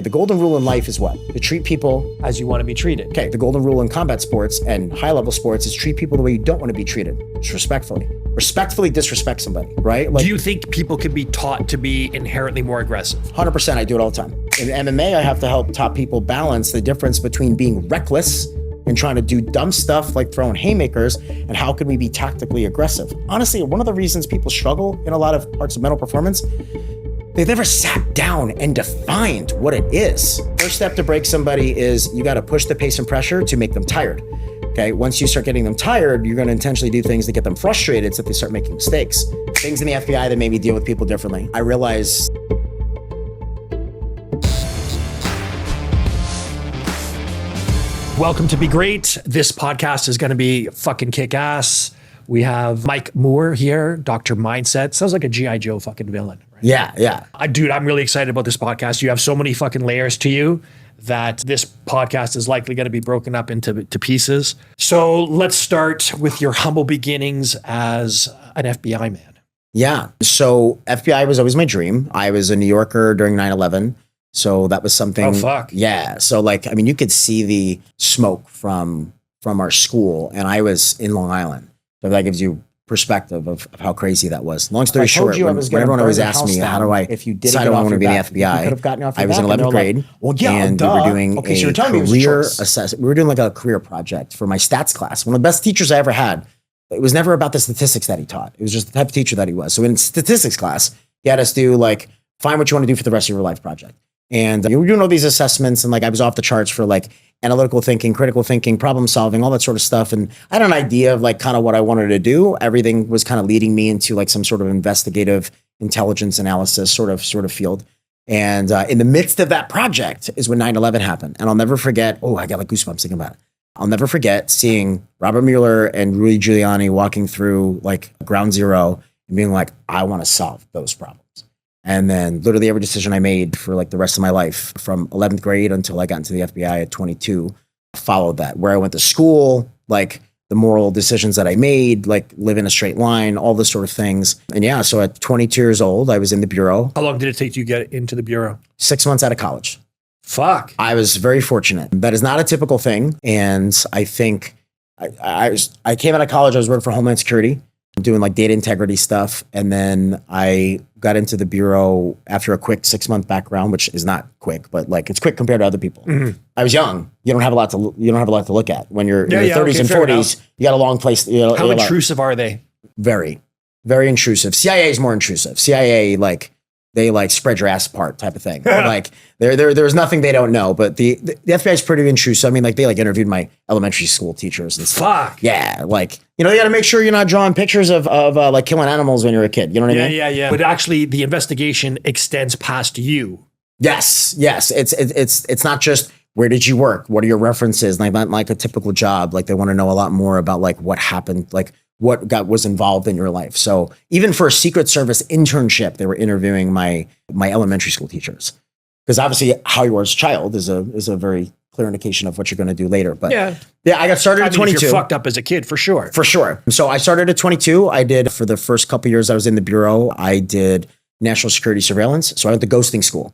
The golden rule in life is what? To treat people as you want to be treated. Okay, the golden rule in combat sports and high-level sports is treat people the way you don't want to be treated, just respectfully. Respectfully disrespect somebody, right? Like, do you think people can be taught to be inherently more aggressive? 100%, I do it all the time. In MMA, I have to help top people balance the difference between being reckless and trying to do dumb stuff like throwing haymakers, and how can we be tactically aggressive? Honestly, one of the reasons people struggle in a lot of parts of mental performance, they've never sat down and defined what it is. First step to break somebody is you got to push the pace and pressure to make them tired. Okay, once you start getting them tired, you're going to intentionally do things to get them frustrated so that they start making mistakes. Things in the FBI that made me deal with people differently. I realized welcome to Be Great. This podcast is going to be fucking kick-ass. We have Mike Moore here, Dr. Mindset. Sounds like a G.I. Joe fucking villain. Right? Yeah. Dude, I'm really excited about this podcast. You have so many fucking layers to you that this podcast is likely going to be broken up into pieces. So let's start with your humble beginnings as an FBI man. Yeah. So FBI was always my dream. I was a New Yorker during 9/11. So that was something. Oh, fuck. Yeah. So you could see the smoke from our school, and I was in Long Island. So that gives you perspective of how crazy that was. Long story short, when everyone always asked me, how do I decide I want to be in the FBI? I was in 11th grade. Well, yeah, and we were doing a career assessment. We were doing like a career project for my stats class. One of the best teachers I ever had. It was never about the statistics that he taught. It was just the type of teacher that he was. So in statistics class, he had us do find what you want to do for the rest of your life project. And we were doing all these assessments, and I was off the charts for analytical thinking, critical thinking, problem solving, all that sort of stuff. And I had an idea of kind of what I wanted to do. Everything was kind of leading me into some sort of investigative intelligence analysis sort of field. And in the midst of that project is when 9/11 happened. And I'll never forget, I got goosebumps thinking about it. I'll never forget seeing Robert Mueller and Rudy Giuliani walking through ground zero and being I want to solve those problems. And then literally every decision I made for the rest of my life from 11th grade until I got into the FBI at 22 followed that. Where I went to school, the moral decisions that I made, live in a straight line, all those sort of things. And yeah, so at 22 years old, I was in the bureau. How long did it take you to get into the bureau? 6 months out of college. Fuck. I was very fortunate. That is not a typical thing. And I think I came out of college, I was working for Homeland Security, doing data integrity stuff. And then I got into the bureau after a quick 6-month background, which is not quick, but it's quick compared to other people. Mm-hmm. I was young. You don't have a lot to look at when you're in your 30s and 40s. You got a long place. How intrusive are they? Very, very intrusive. CIA is more intrusive. CIA, they spread your ass apart type of thing. There's nothing they don't know, but the FBI is pretty intrusive. I mean, they interviewed my elementary school teachers and stuff. Fuck. Yeah. You got to make sure you're not drawing pictures of killing animals when you're a kid. You know what I mean? Yeah. But actually the investigation extends past you. Yes. It's not just where did you work? What are your references? Not like a typical job. They want to know a lot more about what happened, what was involved in your life. So even for a Secret Service internship, they were interviewing my elementary school teachers. Because obviously how you were as a child is a very clear indication of what you're going to do later. But yeah, I got started at 22. If you're fucked up as a kid, for sure. For sure. So I started at 22. I did, for the first couple of years I was in the bureau, I did national security surveillance. So I went to ghosting school.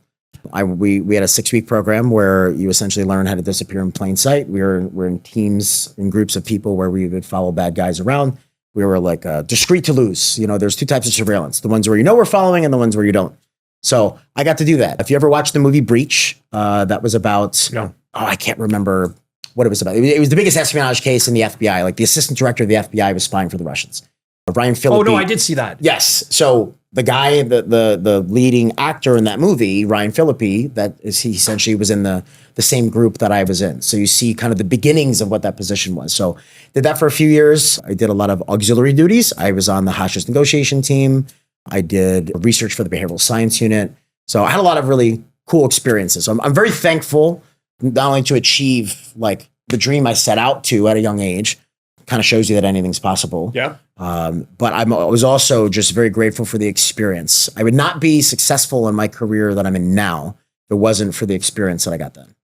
We had a 6-week program where you essentially learn how to disappear in plain sight. We're in teams, in groups of people where we would follow bad guys around. We were discreet to lose. There's 2 types of surveillance, the ones where we're following and the ones where you don't. So I got to do that. If you ever watched the movie Breach, that was about, I can't remember what it was about. It was the biggest espionage case in the FBI. The assistant director of the FBI was spying for the Russians. Ryan Phillippe. Oh no, I did see that. Yes. So the guy, the leading actor in that movie, Ryan Phillippe, he essentially was in the same group that I was in. So you see kind of the beginnings of what that position was. So did that for a few years. I did a lot of auxiliary duties. I was on the hostage negotiation team. I did research for the behavioral science unit. So I had a lot of really cool experiences. So I'm very thankful not only to achieve the dream I set out to at a young age, kind of shows you that anything's possible. Yeah. But I was also just very grateful for the experience. I would not be successful in my career that I'm in now if it wasn't for the experience that I got then.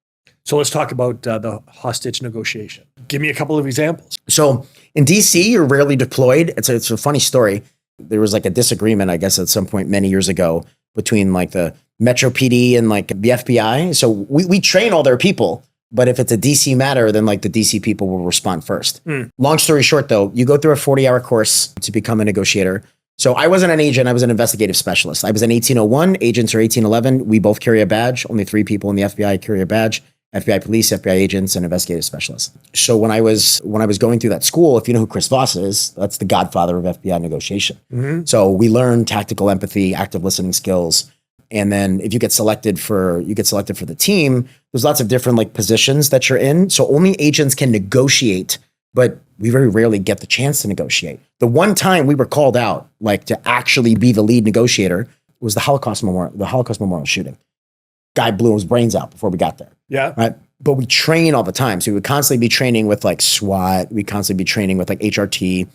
So let's talk about the hostage negotiation. Give me a couple of examples. So in DC, you're rarely deployed. It's a funny story. There was a disagreement, I guess, at some point many years ago between the Metro PD and like the FBI. So we train all their people. But if it's a DC matter, then like the DC people will respond first. Long story short, though, you go through a 40-hour course to become a negotiator. So I wasn't an agent. I was an investigative specialist. I was an 1801. Agents are 1811. We both carry a badge. Only 3 people in the FBI carry a badge. FBI police, FBI agents, and investigative specialists. So when I was going through that school, if you know who Chris Voss is, that's the godfather of FBI negotiation. So we learn tactical empathy, active listening skills. And then if you get selected for the team, there's lots of different like positions that you're in. So only agents can negotiate, but we very rarely get the chance to negotiate. The one time we were called out, like to actually be the lead negotiator, was the Holocaust Memorial shooting. Guy blew his brains out before we got there. Yeah. Right. But we train all the time. So we would constantly be training with like SWAT. We constantly be training with like HRT,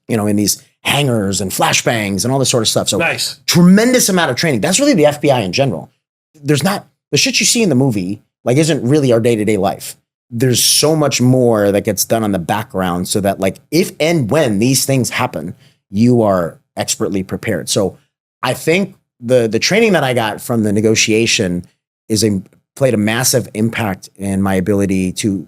in these hangars and flashbangs and all this sort of stuff. So nice. Tremendous amount of training. That's really the FBI in general. There's not the shit you see in the movie, like isn't really our day-to-day life. There's so much more that gets done on the background so that like if and when these things happen, you are expertly prepared. So I think the training that I got from the negotiation played a massive impact in my ability to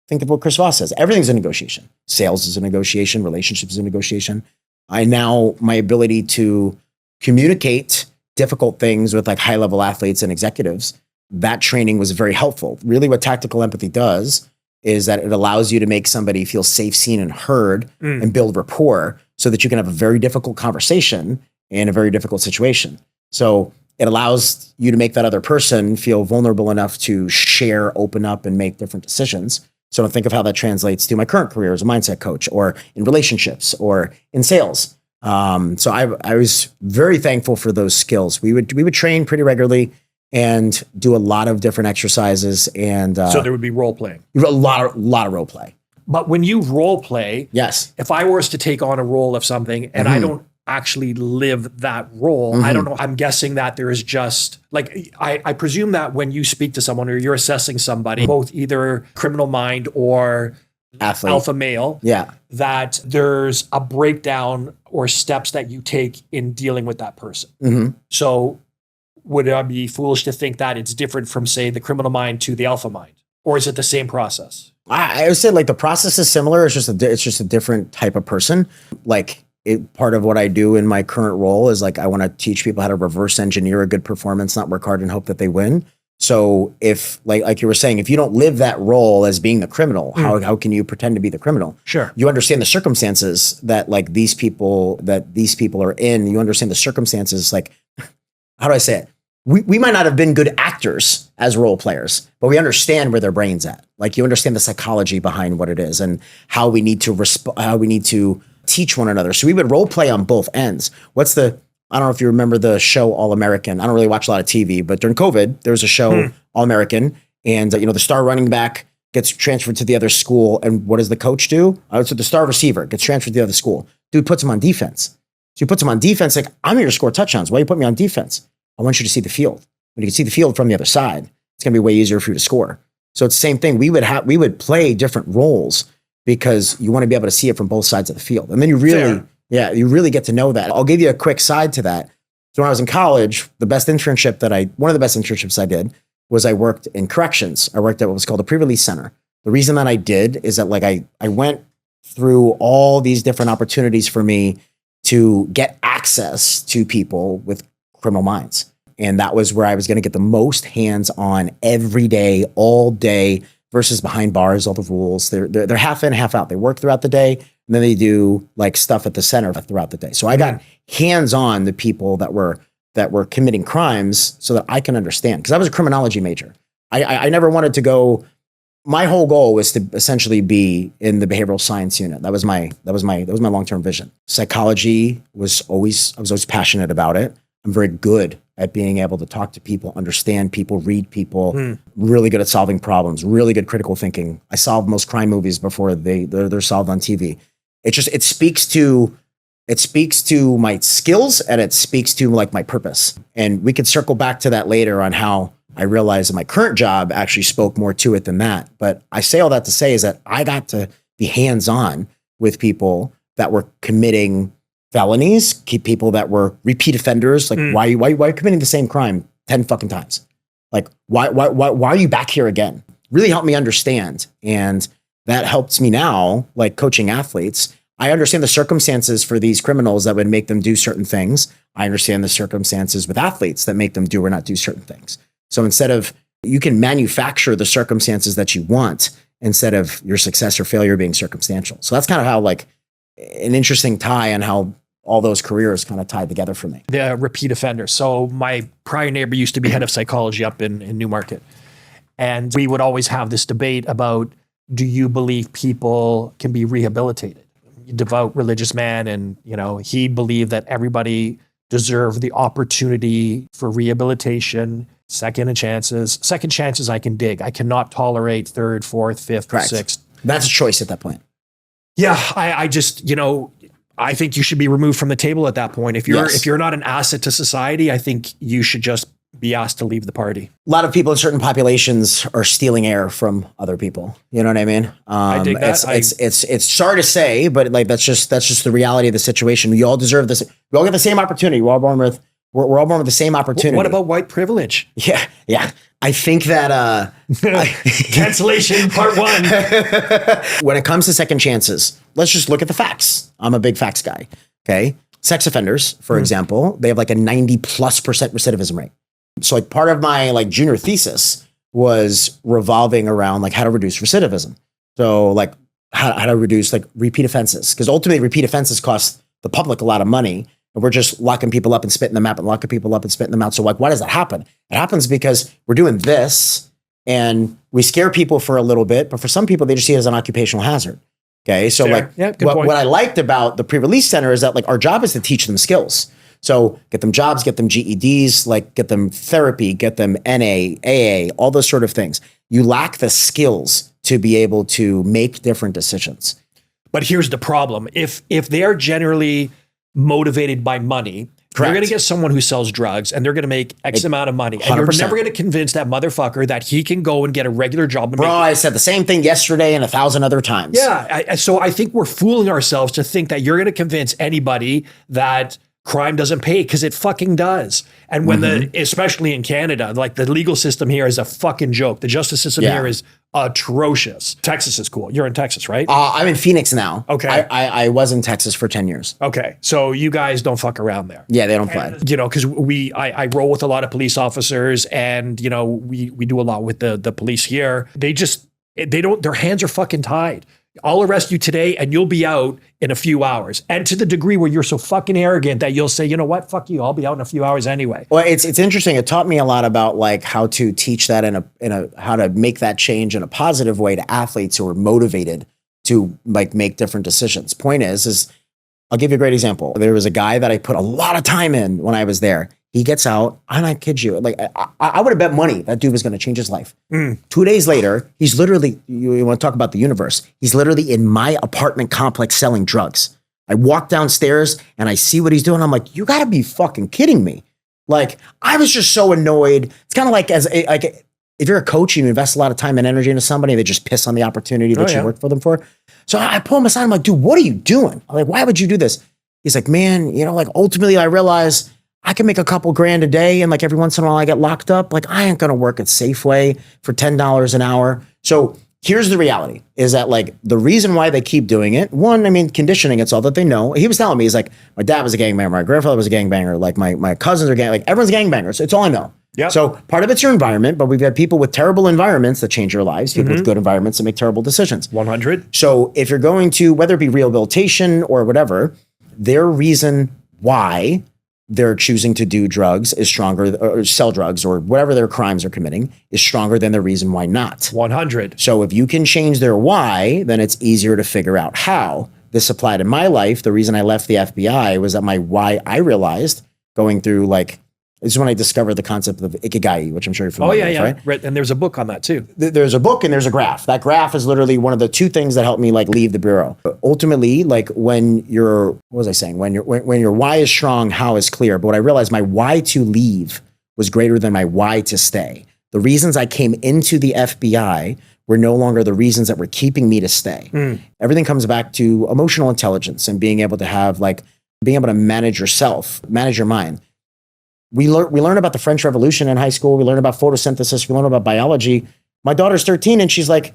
think of what Chris Voss says. Everything's a negotiation. Sales is a negotiation. Relationships is a negotiation. My ability to communicate difficult things with like high level athletes and executives, that training was very helpful. Really what tactical empathy does is that it allows you to make somebody feel safe, seen, and heard and build rapport so that you can have a very difficult conversation in a very difficult situation. So it allows you to make that other person feel vulnerable enough to share, open up, and make different decisions. So think of how that translates to my current career as a mindset coach or in relationships or in sales. So I was very thankful for those skills. We would train pretty regularly and do a lot of different exercises. And so there would be role playing. A lot of role play. But when you role play, yes, if I was to take on a role of something and I don't actually live that role, I don't know. I'm guessing that there is just like, I presume that when you speak to someone or you're assessing somebody, both either criminal mind or athlete, alpha male, that there's a breakdown or steps that you take in dealing with that person. So would I be foolish to think that it's different from, say, the criminal mind to the alpha mind? Or is it the same process? I would say like the process is similar. It's just a different type of person. Like part of what I do in my current role is like I want to teach people how to reverse engineer a good performance, not work hard and hope that they win. So if like you were saying, if you don't live that role as being the criminal, how can you pretend to be the criminal? Sure. You understand the circumstances that like these people are in. You understand the circumstances. Like, how do I say it? We might not have been good actors as role players, but we understand where their brain's at. Like you understand the psychology behind what it is and how we need to teach one another. So we would role play on both ends. I don't know if you remember the show All American. I don't really watch a lot of TV, but during COVID, there was a show All American, and the star running back gets transferred to the other school, and what does the coach do? So the star receiver gets transferred to the other school. Dude puts him on defense. So he puts him on defense. Like, I'm here to score touchdowns. Why you put me on defense? I want you to see the field. When you can see the field from the other side, it's going to be way easier for you to score. So it's the same thing. We would play different roles because you want to be able to see it from both sides of the field. And then you really get to know that. I'll give you a quick side to that. So when I was in college, one of the best internships I did was I worked in corrections. I worked at what was called a pre-release center. The reason that I did is that like I went through all these different opportunities for me to get access to people with criminal minds. And that was where I was going to get the most hands-on every day, all day, versus behind bars, all the rules. They're half in, half out. They work throughout the day, and then they do like stuff at the center throughout the day. So I got hands-on the people that were committing crimes so that I can understand. Because I was a criminology major. I never wanted to go. My whole goal was to essentially be in the behavioral science unit. That was my long-term vision. Psychology I was always passionate about it. I'm very good at being able to talk to people, understand people, read people, really good at solving problems, really good critical thinking. I solve most crime movies before they're solved on TV. It speaks to my skills and it speaks to like my purpose. And we could circle back to that later on how I realized that my current job actually spoke more to it than that. But I say all that to say is that I got to be hands-on with people that were committing felonies, keep people that were repeat offenders. Like why are you committing the same crime 10 fucking times. Like, why are you back here again? Really helped me understand. And that helps me now, like coaching athletes. I understand the circumstances for these criminals that would make them do certain things. I understand the circumstances with athletes that make them do or not do certain things. So instead of, you can manufacture the circumstances that you want instead of your success or failure being circumstantial. So that's kind of how, like, an interesting tie on how all those careers kind of tied together for me. The repeat offender. So my prior neighbor used to be head of psychology up in Newmarket. And we would always have this debate about, do you believe people can be rehabilitated? Devout religious man. And, you know, he believed that everybody deserved the opportunity for rehabilitation, second chances I can dig. I cannot tolerate third, fourth, fifth, Correct. Sixth. That's a choice at that point. Yeah. I just, you know, I think you should be removed from the table at that point. If you're not an asset to society, I think you should just be asked to leave the party. A lot of people in certain populations are stealing air from other people. You know what I mean? I dig that. It's sorry to say, but like that's just the reality of the situation. We all deserve this. We all get the same opportunity. We're all born with the same opportunity. What about white privilege? Yeah. I think that cancellation part 1. When it comes to second chances, let's just look at the facts. I'm a big facts guy. Okay. Sex offenders, for example, they have like a 90+% recidivism rate. So like part of my like junior thesis was revolving around like how to reduce recidivism. So like how to reduce like repeat offenses, because ultimately repeat offenses cost the public a lot of money. And we're just locking people up and spitting them out and locking people up and spitting them out. So like, why does that happen? It happens because we're doing this and we scare people for a little bit, but for some people, they just see it as an occupational hazard. Okay. So what I liked about the pre-release center is that like our job is to teach them skills. So get them jobs, get them GEDs, like get them therapy, get them NA, AA, all those sort of things. You lack the skills to be able to make different decisions. But here's the problem. If they're generally motivated by money, Correct. You're going to get someone who sells drugs and they're going to make X amount of money. And 100%. You're never going to convince that motherfucker that he can go and get a regular job. And I said the same thing yesterday and 1,000 other times. Yeah. So I think we're fooling ourselves to think that you're going to convince anybody that crime doesn't pay, because it fucking does. And when especially in Canada, like the legal system here is a fucking joke. The justice system here is atrocious. Texas is cool. You're in Texas, right? I'm in Phoenix now. Okay. I was in Texas for 10 years. Okay. So you guys don't fuck around there. Yeah, they don't play. You know, because I roll with a lot of police officers, and, you know, we do a lot with the police here. Their hands are fucking tied. I'll arrest you today and you'll be out in a few hours. And to the degree where you're so fucking arrogant that you'll say, you know what, fuck you, I'll be out in a few hours anyway. Well, it's interesting. It taught me a lot about like how to teach that how to make that change in a positive way to athletes who are motivated to like make different decisions. Point is I'll give you a great example. There was a guy that I put a lot of time in when I was there. He gets out, and I kid you, like I would have bet money that dude was going to change his life. 2 days later, he's literally, you want to talk about the universe, he's literally in my apartment complex selling drugs. I walk downstairs and I see what he's doing. I'm like, you got to be fucking kidding me. Like, I was just so annoyed. It's kind of like if you're a coach, you invest a lot of time and energy into somebody, they just piss on the opportunity that you work for them for. So I pull him aside. I'm like, dude, what are you doing? I'm like, why would you do this? He's like, man, you know, like ultimately I realize I can make a couple grand a day, and like every once in a while I get locked up. Like, I ain't going to work at Safeway for $10 an hour. So here's the reality is that like the reason why they keep doing it, one, I mean, conditioning, it's all that they know. He was telling me, he's like, my dad was a gangbanger. My grandfather was a gangbanger. Like my cousins are like everyone's gangbangers. It's all I know. Yeah. So part of it's your environment, but we've had people with terrible environments that change their lives, people with good environments that make terrible decisions. 100. So if you're going to, whether it be rehabilitation or whatever, their reason why they're choosing to do drugs is stronger, or sell drugs or whatever their crimes are committing is stronger than the reason why not. 100. So if you can change their why, then it's easier to figure out how. This applied in my life. The reason I left the FBI was that my why, I realized going through like, this is when I discovered the concept of Ikigai, which I'm sure you're familiar with, right? And there's a book on that too. There's a book and there's a graph. That graph is literally one of the two things that helped me like leave the bureau. But ultimately, like when your why is strong, how is clear. But what I realized, my why to leave was greater than my why to stay. The reasons I came into the FBI were no longer the reasons that were keeping me to stay. Everything comes back to emotional intelligence and being able to manage yourself, manage your mind. We learn about the French Revolution in high school. We learn about photosynthesis. We learn about biology. My daughter's 13 and she's like,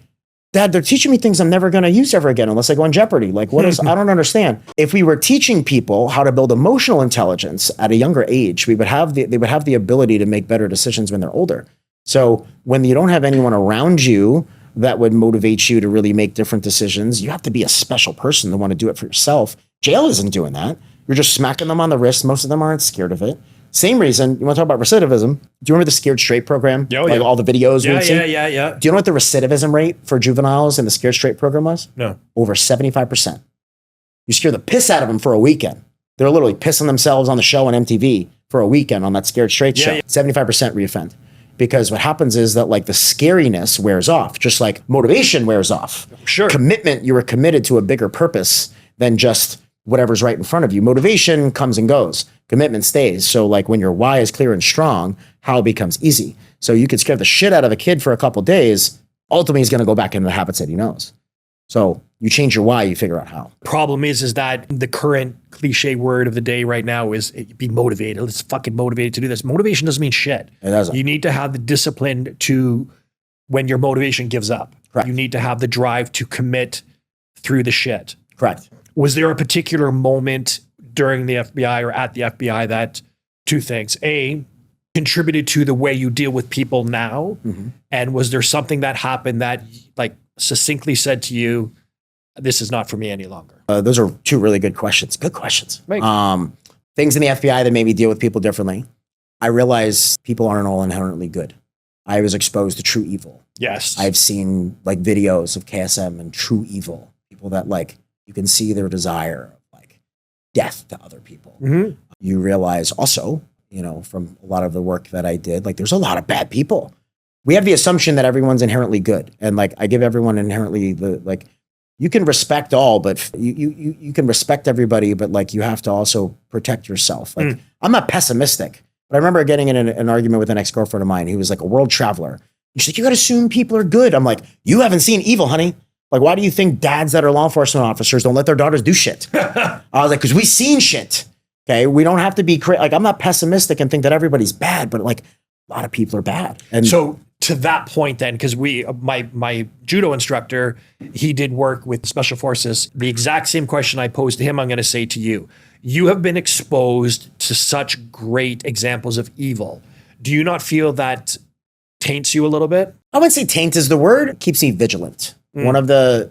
Dad, they're teaching me things I'm never going to use ever again unless I go on Jeopardy. Like, what is, I don't understand. If we were teaching people how to build emotional intelligence at a younger age, they would have the ability to make better decisions when they're older. So when you don't have anyone around you that would motivate you to really make different decisions, you have to be a special person to want to do it for yourself. Jail isn't doing that. You're just smacking them on the wrist. Most of them aren't scared of it. Same reason, you want to talk about recidivism. Do you remember the Scared Straight program? Like all the videos we would see? Yeah. Do you know what the recidivism rate for juveniles in the Scared Straight program was? No. Over 75%. You scare the piss out of them for a weekend. They're literally pissing themselves on the show on MTV for a weekend on that Scared Straight show. 75% reoffend. Because what happens is that like the scariness wears off, just like motivation wears off. Sure. Commitment, you were committed to a bigger purpose than just whatever's right in front of you. Motivation comes and goes. Commitment stays. So like when your why is clear and strong, how becomes easy. So you could scare the shit out of a kid for a couple of days. Ultimately, he's going to go back into the habits that he knows. So you change your why, you figure out how. Problem is that the current cliche word of the day right now is be motivated. Let's fucking motivated to do this. Motivation doesn't mean shit. It doesn't. You need to have the discipline to, when your motivation gives up. Correct. You need to have the drive to commit through the shit. Correct. Was there a particular moment during the FBI or at the FBI that two things, A, contributed to the way you deal with people now? Mm-hmm. And was there something that happened that like succinctly said to you, this is not for me any longer? Those are two really good questions. Good questions. Right. Things in the FBI that made me deal with people differently. I realized people aren't all inherently good. I was exposed to true evil. Yes. I've seen like videos of KSM and true evil. People that like, you can see their desire of like death to other people. Mm-hmm. You realize also, you know, from a lot of the work that I did, like there's a lot of bad people. We have the assumption that everyone's inherently good. And like, I give everyone inherently the, like, you can respect all, but you can respect everybody, but like, you have to also protect yourself. Like, I'm not pessimistic, but I remember getting in an argument with an ex-girlfriend of mine who was like a world traveler. And she's like, you got to assume people are good. I'm like, you haven't seen evil, honey. Like, why do you think dads that are law enforcement officers don't let their daughters do shit? I was like, because we've seen shit. Okay. We don't have to be like, I'm not pessimistic and think that everybody's bad, but like a lot of people are bad. And so to that point then, because my judo instructor, he did work with special forces. The exact same question I posed to him, I'm going to say to you. You have been exposed to such great examples of evil. Do you not feel that taints you a little bit? I wouldn't say taint is the word. It keeps me vigilant. One of the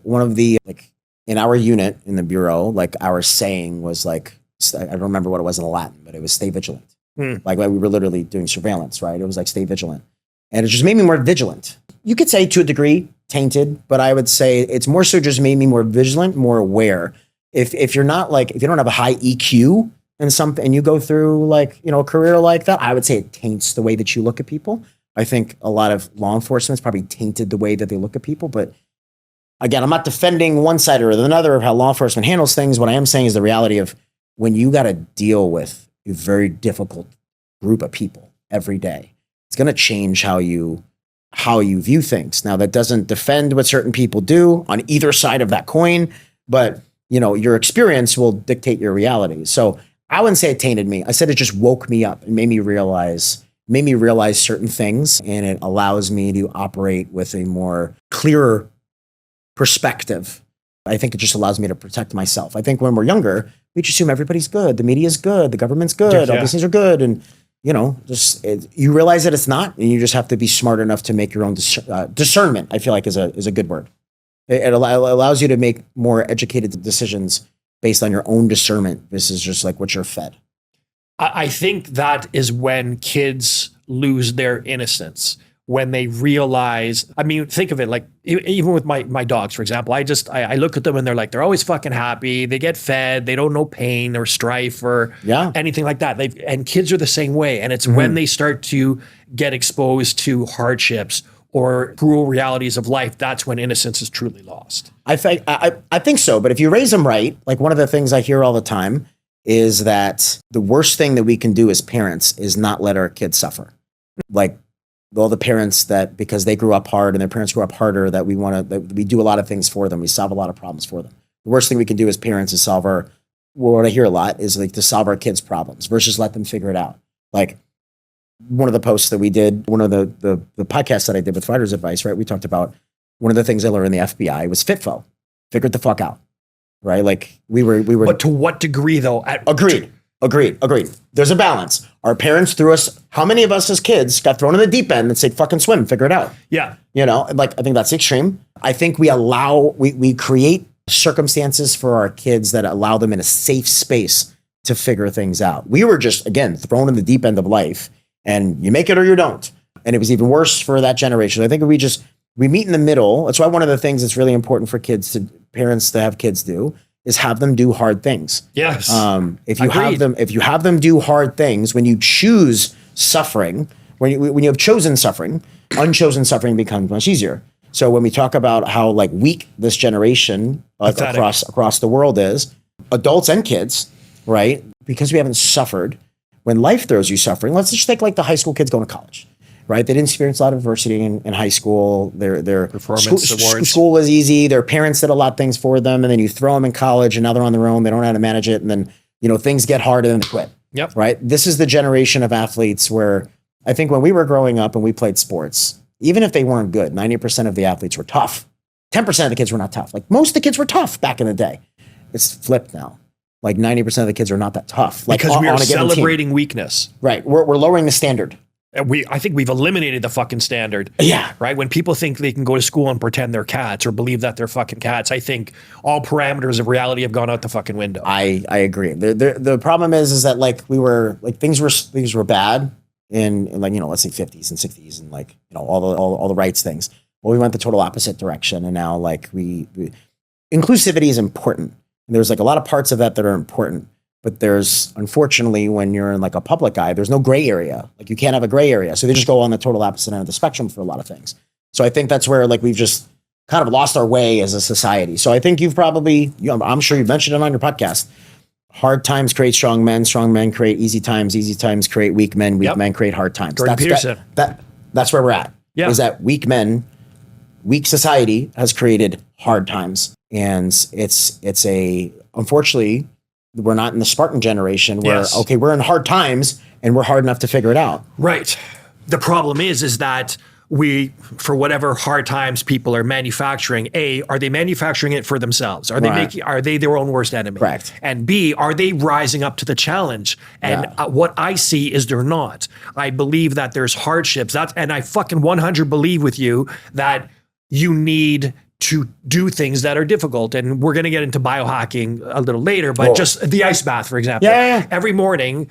like in our unit in the bureau, like our saying was like, I don't remember what it was in Latin, but it was stay vigilant. Like we were literally doing surveillance, right? It was like stay vigilant. And it just made me more vigilant. You could say to a degree tainted, but I would say it's more so just made me more vigilant, more aware. If you're not like, if you don't have a high EQ and something, and you go through like, you know, a career like that, I would say it taints the way that you look at people. I think a lot of law enforcement's probably tainted the way that they look at people, but again, I'm not defending one side or another of how law enforcement handles things. What I am saying is the reality of when you got to deal with a very difficult group of people every day, it's going to change how you view things. Now, that doesn't defend what certain people do on either side of that coin, but you know, your experience will dictate your reality. So I wouldn't say it tainted me. I said it just woke me up and made me realize certain things, and it allows me to operate with a more clearer perspective. I think it just allows me to protect myself. I think when we're younger, we just assume everybody's good. The media's good. The government's good. All these things are good. And, you know, you realize that it's not, and you just have to be smart enough to make your own discernment, I feel like is a good word. It allows you to make more educated decisions based on your own discernment. This is just like what you're fed. I think that is when kids lose their innocence. When they realize, I mean, think of it like, even with my dogs, for example, I look at them and they're always fucking happy. They get fed. They don't know pain or strife or anything like that. And kids are the same way. And it's when they start to get exposed to hardships or cruel realities of life, that's when innocence is truly lost. I think so. But if you raise them right, like one of the things I hear all the time is that the worst thing that we can do as parents is not let our kids suffer. Like, all the parents that, because they grew up hard and their parents grew up harder, that we do a lot of things for them. We solve a lot of problems for them. The worst thing we can do as parents is what I hear a lot is like to solve our kids' problems versus let them figure it out. Like, one of the posts that we did, one of the podcasts that I did with Fighter's Advice, right? We talked about one of the things I learned in the FBI was FITFO, figure it the fuck out, right? Like we were. But to what degree though? Agreed. There's a balance. Our parents threw us, how many of us as kids got thrown in the deep end and said, fucking swim, figure it out. Yeah. You know, like I think that's extreme. I think we create circumstances for our kids that allow them in a safe space to figure things out. We were just, again, thrown in the deep end of life and you make it or you don't. And it was even worse for that generation. I think we meet in the middle. That's why one of the things that's really important for parents to have kids do is have them do hard things. Yes. If you have them do hard things, when you choose suffering, when you have chosen suffering, unchosen suffering becomes much easier. So when we talk about how like weak this generation across the world is, adults and kids, right? Because we haven't suffered. When life throws you suffering, let's just take like the high school kids going to college. Right, they didn't experience a lot of adversity in high school. Their performance awards. School was easy. Their parents did a lot of things for them, and then you throw them in college, and now they're on their own. They don't know how to manage it, and then things get hard, and then they quit. Yep. Right. This is the generation of athletes where I think when we were growing up and we played sports, even if they weren't good, 90% of the athletes were tough. 10% of the kids were not tough. Like most of the kids were tough back in the day. It's flipped now. Like 90% of the kids are not that tough. Like because we are celebrating weakness. Right. We're lowering the standard. I think we've eliminated the fucking standard. Yeah. Right. When people think they can go to school and pretend they're cats or believe that they're fucking cats, I think all parameters of reality have gone out the fucking window. I agree. The problem is that like we were like things were bad in like, let's say 50s and 60s and like, all the rights things. Well, we went the total opposite direction. And now like we inclusivity is important. And there's like a lot of parts of that are important. But there's, unfortunately, when you're in like a public eye, there's no gray area. Like you can't have a gray area. So they just go on the total opposite end of the spectrum for a lot of things. So I think that's where like we've just kind of lost our way as a society. So I think you've probably, I'm sure you've mentioned it on your podcast. Hard times create strong men create easy times create weak men create hard times. Jordan Peterson. That's where we're at. Yeah. Is that weak society has created hard times. And unfortunately, we're not in the Spartan generation where, okay, we're in hard times and we're hard enough to figure it out. Right. The problem is that we, for whatever hard times people are manufacturing, A, are they manufacturing it for themselves? Are they their own worst enemy? Correct. And B, are they rising up to the challenge? And what I see is they're not. I believe that there's hardships. And I fucking 100 believe with you that you need to do things that are difficult. And we're going to get into biohacking a little later, but just the ice bath, for example. Yeah. Every morning,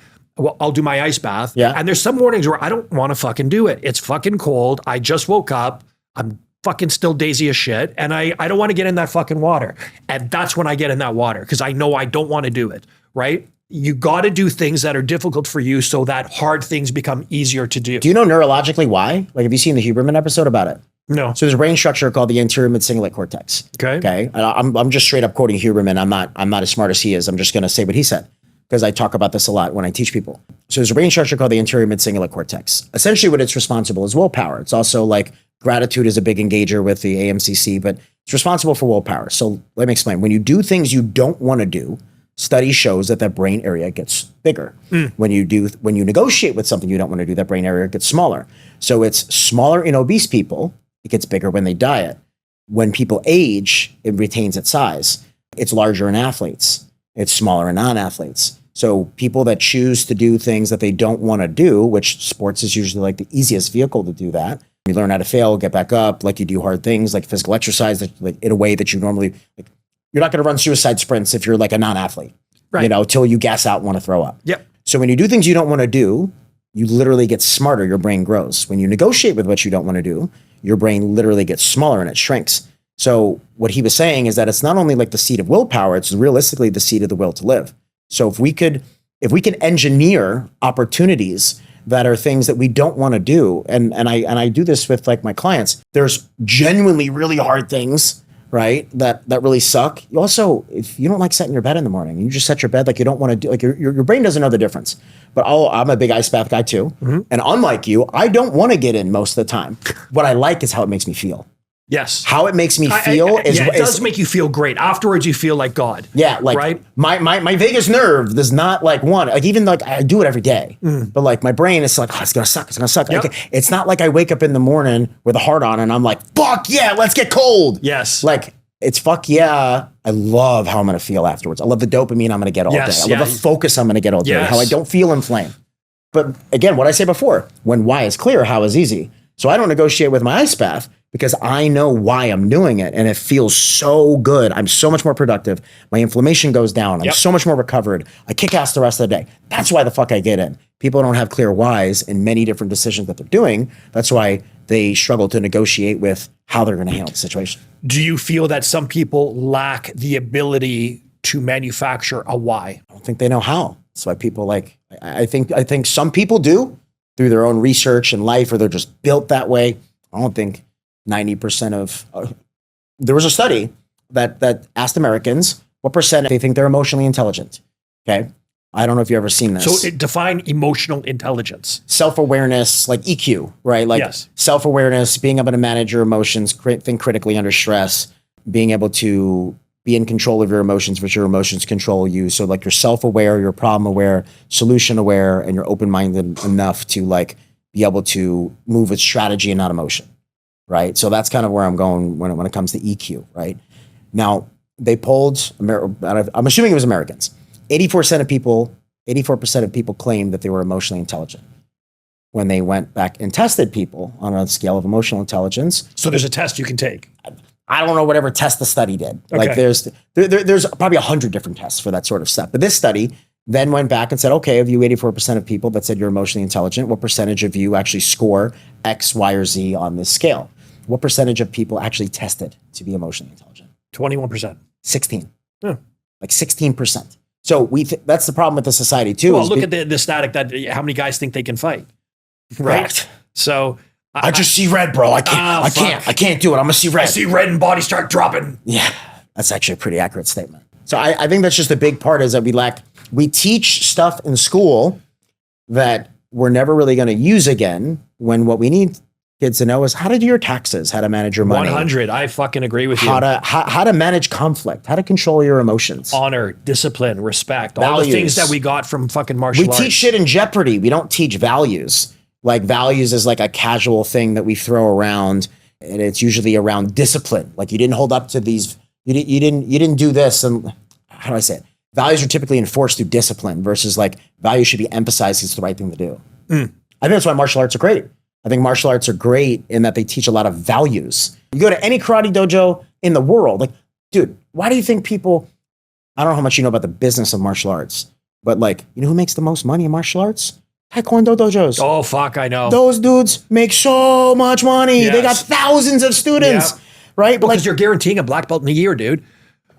I'll do my ice bath. Yeah. And there's some mornings where I don't want to fucking do it. It's fucking cold. I just woke up. I'm fucking still daisy as shit. And I don't want to get in that fucking water. And that's when I get in that water because I know I don't want to do it. Right? You got to do things that are difficult for you so that hard things become easier to do. Do you know neurologically why? Like, have you seen the Huberman episode about it? No. So there's a brain structure called the anterior mid-cingulate cortex. Okay. I'm just straight up quoting Huberman. I'm not as smart as he is. I'm just going to say what he said because I talk about this a lot when I teach people. So there's a brain structure called the anterior mid-cingulate cortex. Essentially what it's responsible is willpower. It's also like gratitude is a big engager with the AMCC, but it's responsible for willpower. So let me explain. When you do things you don't want to do, study shows that brain area gets bigger. When you negotiate with something you don't want to do, that brain area gets smaller. So it's smaller in obese people. It gets bigger when they diet. When people age, it retains its size. It's larger in athletes. It's smaller in non-athletes. So people that choose to do things that they don't want to do, which sports is usually like the easiest vehicle to do that. You learn how to fail, get back up, like you do hard things, like physical exercise, like in a way that you normally, like you're not going to run suicide sprints if you're like a non-athlete, right? Till you gas out and want to throw up. Yep. So when you do things you don't want to do, you literally get smarter, your brain grows. When you negotiate with what you don't want to do, your brain literally gets smaller and it shrinks. So what he was saying is that it's not only like the seat of willpower, it's realistically the seat of the will to live. So if we can engineer opportunities that are things that we don't want to do, and I do this with like my clients, there's genuinely really hard things, right? That really suck. You also, if you don't like setting your bed in the morning, you just set your bed like you don't want to do, like your brain doesn't know the difference. But I'm a big ice bath guy too. Mm-hmm. And unlike you, I don't want to get in most of the time. What I like is how it makes me feel. Yes. How it makes me feel it does make you feel great. Afterwards, you feel like God. Yeah, like right? my vagus nerve does not like even like I do it every day, but like my brain is like, oh, it's gonna suck. It's gonna suck. Yep. It's not like I wake up in the morning with a heart on and I'm like, fuck yeah, let's get cold. Yes. Like it's fuck yeah. I love how I'm gonna feel afterwards. I love the dopamine I'm gonna get all day. I love the focus I'm gonna get all day. How I don't feel inflamed. But again, what I say before, when why is clear, how is easy. So I don't negotiate with my ice bath because I know why I'm doing it and it feels so good. I'm so much more productive. My inflammation goes down. I'm so much more recovered. I kick ass the rest of the day. That's why the fuck I get in. People don't have clear whys in many different decisions that they're doing. That's why they struggle to negotiate with how they're going to handle the situation. Do you feel that some people lack the ability to manufacture a why? I don't think they know how. That's why people like, I think some people do through their own research and life, or they're just built that way. I don't think 90% of, there was a study that asked Americans what percent they think they're emotionally intelligent. Okay. I don't know if you've ever seen this. So define emotional intelligence. Self-awareness, like EQ, right? Like self-awareness, being able to manage your emotions, think critically under stress, being able to be in control of your emotions, which your emotions control you. So like you're self-aware, you're problem-aware, solution-aware, and you're open-minded enough to like be able to move with strategy and not emotion, right? So that's kind of where I'm going when it comes to EQ, right? Now, they polled, I'm assuming it was Americans. 84% of people claimed that they were emotionally intelligent. When they went back and tested people on a scale of emotional intelligence. So there's a test you can take. I don't know whatever test the study did. Okay. Like there's probably 100 different tests for that sort of stuff. But this study then went back and said, okay, of you 84% of people that said you're emotionally intelligent, what percentage of you actually score X, Y, or Z on this scale? What percentage of people actually tested to be emotionally intelligent? 21%. 16. Yeah. Like 16%. So that's the problem with the society too. Well, look at the static that how many guys think they can fight, right? Correct. So I just see red, bro. I can't do it. I'm gonna see red. I see red and bodies start dropping. Yeah, that's actually a pretty accurate statement. So I think that's just a big part is that we teach stuff in school that we're never really going to use again when what we need kids to know is how to do your taxes, how to manage your money. 100. I fucking agree with you. How to manage conflict, how to control your emotions. Honor, discipline, respect, all the things that we got from fucking martial arts. We teach shit in Jeopardy. We don't teach values. Like values is like a casual thing that we throw around, and it's usually around discipline. Like you didn't hold up to these, you didn't do this. And how do I say it? Values are typically enforced through discipline versus like values should be emphasized. It's the right thing to do. I think that's why martial arts are great. I think martial arts are great in that they teach a lot of values. You go to any karate dojo in the world, like, dude, why do you think people, I don't know how much you know about the business of martial arts, but like, you know who makes the most money in martial arts? Taekwondo dojos. Oh, fuck, I know. Those dudes make so much money. Yes. They got thousands of students, right? But because you're guaranteeing a black belt in a year, dude.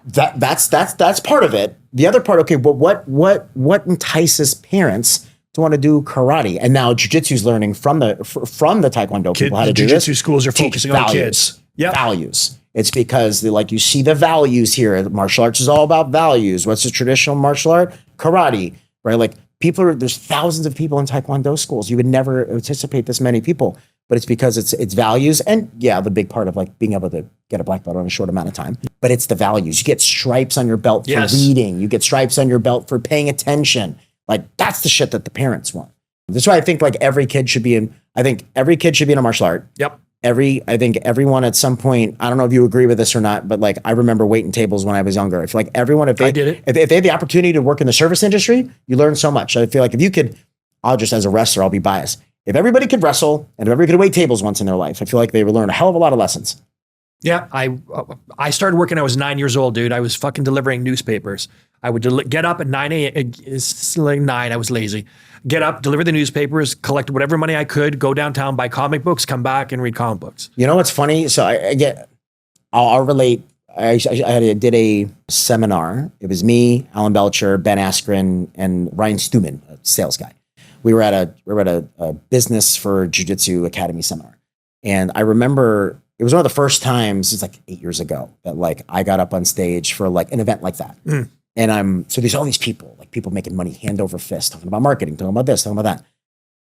That's part of it. The other part, okay, but what entices parents to want to do karate? And now jiu-jitsu's learning from the Taekwondo people how to do this. Jiu-jitsu schools are focusing on kids. Yeah, values. It's because you see the values here. Martial arts is all about values. What's the traditional martial art? Karate, right? Like there's thousands of people in Taekwondo schools. You would never anticipate this many people, but it's because it's values. And yeah, the big part of like being able to get a black belt in a short amount of time, but it's the values. You get stripes on your belt for reading. You get stripes on your belt for paying attention. Like that's the shit that the parents want. That's why I think like every kid should be in a martial art. Yep. I think everyone at some point, I don't know if you agree with this or not, but like I remember waiting tables when I was younger. I feel like everyone, if they had the opportunity to work in the service industry, you learn so much. I feel like if you could, I'll just as a wrestler, I'll be biased. If everybody could wrestle and if everybody could wait tables once in their life, I feel like they would learn a hell of a lot of lessons. Yeah, I started working. I was 9 years old, dude. I was fucking delivering newspapers. I would get up at 9 a.m. It's like 9. I was lazy. Get up, deliver the newspapers, collect whatever money I could, go downtown, buy comic books, come back and read comic books. You know what's funny? So I'll relate. I did a seminar. It was me, Alan Belcher, Ben Askren, and Ryan Stuman, a sales guy. We were at a business for Jiu-Jitsu Academy seminar, and I remember. It was one of the first times, it's like 8 years ago, that like I got up on stage for like an event like that. And so there's all these people, like people making money hand over fist, talking about marketing, talking about this, talking about that.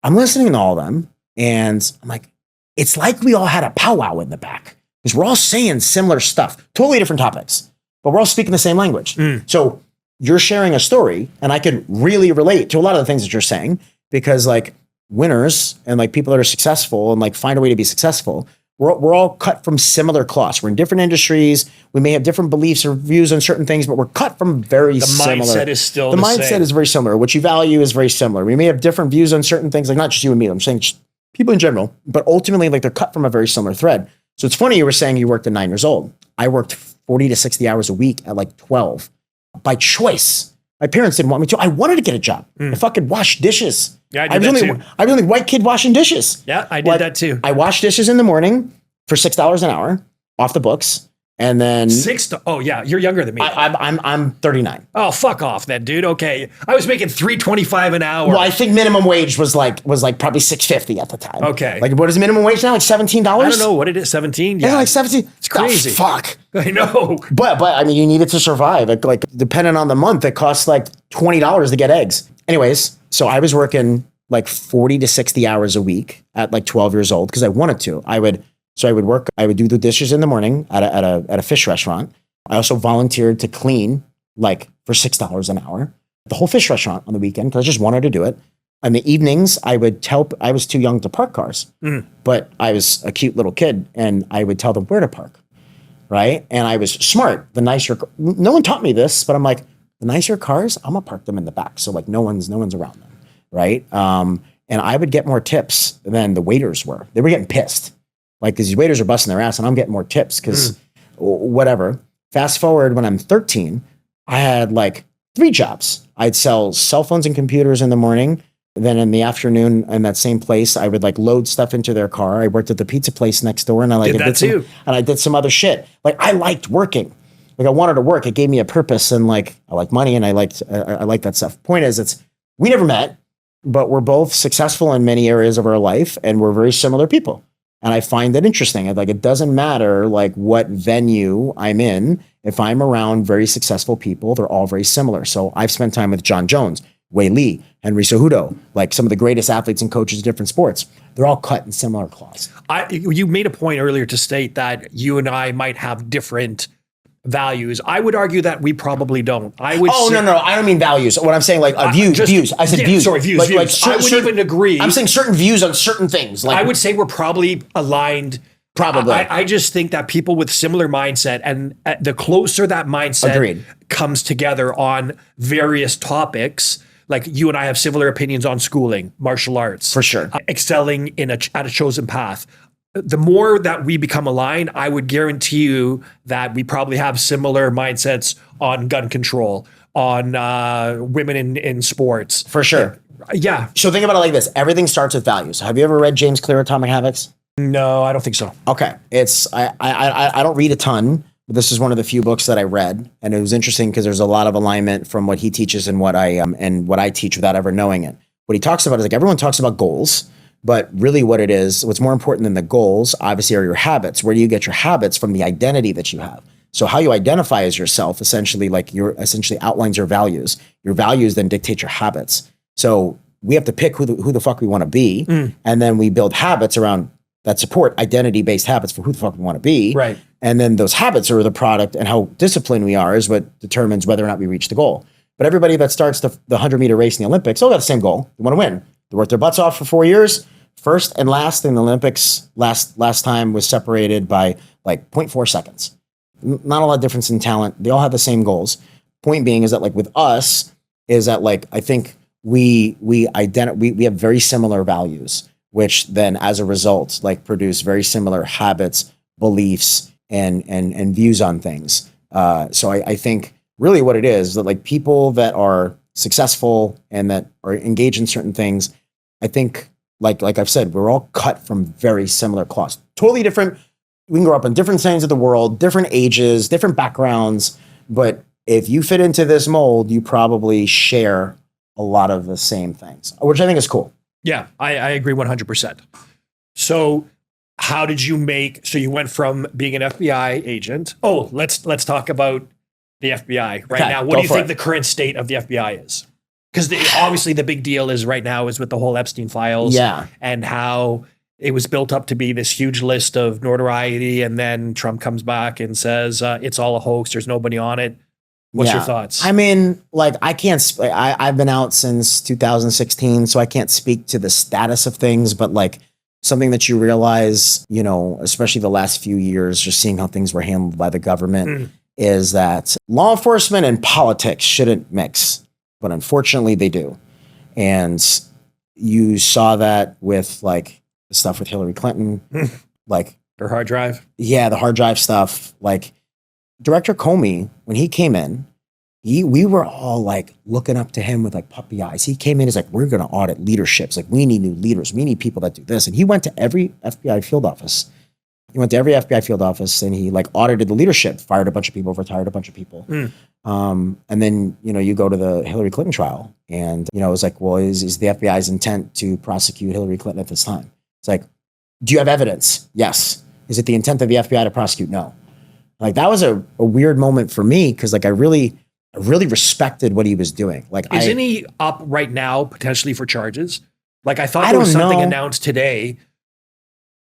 I'm listening to all of them and I'm like, it's like we all had a powwow in the back. Because we're all saying similar stuff, totally different topics, but we're all speaking the same language. So you're sharing a story, and I can really relate to a lot of the things that you're saying, because like winners and like people that are successful and like find a way to be successful, we're all cut from similar cloths. We're in different industries. We may have different beliefs or views on certain things, but we're cut from very similar. The mindset is still the mindset same. is very similar. What you value is very similar. We may have different views on certain things, like not just you and me. I'm saying just people in general, but ultimately like they're cut from a very similar thread. So it's funny you were saying you worked at 9 years old. I worked 40 to 60 hours a week at like 12 by choice. My parents didn't want me to. I wanted to get a job. I fucking washed dishes. Yeah, I was the only white kid washing dishes. Yeah, I did that too. I washed dishes in the morning for $6 an hour off the books. And then Oh yeah, you're younger than me. I'm 39. Oh, fuck off then, dude. Okay. I was making $3.25 an hour. Well, I think minimum wage was like probably $6.50 at the time. Okay. Like what is minimum wage now? Like $17? I don't know what it is. 17? Yeah. Yeah, like 17. It's crazy. Oh, fuck. I know. But I mean, you need it to survive. Like depending on the month, it costs like $20 to get eggs. Anyways, so I was working like 40 to 60 hours a week at like 12 years old because I wanted to. I would do the dishes in the morning at a fish restaurant. I also volunteered to clean like for $6 an hour, the whole fish restaurant on the weekend because I just wanted to do it. In the evenings, I was too young to park cars, but I was a cute little kid and I would tell them where to park. Right. And I was smart. No one taught me this, but I'm like, the nicer cars, I'm gonna park them in the back. So like no one's around them. Right. And I would get more tips than the waiters were. They were getting pissed. Like, because these waiters are busting their ass and I'm getting more tips because whatever. Fast forward when I'm 13, I had like 3 jobs. I'd sell cell phones and computers in the morning. Then in the afternoon in that same place, I would like load stuff into their car. I worked at the pizza place next door and I did some other shit. Like I liked working. Like I wanted to work. It gave me a purpose and like, I like money and I liked that stuff. Point is, we never met, but we're both successful in many areas of our life and we're very similar people. And I find that interesting. Like, it doesn't matter like what venue I'm in. If I'm around very successful people, they're all very similar. So I've spent time with John Jones, Wei Lee, Henry Cejudo, like some of the greatest athletes and coaches of different sports. They're all cut in similar cloths. You made a point earlier to state that you and I might have different values. I would argue that we probably don't. No. I don't mean values. What I'm saying, like views. I said views. Sorry, views. Views. I would even agree. I'm saying certain views on certain things. Like I would say we're probably aligned. Probably. I just think that people with similar mindset and the closer that mindset comes together on various topics, like you and I have similar opinions on schooling, martial arts. For sure. Excelling at a chosen path. The more that we become aligned, I would guarantee you that we probably have similar mindsets on gun control, on women in sports. For sure. Yeah. So think about it like this. Everything starts with values. Have you ever read James Clear, Atomic Habits? No, I don't think so. Okay. I don't read a ton, but this is one of the few books that I read. And it was interesting because there's a lot of alignment from what he teaches and what I teach without ever knowing it. What he talks about is like everyone talks about goals. But really what it is, what's more important than the goals, obviously, are your habits. Where do you get your habits? From the identity that you have. So how you identify as yourself, essentially outlines your values. Your values then dictate your habits. So we have to pick who the fuck we want to be. And then we build habits around that support identity-based habits for who the fuck we want to be. Right. And then those habits are the product, and how disciplined we are is what determines whether or not we reach the goal. But everybody that starts the 100-meter race in the Olympics all got the same goal. They want to win. They worked their butts off for 4 years. First and last in the Olympics, last time was separated by like 0.4 seconds. Not a lot of difference in talent. They all have the same goals. Point being is that like with us is that like I think we have very similar values, which then as a result like produce very similar habits, beliefs, and views on things. So I think really what it is that like people that are successful and that are engaged in certain things, I think, like I've said, we're all cut from very similar cloths. Totally different. We can grow up in different sides of the world, different ages, different backgrounds. But if you fit into this mold, you probably share a lot of the same things, which I think is cool. Yeah, I agree 100%. So how did you so you went from being an FBI agent. Oh, let's talk about the FBI right now. What do you think the current state of the FBI is? Because obviously the big deal is right now is with the whole Epstein files, and how it was built up to be this huge list of notoriety, and then Trump comes back and says it's all a hoax. There's nobody on it. What's your thoughts? I mean, like, I can't. I've been out since 2016, so I can't speak to the status of things. But like, something that you realize, you know, especially the last few years, just seeing how things were handled by the government, is that law enforcement and politics shouldn't mix, but unfortunately they do. And you saw that with like the stuff with Hillary Clinton, like her hard drive. Yeah, the hard drive stuff. Like Director Comey, when he came in, we were all like looking up to him with like puppy eyes. He came in, he's like, we're going to audit leaderships. Like, we need new leaders. We need people that do this. And he went to every FBI field office. And he like audited the leadership, fired a bunch of people, retired a bunch of people. And then, you know, you go to the Hillary Clinton trial and, you know, it was like, well, is the FBI's intent to prosecute Hillary Clinton at this time? It's like, do you have evidence? Yes. Is it the intent of the FBI to prosecute? No. Like, that was a weird moment for me, because like I really respected what he was doing. Like, isn't he up right now potentially for charges? Like, I thought there was something announced today.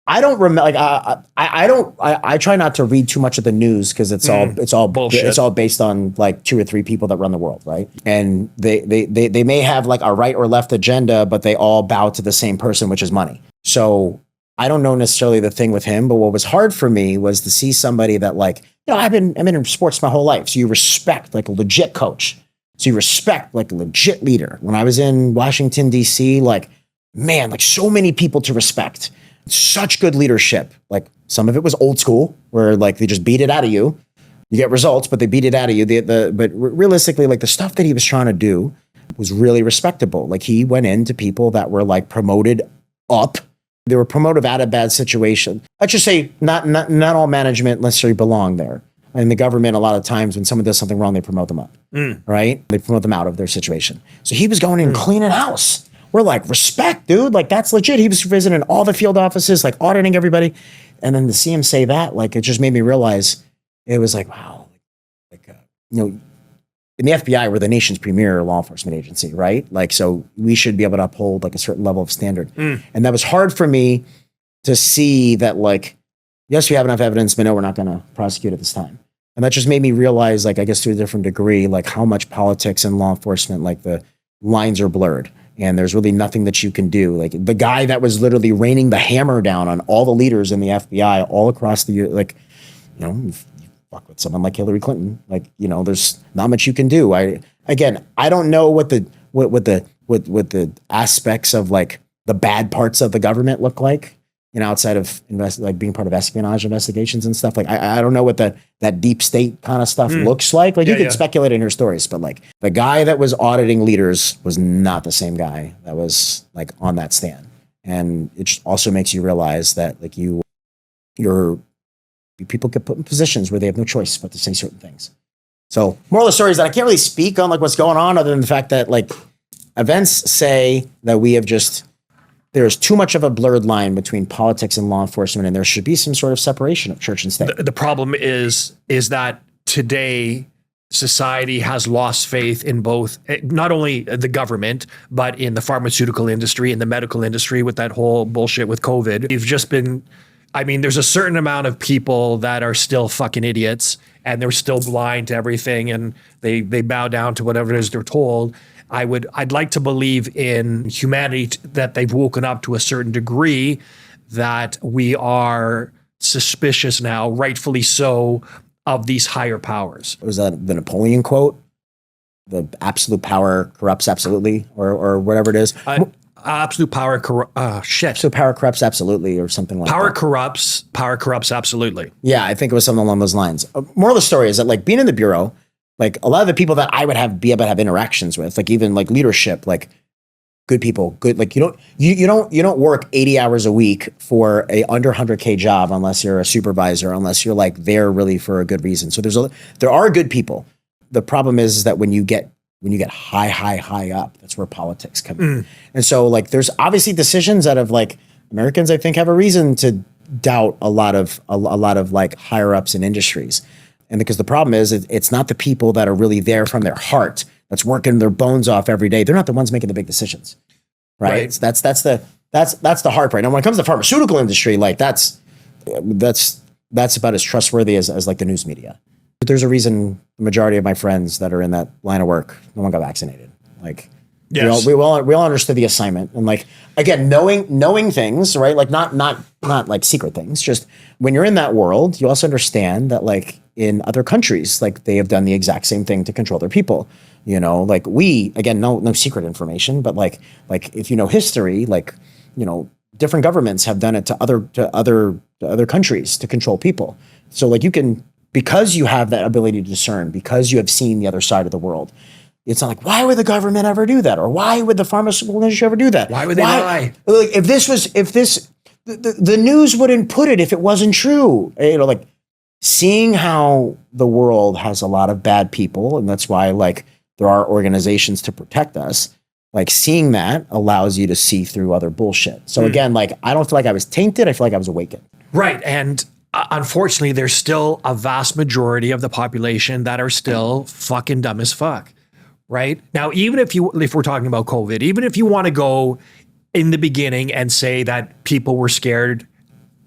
I don't remember. Like, I try not to read too much of the news, because it's all bullshit. It's all based on like 2 or 3 people that run the world, right? And they may have like a right or left agenda, but they all bow to the same person, which is money. So I don't know necessarily the thing with him, but what was hard for me was to see somebody that, like, you know, I've been in sports my whole life. So you respect like a legit coach. So you respect like a legit leader. When I was in Washington, D.C., like, man, like so many people to respect. Such good leadership. Like, some of it was old school, where like they just beat it out of you. You get results, but they beat it out of you. But realistically, like, the stuff that he was trying to do was really respectable. Like, he went into people that were like promoted up. They were promoted out of bad situation. Let's just say not all management necessarily belong there. In the government, a lot of times when someone does something wrong, they promote them up, right? They promote them out of their situation. So he was going in cleaning house. We're like, respect, dude. Like, that's legit. He was visiting all the field offices, like auditing everybody. And then to see him say that, like, it just made me realize, it was like, wow. Like, you know, in the FBI, we're the nation's premier law enforcement agency, right? Like, so we should be able to uphold like a certain level of standard. And that was hard for me to see that, like, yes, we have enough evidence, but no, we're not going to prosecute at this time. And that just made me realize, like, I guess to a different degree, like how much politics and law enforcement, like the lines are blurred and there's really nothing that you can do. Like, the guy that was literally raining the hammer down on all the leaders in the FBI all across the, like, you know, fuck with someone like Hillary Clinton, like, you know, there's not much you can do. I don't know what the aspects of like the bad parts of the government look like, you know, outside of like being part of espionage investigations and stuff. Like, I don't know what that deep state kind of stuff looks like. Like, you can speculate in your stories, but like the guy that was auditing leaders was not the same guy that was like on that stand. And it just also makes you realize that like people get put in positions where they have no choice but to say certain things. So moral of the story is that I can't really speak on like what's going on, other than the fact that like events say that there's too much of a blurred line between politics and law enforcement, and there should be some sort of separation of church and state. The problem is that today society has lost faith in both, not only the government, but in the pharmaceutical industry, in the medical industry, with that whole bullshit with COVID. You've just been, I mean, there's a certain amount of people that are still fucking idiots, and they're still blind to everything, and they bow down to whatever it is they're told. I'd like to believe in humanity, that they've woken up to a certain degree, that we are suspicious now, rightfully so, of these higher powers. Was that the Napoleon quote? The absolute power corrupts absolutely, or whatever it is. Absolute power So power corrupts absolutely, or something like power that. Power corrupts absolutely. Yeah, I think it was something along those lines. Moral of the story is that, like, being in the bureau, like, a lot of the people that I would be able to have interactions with, like, even like leadership, like good people, like, you don't work 80 hours a week for a under 100K job unless you're a supervisor, unless you're like there really for a good reason. So there are good people. The problem is that when you get high up, that's where politics come in. And so like, there's obviously decisions that have like Americans, I think, have a reason to doubt a lot of like higher ups in industries. And because the problem is it's not the people that are really there from their heart, that's working their bones off every day. They're not the ones making the big decisions. Right. So that's That's the hard part. Now, when it comes to the pharmaceutical industry, like that's about as trustworthy as like the news media. But there's a reason the majority of my friends that are in that line of work, no one got vaccinated. Like, yes. we all understood the assignment. And like, again, knowing things, right? Like not like secret things. Just when you're in that world, you also understand that like in other countries, like they have done the exact same thing to control their people. You know, like again, no secret information, but like if you know history, like, you know, different governments have done it to other countries to control people. So like because you have that ability to discern, because you have seen the other side of the world, it's not like, why would the government ever do that? Or why would the pharmaceutical industry ever do that? Why would they lie? Like the news wouldn't put it if it wasn't true. You know, like seeing how the world has a lot of bad people, and that's why like there are organizations to protect us. Like seeing that allows you to see through other bullshit. So again, like I don't feel like I was tainted. I feel like I was awakened. Right. And unfortunately, there's still a vast majority of the population that are still fucking dumb as fuck. Right now, even if we're talking about COVID, even if you want to go in the beginning and say that people were scared,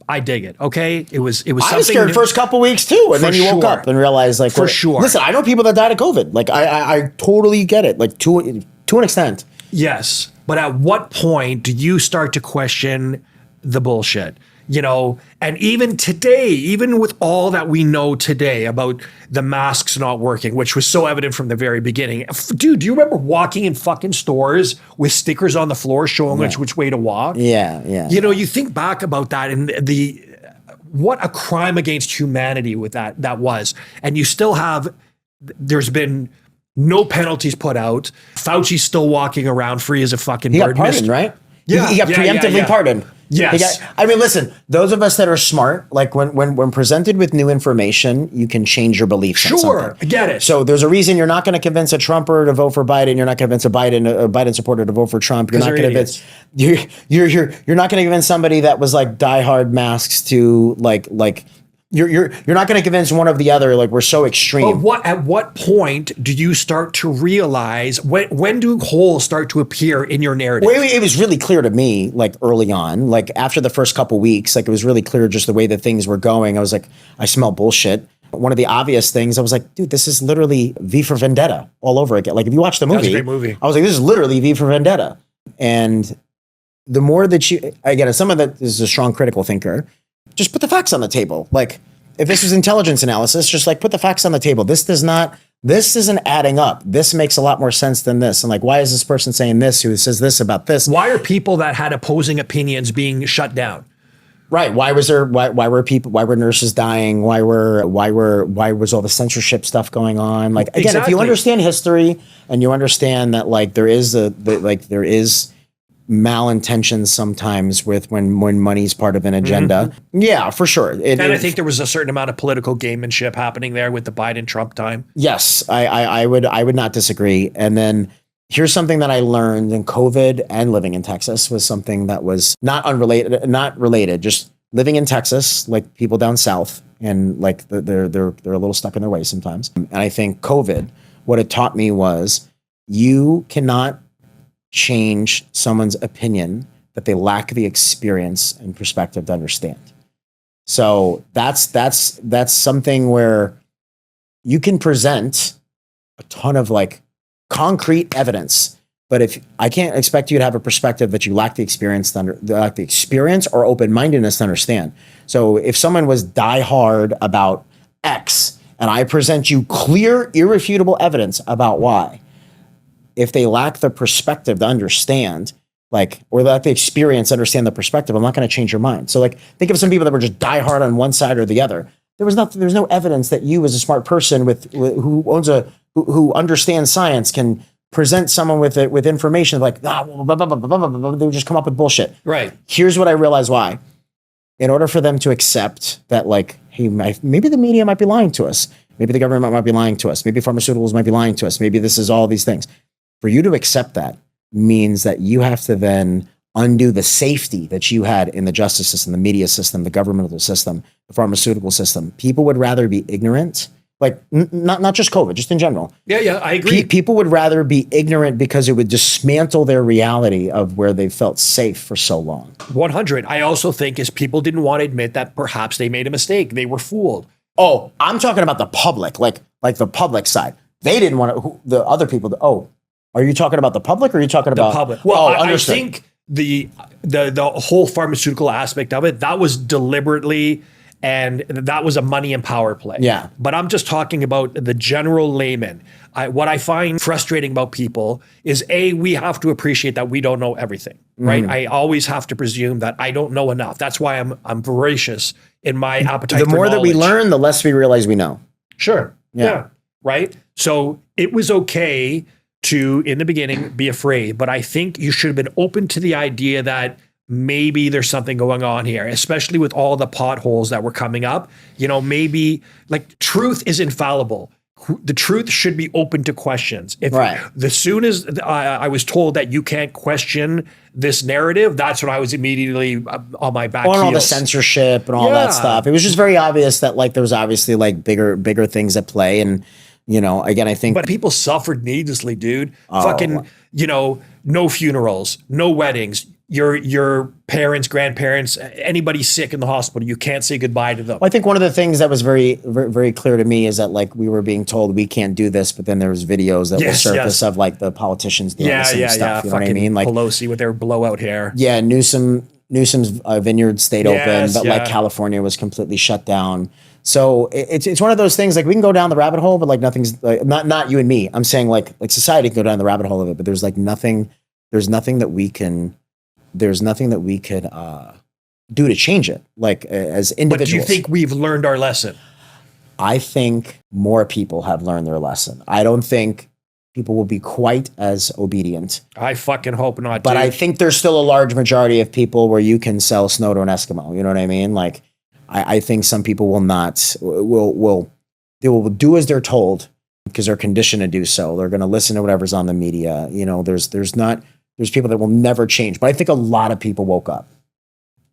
I dig it. Okay. It was I was scared first couple weeks too. And then you woke up and realized like, for sure. Listen, I know people that died of COVID. Like I totally get it. Like to an extent. Yes. But at what point do you start to question the bullshit? You know, and even today, even with all that we know today about the masks not working, which was so evident from the very beginning. Dude, do you remember walking in fucking stores with stickers on the floor showing which way to walk? Yeah. You know, you think back about that and what a crime against humanity with that was. And you still have, there's been no penalties put out. Fauci's still walking around free as a fucking bird. He got pardoned, right? Yeah. He got preemptively pardoned. Yes. I mean, listen, those of us that are smart, like when presented with new information, you can change your beliefs. Sure. I get it. So there's a reason you're not going to convince a Trumper to vote for Biden. You're not going to convince a Biden supporter to vote for Trump. You're not going to convince you're not going to convince somebody that was like diehard masks to like you're not going to convince one of the other. Like we're so extreme. But at what point do you start to realize when do holes start to appear in your narrative? Well, it was really clear to me, like early on, like after the first couple weeks, like it was really clear just the way that things were going. I was like, I smell bullshit. One of the obvious things, I was like, dude, this is literally V for Vendetta all over again. Like if you watch the movie, that's a great movie. I was like, this is literally V for Vendetta. And the more that again, as someone that is a strong critical thinker, just put the facts on the table. Like if this was intelligence analysis, just like put the facts on the table. This isn't adding up. This makes a lot more sense than this. And like, why is this person saying this who says this about this? Why are people that had opposing opinions being shut down? Right. Why were nurses dying? Why was all the censorship stuff going on? Like, again, If you understand history and you understand that like there is malintentions sometimes with when money's part of an agenda. Mm-hmm. Yeah, for sure. I think there was a certain amount of political gamemanship happening there with the Biden-Trump time. Yes, I would not disagree. And then here's something that I learned in COVID and living in Texas was something that was not related, just living in Texas, like people down south, and like they're a little stuck in their ways sometimes. And I think COVID, what it taught me was you cannot change someone's opinion that they lack the experience and perspective to understand. So that's something where you can present a ton of like concrete evidence, but if I can't expect you to have a perspective that you lack the experience or open-mindedness to understand. So if someone was diehard about X and I present you clear, irrefutable evidence about Y, if they lack the perspective to understand, like, or lack the experience to understand the perspective, I'm not going to change your mind. So like, think of some people that were just die hard on one side or the other. There's no evidence that you as a smart person who understands science can present someone with information like, they would just come up with bullshit. Right. Here's what I realized why. In order for them to accept that like, hey, maybe the media might be lying to us. Maybe the government might be lying to us. Maybe pharmaceuticals might be lying to us. Maybe this is all these things. For you to accept that means that you have to then undo the safety that you had in the justice system, the media system, the governmental system, the pharmaceutical system. People would rather be ignorant Like not just COVID, just in general. Yeah, I agree. People would rather be ignorant because it would dismantle their reality of where they felt safe for so long. 100. I also think is people didn't want to admit that perhaps they made a mistake. They were fooled. Oh, I'm talking about the public, like the public side. They didn't want to, the other people. Oh, are you talking about the public or are you talking about the public? Well, I think the whole pharmaceutical aspect of it, that was deliberately, and that was a money and power play. Yeah. But I'm just talking about the general layman. What I find frustrating about people is we have to appreciate that we don't know everything, right? I always have to presume that I don't know enough. That's why I'm voracious in my appetite for knowledge. The more that we learn, the less we realize we know. Sure. Yeah. Right. So it was okay to, in the beginning, be afraid, but I think you should have been open to the idea that maybe there's something going on here, especially with all the potholes that were coming up. Maybe like truth is infallible. The truth should be open to questions. As soon as I was told that you can't question this narrative, that's when I was immediately on my back heels. All the censorship and all that stuff. It was just very obvious that like there was obviously like bigger things at play. And again, I think, but people suffered needlessly, dude. No funerals, no weddings. Your parents, grandparents, anybody sick in the hospital, you can't say goodbye to them. Well, I think one of the things that was very, very, very clear to me is that like we were being told we can't do this, but then there was videos that will surface of like the politicians doing the same stuff. You know what I mean? Like Pelosi with their blowout hair. Yeah, Newsom's vineyard stayed open, but like California was completely shut down. So it's one of those things like we can go down the rabbit hole, but like nothing's like, not you and me. I'm saying like society can go down the rabbit hole of it, but there's nothing that we can do to change it. Like as individuals. But do you think we've learned our lesson? I think more people have learned their lesson. I don't think people will be quite as obedient. I fucking hope not. But I think there's still a large majority of people where you can sell snow to an Eskimo. You know what I mean? Like I think some people will not, they will do as they're told because they're conditioned to do so. They're going to listen to whatever's on the media. There's people that will never change, but I think a lot of people woke up.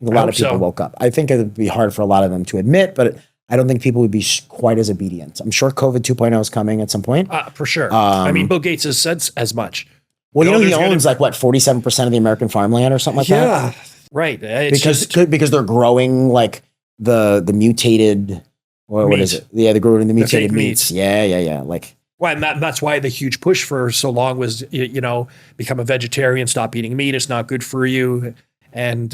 Woke up. I think it would be hard for a lot of them to admit, but I don't think people would be quite as obedient. I'm sure COVID 2.0 is coming at some point. For sure. Bill Gates has said as much. Well, he owns 47% of the American farmland or something like that. Yeah, right. Because they're growing like the mutated, what is it? Yeah, they're growing the mutated meats. Yeah. Like. Well, and that's why the huge push for so long was, become a vegetarian, stop eating meat. It's not good for you. And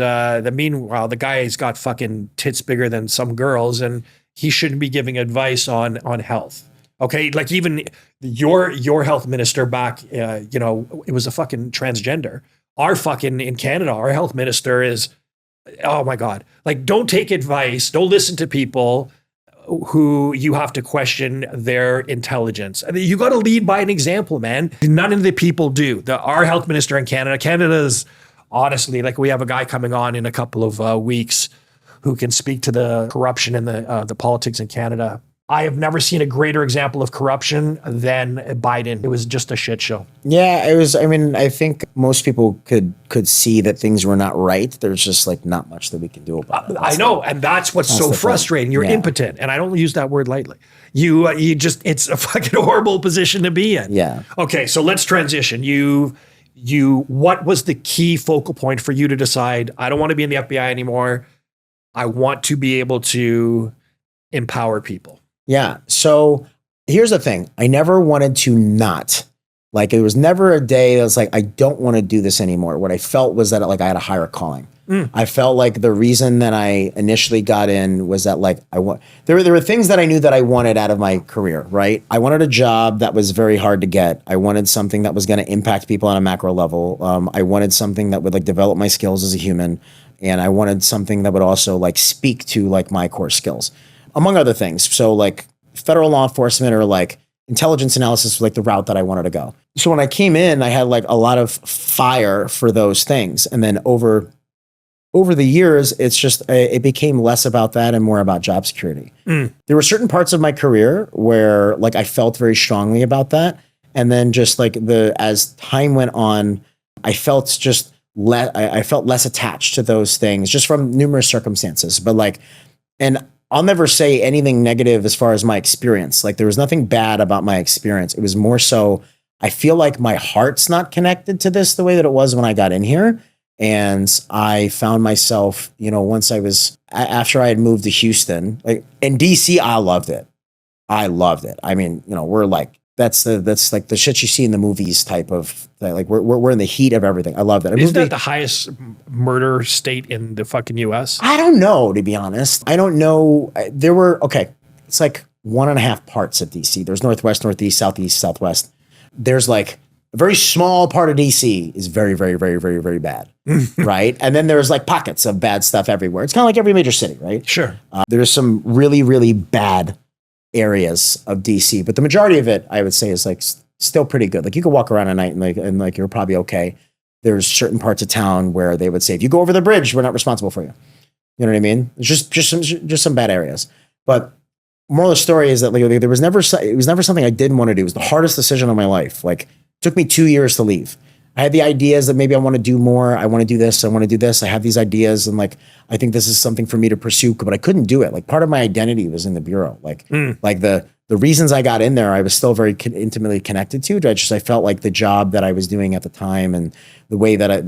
meanwhile, the guy's got fucking tits bigger than some girls, and he shouldn't be giving advice on health. Okay, like even your health minister back, it was a fucking transgender. In Canada, our health minister is, oh my God, like don't take advice, don't listen to people who you have to question their intelligence. I mean, you got to lead by an example, man. None of the people do. Our health minister in Canada's honestly, like we have a guy coming on in a couple of weeks who can speak to the corruption and the politics in Canada. I have never seen a greater example of corruption than Biden. It was just a shit show. Yeah, it was. I mean, I think most people could see that things were not right. There's just like not much that we can do about it. I know, and that's what's so frustrating. You're impotent, and I don't use that word lightly. You just, it's a fucking horrible position to be in. Yeah. Okay, so let's transition. What was the key focal point for you to decide, I don't want to be in the FBI anymore. I want to be able to empower people. Yeah. So here's the thing. I never wanted to not. Like, it was never a day that was like, I don't want to do this anymore. What I felt was that like I had a higher calling. I felt like the reason that I initially got in was that like there were things that I knew that I wanted out of my career, right? I wanted a job that was very hard to get. I wanted something that was going to impact people on a macro level. I wanted something that would like develop my skills as a human. And I wanted something that would also like speak to like my core skills, among other things. So like federal law enforcement or like intelligence analysis was like the route that I wanted to go. So when I came in, I had like a lot of fire for those things. And then over the years, it's just, it became less about that and more about job security. There were certain parts of my career where like I felt very strongly about that. And then just like as time went on, I felt just I felt less attached to those things just from numerous circumstances. But like, and I'll never say anything negative as far as my experience. Like there was nothing bad about my experience. It was more so, I feel like my heart's not connected to this the way that it was when I got in here. And I found myself, once after I had moved to Houston, like in DC, I loved it. I loved it. I mean, we're like, that's like the shit you see in the movies type of thing. Like we're in the heat of everything. I love that. Isn't that the highest murder state in the fucking US? I don't know, to be honest. I don't know. It's like 1.5 parts of DC. There's Northwest, Northeast, Southeast, Southwest. There's like a very small part of DC is very, very, very, very, very bad. Right. And then there's like pockets of bad stuff everywhere. It's kind of like every major city, right? Sure. There's some really, really bad areas of DC, but the majority of it, I would say, is like still pretty good. Like you could walk around at night and you're probably okay. There's certain parts of town where they would say, if you go over the bridge, we're not responsible for you. You know what I mean? It's just some bad areas. But moral of the story is that like it was never something I didn't want to do. It was the hardest decision of my life. Like it took me 2 years to leave. I had the ideas that maybe I want to do more. I want to do this. I want to do this. I have these ideas. And like, I think this is something for me to pursue, but I couldn't do it. Like part of my identity was in the bureau. Like the reasons I got in there, I was still very intimately connected to. I felt like the job that I was doing at the time and the way that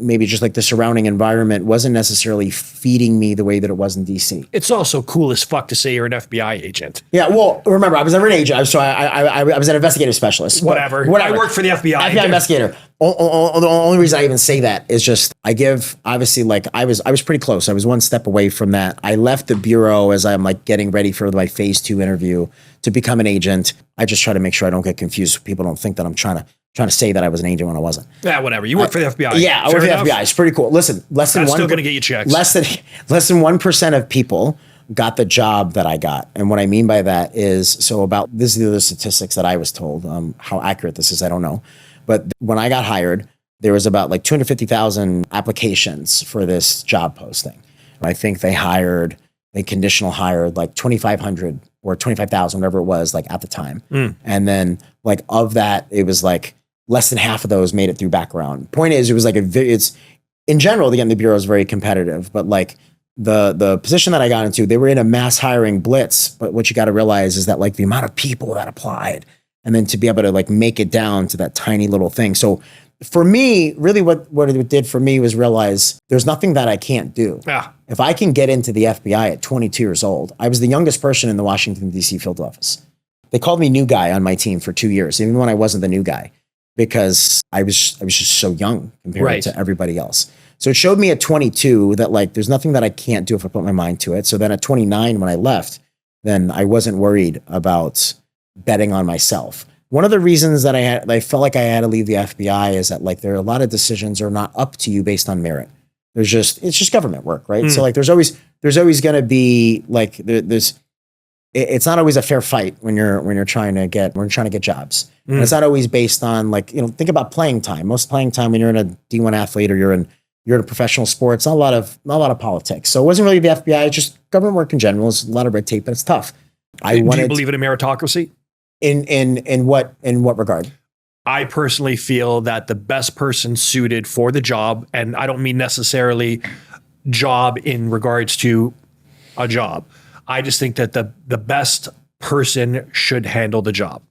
maybe just like the surrounding environment wasn't necessarily feeding me the way that it was in DC. It's also cool as fuck to say you're an FBI agent. Yeah, well, remember, I was never an agent. I was an investigative specialist. Whatever. I worked for the FBI. FBI investigator. The only reason I even say that is just I was pretty close. I was one step away from that. I left the bureau as I'm like getting ready for my phase 2 interview to become an agent. I just try to make sure I don't get confused so people don't think that I'm trying to say that I was an agent when I wasn't. Yeah, whatever. You work for the FBI. Yeah, I work for the FBI. It's pretty cool. Listen, That's still going to get you checks. Less than 1% of people got the job that I got. And what I mean by that is, this is the other statistics that I was told. How accurate this is, I don't know. But when I got hired, there was about like 250,000 applications for this job posting. I think they conditional hired like 2,500 or 25,000, whatever it was, like at the time. And then like of that, it was like less than half of those made it through background. Point is, it was like it's in general, again, the bureau is very competitive, but like the position that I got into, they were in a mass hiring blitz. But what you got to realize is that like the amount of people that applied and then to be able to like make it down to that tiny little thing. So for me, really what it did for me was realize there's nothing that I can't do. Yeah. If I can get into the FBI at 22 years old, I was the youngest person in the Washington, D.C. field office. They called me new guy on my team for 2 years, even when I wasn't the new guy, because I was just so young compared to everybody else. So it showed me at 22 that like, there's nothing that I can't do if I put my mind to it. So then at 29, when I left, then I wasn't worried about betting on myself. One of the reasons that I felt like I had to leave the FBI is that like there are a lot of decisions are not up to you based on merit. It's just government work, right? So like there's always going to be like it's not always a fair fight when you're trying to get jobs. And it's not always based on like, think about playing time. Most playing time when you're in a D1 athlete or you're in a professional sport, it's not a lot of politics. So it wasn't really the FBI, it's just government work in general. It's a lot of red tape, but it's tough. Do you believe in a meritocracy? In what regard? I personally feel that the best person suited for the job, and I don't mean necessarily job in regards to a job. I just think that the best person should handle the job.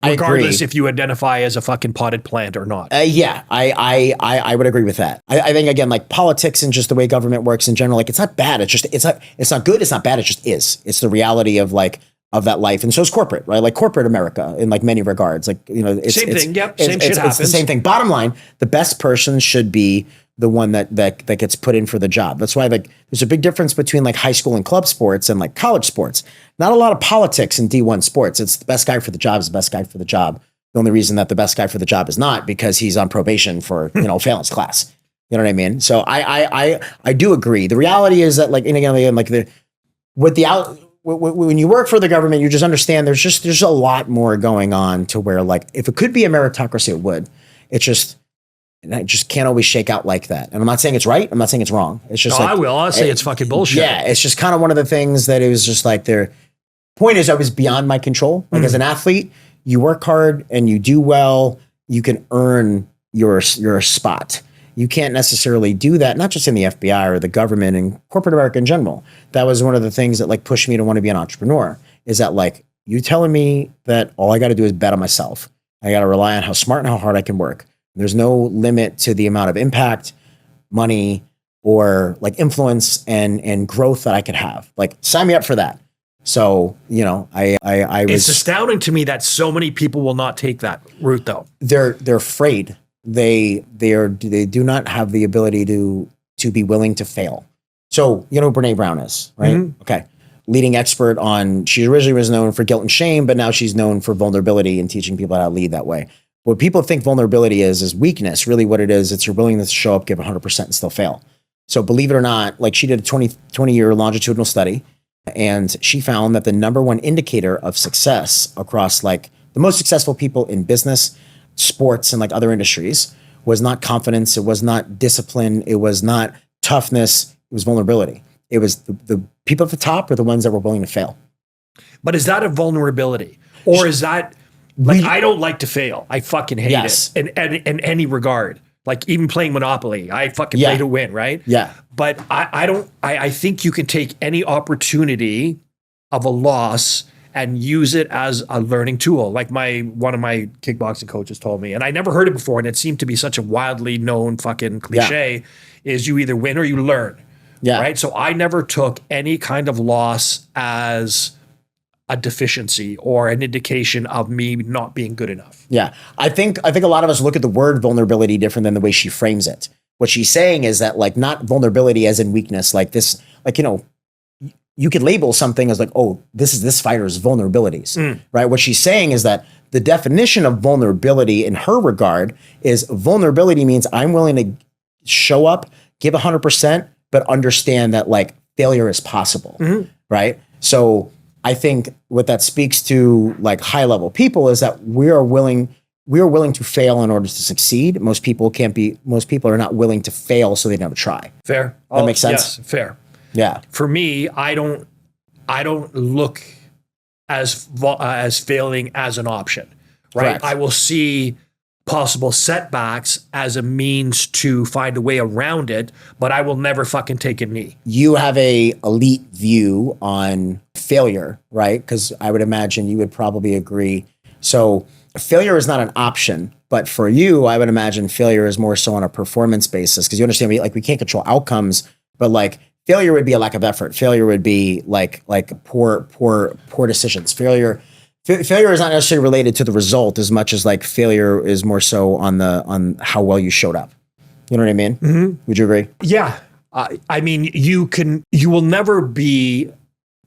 Regardless if you identify as a fucking potted plant or not. Yeah, I would agree with that. I think again, like politics and just the way government works in general, like it's not bad. It's not good. It's not bad. It just is. It's the reality of that life. And so is corporate, right? Like corporate America in like many regards, like, same thing. Yep. Same shit happens. It's the same thing. Bottom line, the best person should be the one that gets put in for the job. That's why like there's a big difference between like high school and club sports and like college sports. Not a lot of politics in D1 sports. It's the best guy for the job is the best guy for the job. The only reason that the best guy for the job is not because he's on probation for, failing his class. You know what I mean? So I do agree. The reality is that like, and again, like when you work for the government, you just understand there's a lot more going on to where like, if it could be a meritocracy, it would. It just can't always shake out like that. And I'm not saying it's right. I'm not saying it's wrong. It's just I'll say it's fucking bullshit. Yeah. It's just kind of one of the things that it was just like point is I was beyond my control. Like as an athlete, you work hard and you do well, you can earn your spot. you can't necessarily do that, not just in the FBI or the government and corporate America in general. That was one of the things that like pushed me to want to be an entrepreneur, is that like, you telling me that all I got to do is bet on myself. I got to rely on how smart and how hard I can work. There's no limit to the amount of impact, money, or like influence and growth that I could have. Like, sign me up for that. So, you know, I was. It's astounding to me that so many people will not take that route, though. They're afraid. They do not have the ability to be willing to fail. So, you know who Brene Brown is, right? Mm-hmm. Okay. Leading expert on, she originally was known for guilt and shame, but now she's known for vulnerability and teaching people how to lead that way. What people think vulnerability is weakness. Really what it is, it's your willingness to show up, give 100% and still fail. So believe it or not, like she did a 20-year longitudinal study, and she found that the number one indicator of success across like the most successful people in business, sports, and like other industries was not confidence. It was not discipline. It was not toughness. It was vulnerability. It was the people at the top are the ones that were willing to fail. But is that a vulnerability? Or is that like, I don't like to fail. I fucking hate it in any regard. Like even playing Monopoly, I fucking play to win, right? Yeah. But I think you can take any opportunity of a loss and use it as a learning tool. Like one of my kickboxing coaches told me, and I never heard it before, and it seemed to be such a widely known fucking cliche, is you either win or you learn. Yeah. Right. So I never took any kind of loss as a deficiency or an indication of me not being good enough. Yeah. I think a lot of us look at the word vulnerability different than the way she frames it. What she's saying is that like not vulnerability as in weakness, like this, like, you know, you could label something as like, oh, this fighter's vulnerabilities, right? What she's saying is that the definition of vulnerability in her regard is vulnerability means I'm willing to show up, give 100%, but understand that like failure is possible, right? So I think what that speaks to like high level people is that we are willing to fail in order to succeed. Most people are not willing to fail, so they never try. Fair. That makes sense? Yes, fair. Yeah. For me, I don't look as failing as an option, right? Correct. I will see possible setbacks as a means to find a way around it, but I will never fucking take a knee. You have a elite view on failure, right? Because I would imagine you would probably agree. So failure is not an option, but for you, I would imagine failure is more so on a performance basis, because you understand we can't control outcomes, but like failure would be a lack of effort. Failure would be like poor decisions. Failure is not necessarily related to the result as much as like failure is more so on how well you showed up. You know what I mean? Mm-hmm. Would you agree? Yeah. I mean, you will never be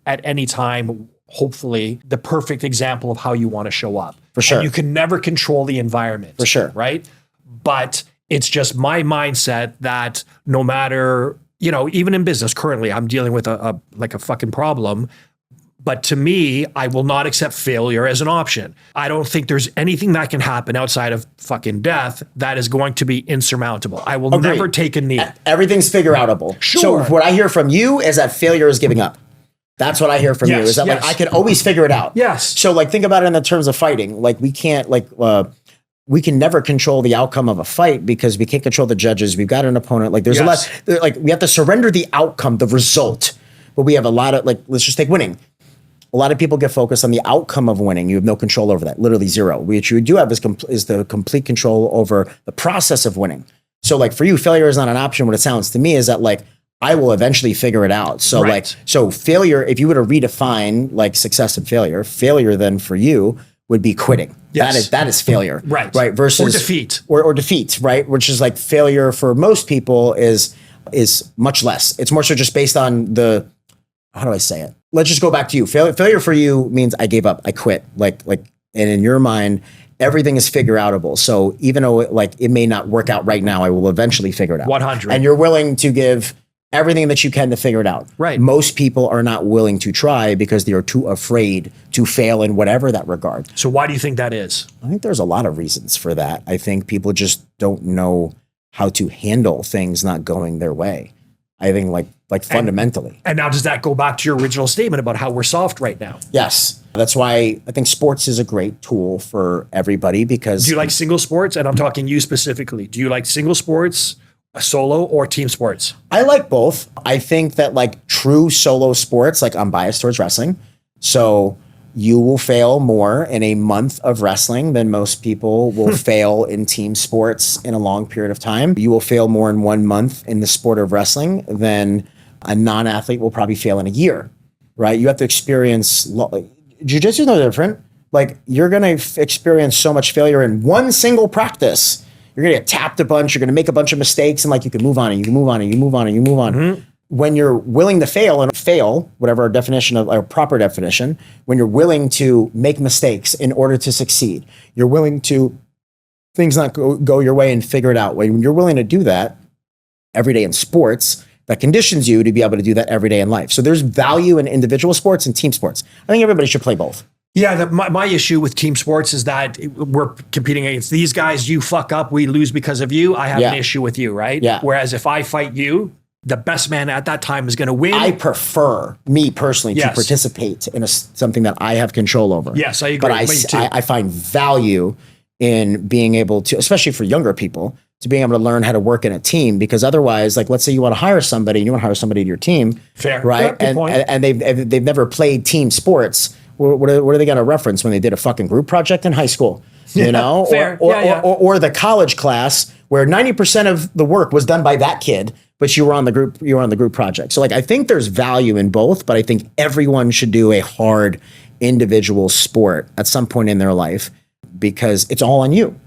at any time, hopefully, the perfect example of how you want to show up. For sure. And you can never control the environment. For sure. Right? But it's just my mindset that no matter, you know, even in business currently, I'm dealing with a fucking problem. But to me, I will not accept failure as an option. I don't think there's anything that can happen outside of fucking death that is going to be insurmountable. I will never take a knee. Everything's figure outable. Sure. So what I hear from you is that failure is giving up. That's what I hear from you. Is that like I can always figure it out. Yes. So like think about it in the terms of fighting. Like we can't we can never control the outcome of a fight because we can't control the judges. We've got an opponent. Like there's a lot. Like we have to surrender the outcome, the result. But we have a lot of like let's just take winning. A lot of people get focused on the outcome of winning. You have no control over that, literally zero. What you do have is the complete control over the process of winning. So like for you, failure is not an option. What it sounds to me is that like, I will eventually figure it out. So so failure, if you were to redefine like success and failure then for you would be quitting. Yes. That is failure. Right. Versus or defeat. Or defeat, right? Which is like failure for most people is much less. It's more so just based on how do I say it? Let's just go back to you. Failure for you means I gave up, I quit. Like, and in your mind, everything is figure outable. So even though it may not work out right now, I will eventually figure it out. 100. And you're willing to give everything that you can to figure it out. Right. Most people are not willing to try because they are too afraid to fail in whatever that regard. So why do you think that is? I think there's a lot of reasons for that. I think people just don't know how to handle things not going their way. I think like fundamentally. And now does that go back to your original statement about how we're soft right now? Yes. That's why I think sports is a great tool for everybody because... Do you like single sports? And I'm talking you specifically. Do you like single sports solo or team sports? I like both. I think that like true solo sports, like I'm biased towards wrestling. So you will fail more in a month of wrestling than most people will fail in team sports in a long period of time. You will fail more in 1 month in the sport of wrestling than a non-athlete will probably fail in a year, right? You have to experience, jiu-jitsu is no different. Like you're going to experience so much failure in one single practice. You're going to get tapped a bunch. You're going to make a bunch of mistakes and like you can move on and you can move on and you move on and you move on. Mm-hmm. When you're willing to fail, whatever our definition of our proper definition, when you're willing to make mistakes in order to succeed, you're willing to things not go your way and figure it out. When you're willing to do that every day in sports, that conditions you to be able to do that every day in life. So there's value in individual sports and team sports. I think everybody should play both. Yeah, my issue with team sports is that we're competing against these guys. You fuck up, we lose because of you. I have an issue with you, right? Yeah. Whereas if I fight you, the best man at that time is going to win. I prefer, me personally, to participate in something that I have control over. Yes, I agree. But I find value in being able to, especially for younger people, to being able to learn how to work in a team. Because otherwise, like, let's say you want to hire somebody, and you want to hire somebody to your team, fair, right? And they've never played team sports. What are they going to reference when they did a fucking group project in high school? You know, fair. Or the college class where 90% of the work was done by that kid, but you were on the group project. So like, I think there's value in both, but I think everyone should do a hard individual sport at some point in their life because it's all on you,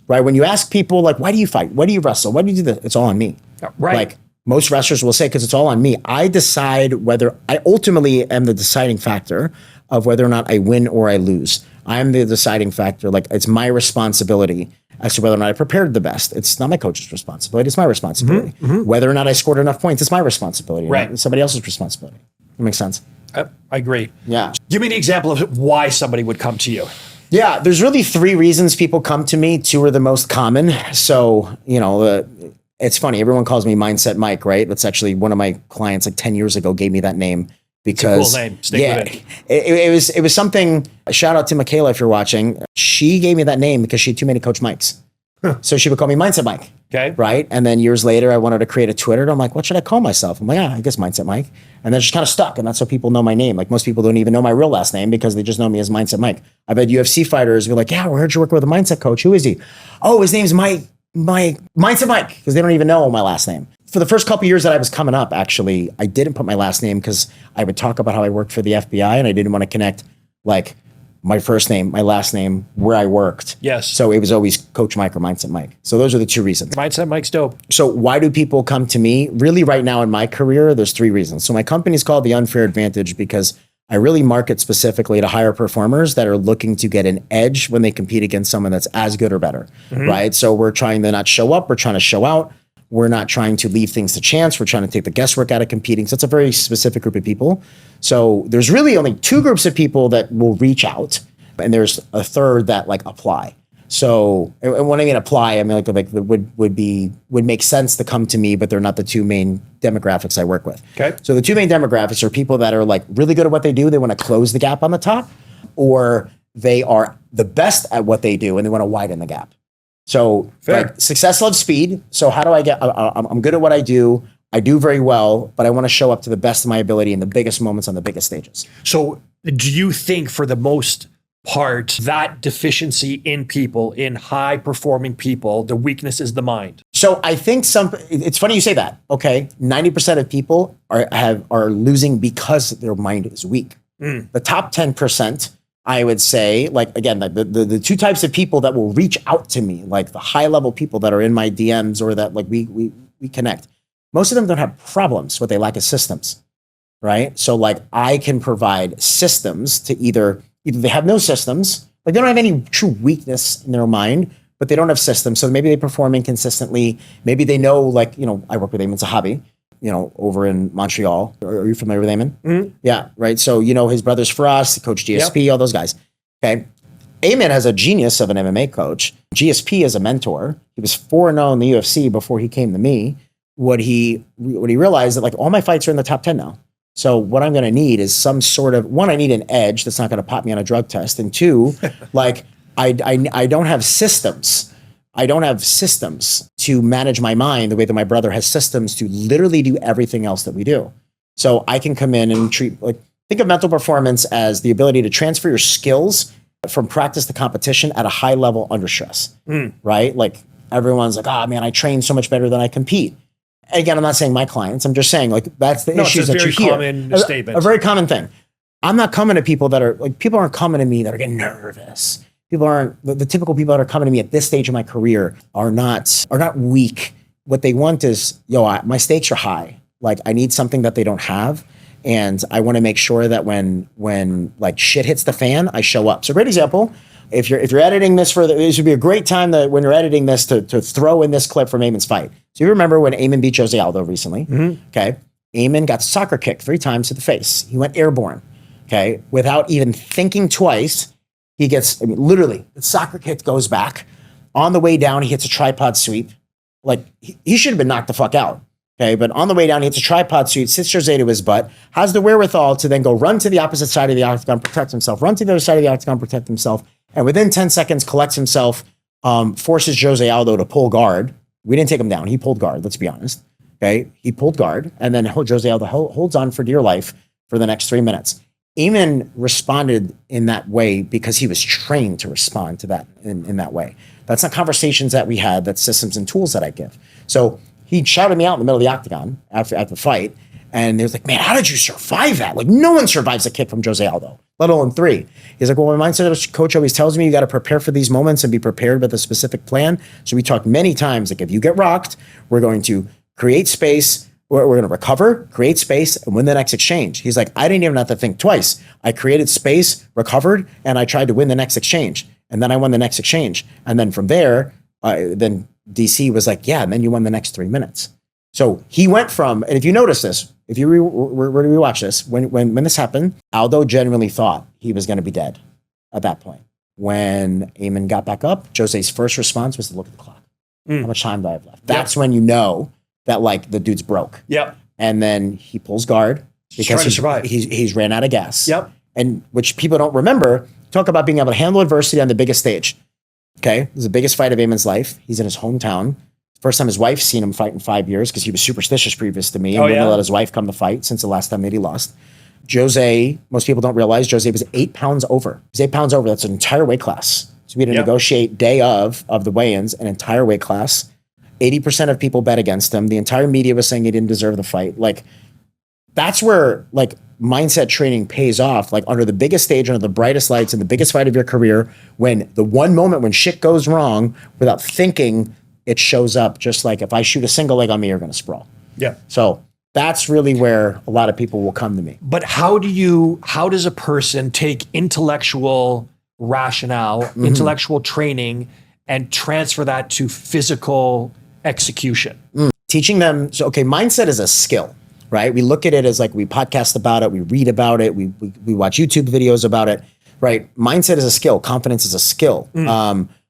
right? When you ask people like, why do you fight? Why do you wrestle? Why do you do this? It's all on me. Right. Like most wrestlers will say, because it's all on me. I decide whether I ultimately am the deciding factor of whether or not I win or I lose. I'm the deciding factor. Like it's my responsibility as to whether or not I prepared the best. It's not my coach's responsibility. It's my responsibility. Mm-hmm. Whether or not I scored enough points, it's my responsibility. Right. It's somebody else's responsibility. That makes sense. I agree. Yeah. Give me an example of why somebody would come to you. Yeah, there's really 3 reasons people come to me. 2 are the most common. So, it's funny. Everyone calls me Mindset Mike, right? That's actually one of my clients like 10 years ago gave me that name. Because it's a cool name. Stick with it. It was something. Shout out to Michaela if you're watching. She gave me that name because she had too many Coach Mikes, so she would call me Mindset Mike. Okay, right. And then years later, I wanted to create a Twitter. And I'm like, what should I call myself? I'm like, I guess Mindset Mike. And then it just kind of stuck, and that's how people know my name. Like most people don't even know my real last name because they just know me as Mindset Mike. I've had UFC fighters be like, yeah, we heard you work with a mindset coach. Who is he? Oh, his name's Mindset Mike, because they don't even know my last name. For the first couple of years that I was coming up, actually, I didn't put my last name because I would talk about how I worked for the FBI and I didn't want to connect like my first name, my last name, where I worked. Yes. So it was always Coach Mike or Mindset Mike. So those are the 2 reasons. Mindset Mike's dope. So why do people come to me? Really right now in my career, there's 3 reasons. So my company is called The Unfair Advantage because I really market specifically to higher performers that are looking to get an edge when they compete against someone that's as good or better, right? So we're trying to not show up, we're trying to show out. We're not trying to leave things to chance. We're trying to take the guesswork out of competing. So it's a very specific group of people. So there's really only 2 groups of people that will reach out, and there's a 3rd that like apply. So and when I mean apply, I mean like would make sense to come to me, but they're not the 2 main demographics I work with. Okay. So the 2 main demographics are people that are like really good at what they do. They want to close the gap on the top, or they are the best at what they do and they want to widen the gap. So like success loves speed. So how do I get, I'm good at what I do. I do very well, but I want to show up to the best of my ability in the biggest moments on the biggest stages. So do you think for the most part that deficiency in people, in high performing people, the weakness is the mind? So I think it's funny you say that. Okay. 90% of people are losing because their mind is weak. The top 10%, I would say, like, again, the 2 types of people that will reach out to me, like the high level people that are in my DMs or that like we connect, most of them don't have problems. What they lack is systems, right? So like I can provide systems to either they have no systems, like they don't have any true weakness in their mind, but they don't have systems. So maybe they perform inconsistently. Maybe they know, like, I work with Aiemann Zahabi, over in Montreal. Are you familiar with Aiemann? Mm-hmm. Yeah, right. So, his brothers for us, Coach GSP, all those guys. Okay. Aiemann has a genius of an MMA coach. GSP is a mentor. He was 4-0 in the UFC before he came to me. What he realized that like all my fights are in the top 10 now. So what I'm going to need is some sort of, 1, I need an edge that's not going to pop me on a drug test. And 2, like I don't have systems I don't have systems to manage my mind the way that my brother has systems to literally do everything else that we do. So I can come in and think of mental performance as the ability to transfer your skills from practice to competition at a high level under stress, right? Like everyone's like, oh man, I train so much better than I compete. Again, I'm not saying my clients, I'm just saying like, that's the issues that you hear. Common statement. A very common thing. I'm not coming to people that are like, people aren't coming to me that are getting nervous. People aren't, the typical people that are coming to me at this stage of my career are not weak. What they want is, my stakes are high. Like I need something that they don't have. And I want to make sure that when like shit hits the fan, I show up. So great example. If you're editing this this would be a great time that when you're editing this to throw in this clip from Aimann's fight. So you remember when Aiemann beat Jose Aldo recently, okay? Aiemann got soccer kicked 3 times to the face. He went airborne, okay? Without even thinking twice, he gets, literally, the soccer kick goes back. On the way down, he hits a tripod sweep. Like, he should have been knocked the fuck out, okay? But on the way down, he hits a tripod sweep, sits Jose to his butt, has the wherewithal to then go run to the opposite side of the octagon, protect himself, run to the other side of the octagon, protect himself, and within 10 seconds, collects himself, forces Jose Aldo to pull guard. We didn't take him down. He pulled guard, let's be honest, okay? He pulled guard, and then Jose Aldo holds on for dear life for the next 3 minutes. Aiemann responded in that way because he was trained to respond to that in that way. That's not conversations that we had, that's systems and tools that I give. So he shouted me out in the middle of the octagon after the fight, and he was like, man, how did you survive that? Like no one survives a kick from Jose Aldo, let alone 3. He's like, well, my mindset coach always tells me you got to prepare for these moments and be prepared with a specific plan. So we talked many times, like if you get rocked, we're going to create space, we're going to recover, create space, and win the next exchange. He's like, I didn't even have to think twice. I created space, recovered, and I tried to win the next exchange. And then I won the next exchange. And then from there, then DC was like, yeah, and then you won the next 3 minutes. So he went from, and if you notice this, if you were to rewatch this, when this happened, Aldo genuinely thought he was going to be dead at that point. When Aiemann got back up, Jose's first response was to look at the clock. How much time do I have left? That's when you know that like the dude's broke. Yep. And then he pulls guard because he's ran out of gas. Yep. And which people don't remember, talk about being able to handle adversity on the biggest stage. Okay. This is the biggest fight of Aimann's life. He's in his hometown. First time his wife's seen him fight in 5 years because he was superstitious previous to me and wouldn't let his wife come to fight since the last time that he lost. Jose, most people don't realize Jose was 8 pounds over. He's 8 pounds over. That's an entire weight class. So we had to negotiate day of the weigh-ins, an entire weight class. 80% of people bet against him. The entire media was saying he didn't deserve the fight. Like, that's where like mindset training pays off, like under the biggest stage, under the brightest lights, in the biggest fight of your career, when the one moment when shit goes wrong, without thinking, it shows up. Just like if I shoot a single leg on me, you're going to sprawl. Yeah. So that's really where a lot of people will come to me. But how does a person take intellectual rationale, intellectual training, and transfer that to physical execution? Teaching them, so okay, mindset is a skill, right? We look at it as like we podcast about it, we read about it, we watch YouTube videos about it, right? Mindset is a skill, confidence is a skill.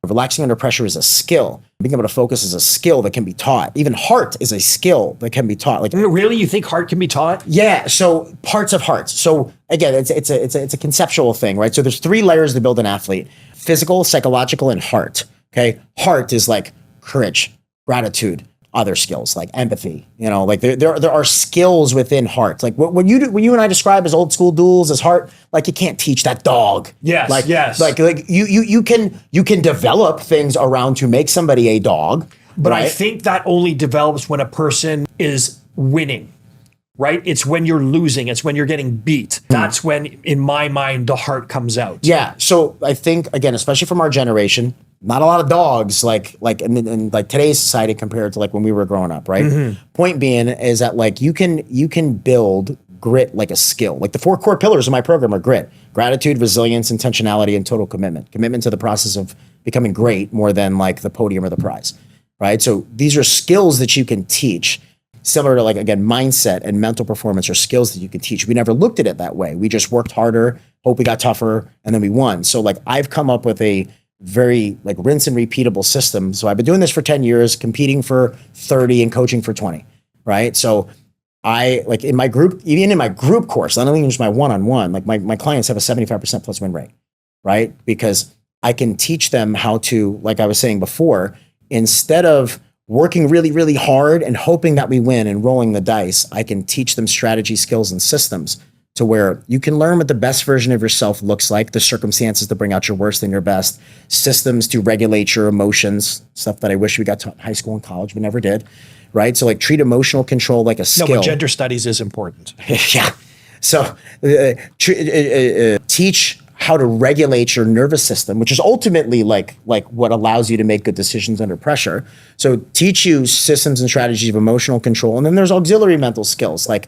Relaxing under pressure is a skill. Being able to focus is a skill that can be taught. Even heart is a skill that can be taught. Like, really, you think heart can be taught? Yeah. So parts of heart. So again, it's a conceptual thing, right? So there's 3 layers to build an athlete: physical, psychological, and heart. Okay. Heart is like courage, gratitude, other skills like empathy. You know, like there are skills within heart. Like what you and I describe as old school duels as heart, like you can't teach that dog. Yes. Like, yes. Like you can develop things around to make somebody a dog. But right? I think that only develops when a person is winning, right? It's when you're losing. It's when you're getting beat. That's when, in my mind, the heart comes out. Yeah. So I think, again, especially from our generation, not a lot of dogs like in like today's society compared to like when we were growing up, right? Point being is that like you can build grit like a skill. Like the 4 core pillars of my program are grit, gratitude, resilience, intentionality, and total commitment. Commitment to the process of becoming great more than like the podium or the prize, right? So these are skills that you can teach. Similar to like, again, mindset and mental performance are skills that you can teach. We never looked at it that way. We just worked harder, hope we got tougher, and then we won. So like I've come up with a very like rinse and repeatable system. So I've been doing this for 10 years, competing for 30 and coaching for 20, right? So I like in my group, even in my group course, not only just my one-on-one, like my clients have a 75% plus win rate, right? Because I can teach them how to, like I was saying before, instead of working really, really hard and hoping that we win and rolling the dice, I can teach them strategy, skills, and systems to where you can learn what the best version of yourself looks like, the circumstances to bring out your worst and your best, systems to regulate your emotions, stuff that I wish we got taught in high school and college, but never did, right? So like treat emotional control like a skill. No, but gender studies is important. Yeah. So teach how to regulate your nervous system, which is ultimately like what allows you to make good decisions under pressure. So teach you systems and strategies of emotional control. And then there's auxiliary mental skills like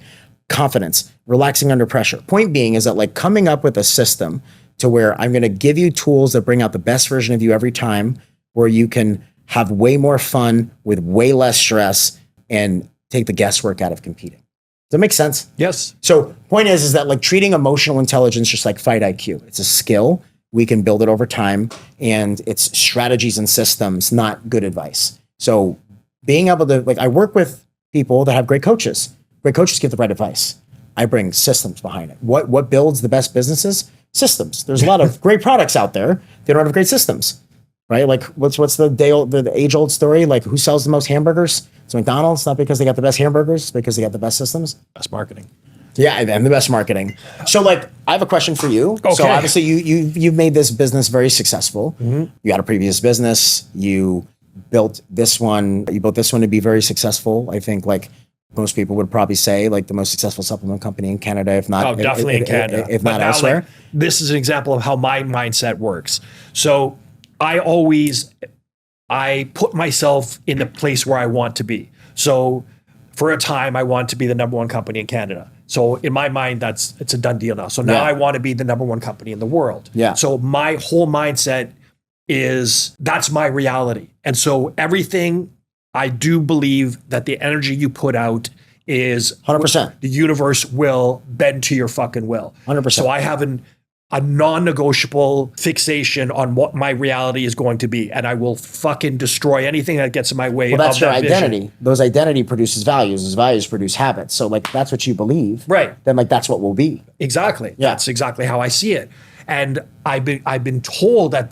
confidence, relaxing under pressure. Point being is that like coming up with a system to where I'm going to give you tools that bring out the best version of you every time, where you can have way more fun with way less stress and take the guesswork out of competing. Does that make sense? Yes. So point is that like treating emotional intelligence just like fight IQ. It's a skill. We can build it over time, and it's strategies and systems, not good advice. So being able to, like, I work with people that have great coaches. Great coaches give the right advice. I bring systems behind it. What builds the best businesses? Systems. There's a lot of great products out there. They don't have great systems, right? Like what's the age old story? Like who sells the most hamburgers? It's McDonald's, not because they got the best hamburgers, because they got the best systems. Best marketing. Yeah, and the best marketing. So like, I have a question for you. Okay. So obviously you've made this business very successful. Mm-hmm. You had a previous business. You built this one. You built this one to be very successful. I think like most people would probably say like the most successful supplement company in Canada, if not, definitely in Canada, if not elsewhere. Like, this is an example of how my mindset works. So I put myself in the place where I want to be. So for a time, I want to be the number one company in Canada. So in my mind, it's a done deal now. So now I want to be the number one company in the world. Yeah. So my whole mindset is that's my reality. And so everything, I do believe that the energy you put out is 100%. The universe will bend to your fucking will. 100%. So I have a non-negotiable fixation on what my reality is going to be, and I will fucking destroy anything that gets in my way. Well, that's your identity. Vision. Those identity produces values. Those values produce habits. So like that's what you believe, right? Then like that's what will be. Exactly. Yeah. That's exactly how I see it. And I've been told that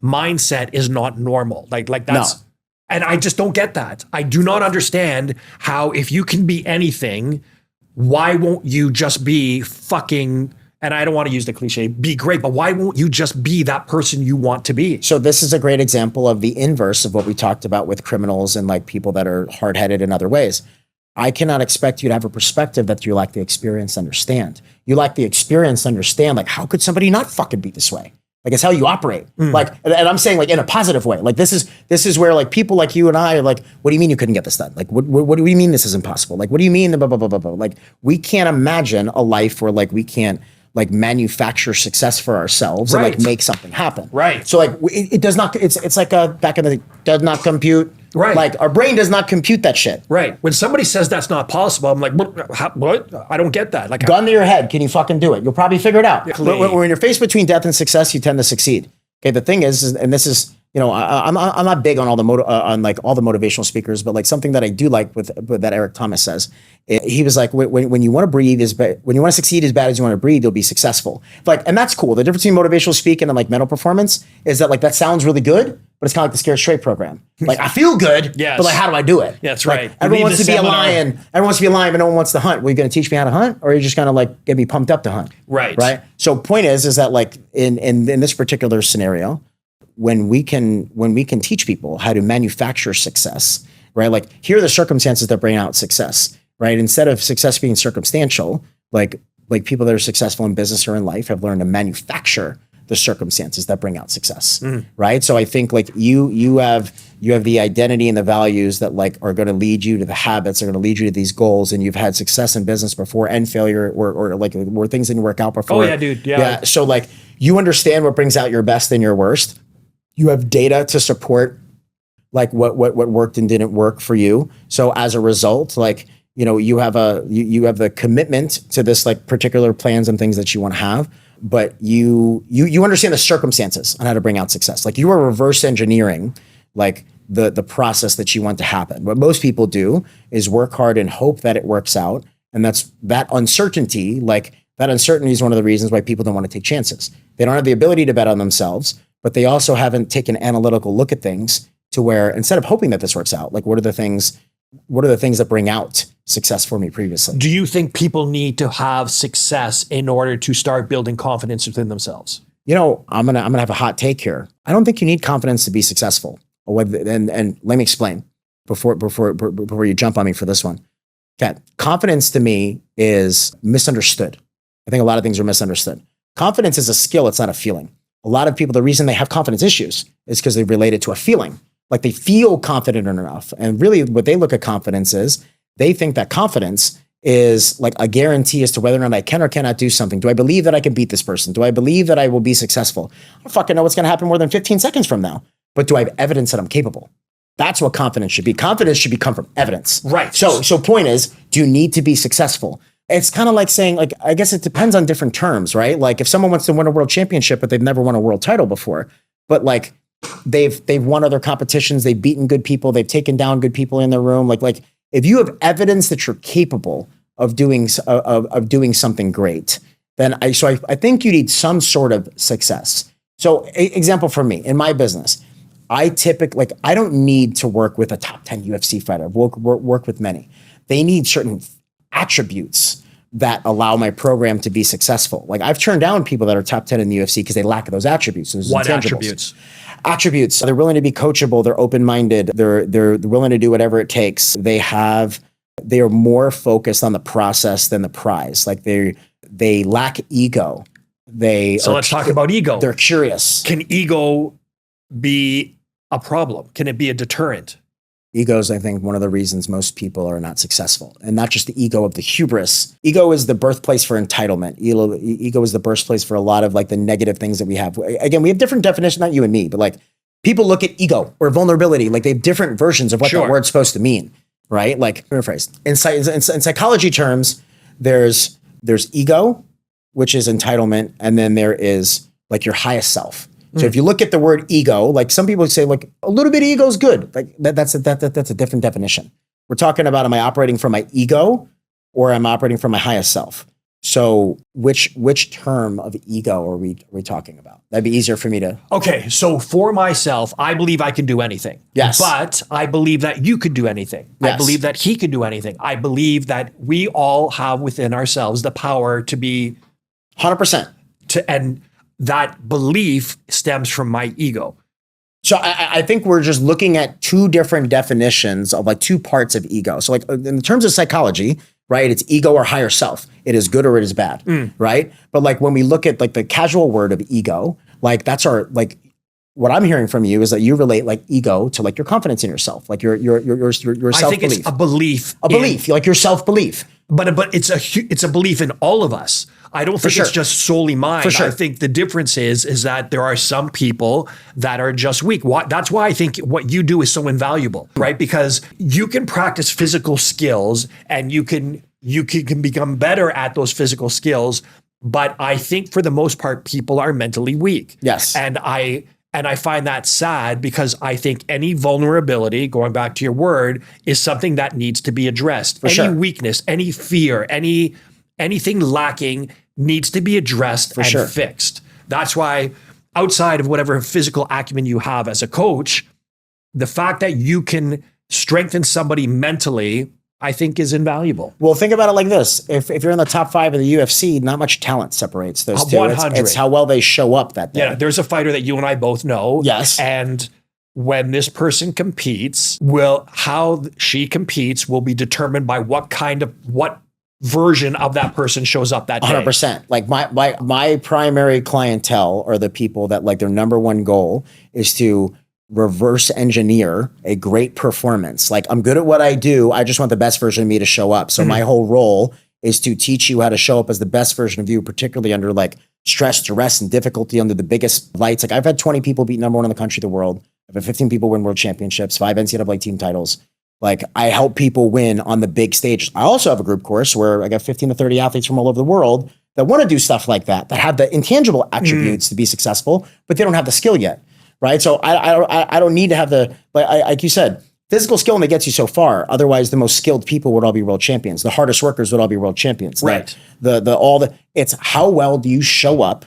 mindset is not normal. Like that's. No. And I just don't get that. I do not understand how, if you can be anything, why won't you just be fucking, and I don't want to use the cliche, be great, but why won't you just be that person you want to be? So this is a great example of the inverse of what we talked about with criminals and like people that are hard-headed in other ways. I cannot expect you to have a perspective that you lack the experience to understand. You lack the experience to understand, like, how could somebody not fucking be this way? Like, it's how you operate. Like, and I'm saying like in a positive way. Like this is where like people like you and I are like, what do you mean you couldn't get this done? Like, what do you mean this is impossible? Like, what do you mean blah, blah, blah, blah, blah? Like, we can't imagine a life where like we can't like manufacture success for ourselves and like make something happen. Right. So like it does not, it's like back in the, does not compute. Right. Like our brain does not compute that shit. Right. When somebody says that's not possible, I'm like, what? I don't get that. Like, gun to your head. Can you fucking do it? You'll probably figure it out. When you're faced between death and success, you tend to succeed. Okay. The thing is, and this is, you know, I'm not big on all the all the motivational speakers, but like something that I do like with that Eric Thomas says, he was like, when you want to breathe when you want to succeed as bad as you want to breathe, you'll be successful. Like, and that's cool. The difference between motivational speaking and like mental performance is that like that sounds really good, but it's kind of like the Scared Straight program. Like I feel good, but like how do I do it? Yeah, that's like, right. Everyone wants to be a lion. Everyone wants to be a lion, but no one wants to hunt. Well, you're going to teach me how to hunt, or are you just going to like get me pumped up to hunt? Right. Right. So point is that like in this particular scenario, when we can teach people how to manufacture success, right? Like here are the circumstances that bring out success, right? Instead of success being circumstantial, like people that are successful in business or in life have learned to manufacture the circumstances that bring out success, right? So I think like you have the identity and the values that like are going to lead you to the habits, are going to lead you to these goals, and you've had success in business before and failure, or like where things didn't work out before. Oh yeah, dude. Yeah. So like you understand what brings out your best and your worst. You have data to support like what worked and didn't work for you. So as a result, like, you know, you have the commitment to this like particular plans and things that you want to have, but you understand the circumstances on how to bring out success. Like you are reverse engineering like the process that you want to happen. What most people do is work hard and hope that it works out. And that uncertainty is one of the reasons why people don't want to take chances. They don't have the ability to bet on themselves, but they also haven't taken an analytical look at things to where instead of hoping that this works out, like what are the things that bring out success for me previously? Do you think people need to have success in order to start building confidence within themselves? You know, I'm gonna have a hot take here. I don't think you need confidence to be successful. And let me explain before you jump on me for this one. Okay, confidence to me is misunderstood. I think a lot of things are misunderstood. Confidence is a skill, it's not a feeling. A lot of people, the reason they have confidence issues is because they relate it to a feeling. Like they feel confident enough. And really what they look at confidence is, they think that confidence is like a guarantee as to whether or not I can or cannot do something. Do I believe that I can beat this person? Do I believe that I will be successful? I don't fucking know what's going to happen more than 15 seconds from now. But do I have evidence that I'm capable? That's what confidence should be. Confidence should come from evidence. Right. So point is, do you need to be successful? It's kind of like saying, like, I guess it depends on different terms, right? Like if someone wants to win a world championship, but they've never won a world title before, but like they've won other competitions, they've beaten good people, they've taken down good people in their room. Like if you have evidence that you're capable of doing something great, then I think you need some sort of success. So example for me, in my business, I don't need to work with a top 10 UFC fighter, work with many. They need certain attributes that allow my program to be successful. Like I've turned down people that are top 10 in the UFC because they lack those attributes. What attributes? Attributes. They're willing to be coachable. They're open-minded. They're willing to do whatever it takes. They are more focused on the process than the prize. Like they lack ego. So let's talk about ego. They're curious. Can ego be a problem? Can it be a deterrent? Ego is, I think, one of the reasons most people are not successful. And not just the ego of the hubris. Ego is the birthplace for entitlement. Ego is the birthplace for a lot of like the negative things that we have. Again, we have different definitions, not you and me, but like people look at ego or vulnerability, like they have different versions of what that word's supposed to mean, right? Like, rephrase. In psychology terms, there's ego, which is entitlement, and then there is like your highest self. So if you look at the word ego, like some people say like a little bit of ego is good. Like that's a different definition. We're talking about, am I operating from my ego or am I operating from my highest self? So which term of ego are we talking about? That'd be easier for me to. Okay. So for myself, I believe I can do anything. Yes. But I believe that you could do anything. Yes. I believe that he could do anything. I believe that we all have within ourselves the power to be 100%. And that belief stems from my ego. So I think we're just looking at two different definitions of like two parts of ego. So like in terms of psychology, right, it's ego or higher self. It is good or it is bad, right? But like when we look at like the casual word of ego, like that's our, like what I'm hearing from you is that you relate like ego to like your confidence in yourself, like your self-belief. I think it's a belief. Like your self-belief. But it's a belief in all of us. I don't think it's just solely mine. For sure. I think the difference is that there are some people that are just weak. That's why I think what you do is so invaluable, right? Because you can practice physical skills and you can become better at those physical skills. But I think for the most part, people are mentally weak. Yes. And I find that sad because I think any vulnerability, going back to your word, is something that needs to be addressed. Any weakness, any fear, anything lacking needs to be addressed and fixed. That's why outside of whatever physical acumen you have as a coach, the fact that you can strengthen somebody mentally, I think is invaluable. Well, think about it like this. If you're in the top 5 of the UFC, not much talent separates those two. 100. It's how well they show up that day. Yeah, there's a fighter that you and I both know. Yes. And when this person competes, how she competes will be determined by what version of that person shows up that day. 100%. Like my primary clientele are the people that like their number one goal is to reverse engineer a great performance. Like I'm good at what I do. I just want the best version of me to show up. So my whole role is to teach you how to show up as the best version of you, particularly under like stress, duress, and difficulty under the biggest lights. Like I've had 20 people beat number 1 in the country, the world. I've had 15 people win world championships, 5 NCAA team titles. Like I help people win on the big stage. I also have a group course where I got 15 to 30 athletes from all over the world that want to do stuff like that have the intangible attributes to be successful, but they don't have the skill yet. Right. So I don't need to have like you said, physical skill only gets you so far. Otherwise, the most skilled people would all be world champions. The hardest workers would all be world champions. Right. It's how well do you show up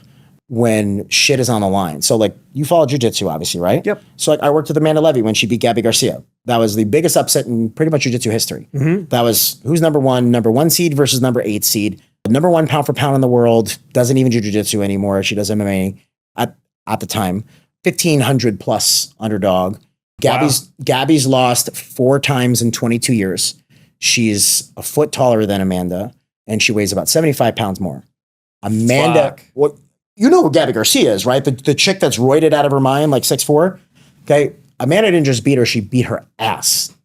when shit is on the line. So like you follow jiu-jitsu, obviously, right? Yep. So like I worked with Amanda Levy when she beat Gabby Garcia. That was the biggest upset in pretty much jiu-jitsu history. That was who's number one seed versus number 8 seed. Number 1 pound for pound in the world, doesn't even do jiu-jitsu anymore. She does MMA at the time. 1,500 plus underdog. Gabby's lost 4 times in 22 years. She's a foot taller than Amanda, and she weighs about 75 pounds more. Amanda, what you know who Gabby Garcia is, right? The chick that's roided out of her mind, like 6'4". Okay. Amanda didn't just beat her, she beat her ass.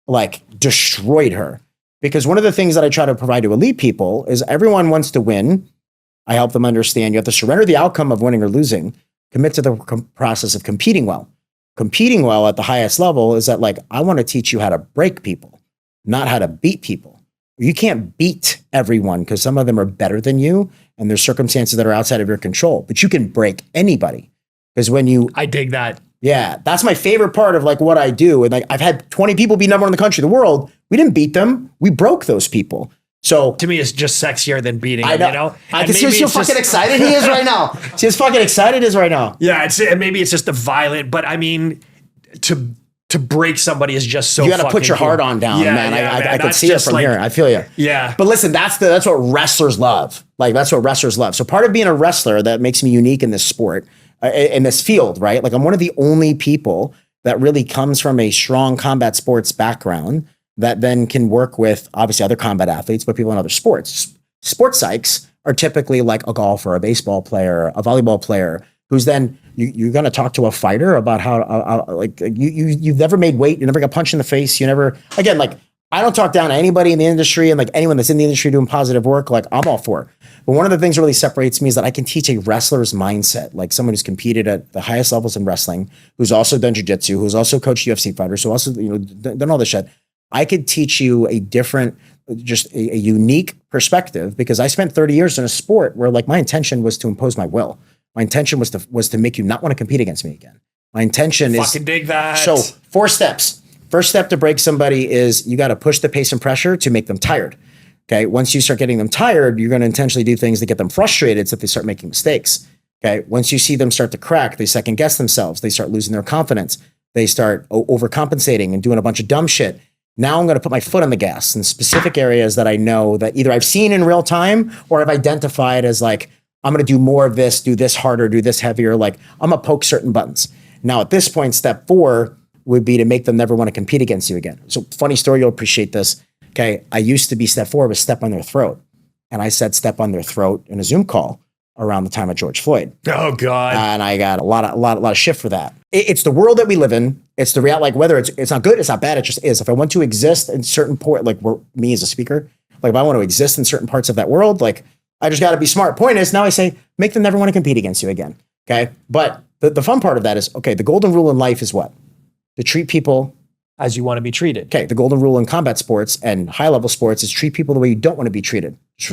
Like destroyed her. Because one of the things that I try to provide to elite people is everyone wants to win. I help them understand you have to surrender the outcome of winning or losing, commit to the process of competing well. Competing well at the highest level is that like, I want to teach you how to break people, not how to beat people. You can't beat everyone because some of them are better than you and there's circumstances that are outside of your control, but you can break anybody. Because I dig that. Yeah, that's my favorite part of like what I do. And like I've had 20 people be number 1 in the country, the world. We didn't beat them. We broke those people. So to me, it's just sexier than beating them, you know? I can see how fucking excited he is right now. See how fucking excited he is right now. Yeah, maybe it's just the violent, but I mean, to break somebody is just so you got to put your heart on down, man. I can see it from here. I feel you. Yeah. But listen, that's what wrestlers love. Like that's what wrestlers love. So part of being a wrestler that makes me unique in this sport, in this field, right? Like I'm one of the only people that really comes from a strong combat sports background that then can work with obviously other combat athletes, but people in other sports. Sports psychs are typically like a golfer, a baseball player, a volleyball player, who's then you're going to talk to a fighter about how like you've never made weight, you never got punched in the face, you never, again, like I don't talk down to anybody in the industry, and like anyone that's in the industry doing positive work, like I'm all for it. But one of the things that really separates me is that I can teach a wrestler's mindset, like someone who's competed at the highest levels in wrestling, who's also done jiu-jitsu, who's also coached UFC fighters, who also, done all this shit. I could teach you a different, just a unique perspective, because I spent 30 years in a sport where like my intention was to impose my will. My intention was to make you not want to compete against me again. My intention is fucking dig that. So 4 steps. First step to break somebody is you got to push the pace and pressure to make them tired. Okay. Once you start getting them tired, you're going to intentionally do things to get them frustrated so that they start making mistakes. Okay. Once you see them start to crack, they second guess themselves. They start losing their confidence. They start overcompensating and doing a bunch of dumb shit. Now I'm going to put my foot on the gas in specific areas that I know that either I've seen in real time or I've identified as like, I'm going to do more of this, do this harder, do this heavier. Like I'm going to poke certain buttons. Now at this point, step 4 would be to make them never want to compete against you again. So funny story, you'll appreciate this. Okay. I used to be step 4 was step on their throat. And I said step on their throat in a Zoom call around the time of George Floyd. Oh God. And I got a lot of shit for that. It's the world that we live in. It's the reality, like whether it's not good, it's not bad. It just is. If I want to exist in certain like me as a speaker, like if I want to exist in certain parts of that world, like I just got to be smart. Point is now I say, make them never want to compete against you again. Okay. But the fun part of that is, okay, the golden rule in life is what? To treat people as you want to be treated. Okay. The golden rule in combat sports and high level sports is treat people the way you don't want to be treated. Just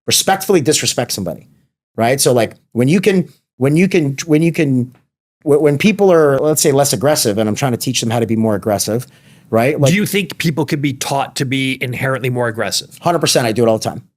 respectfully disrespect somebody. Right. So like when people are, let's say, less aggressive, and I'm trying to teach them how to be more aggressive. Right. Like, do you think people could be taught to be inherently more aggressive? 100%. I do it all the time.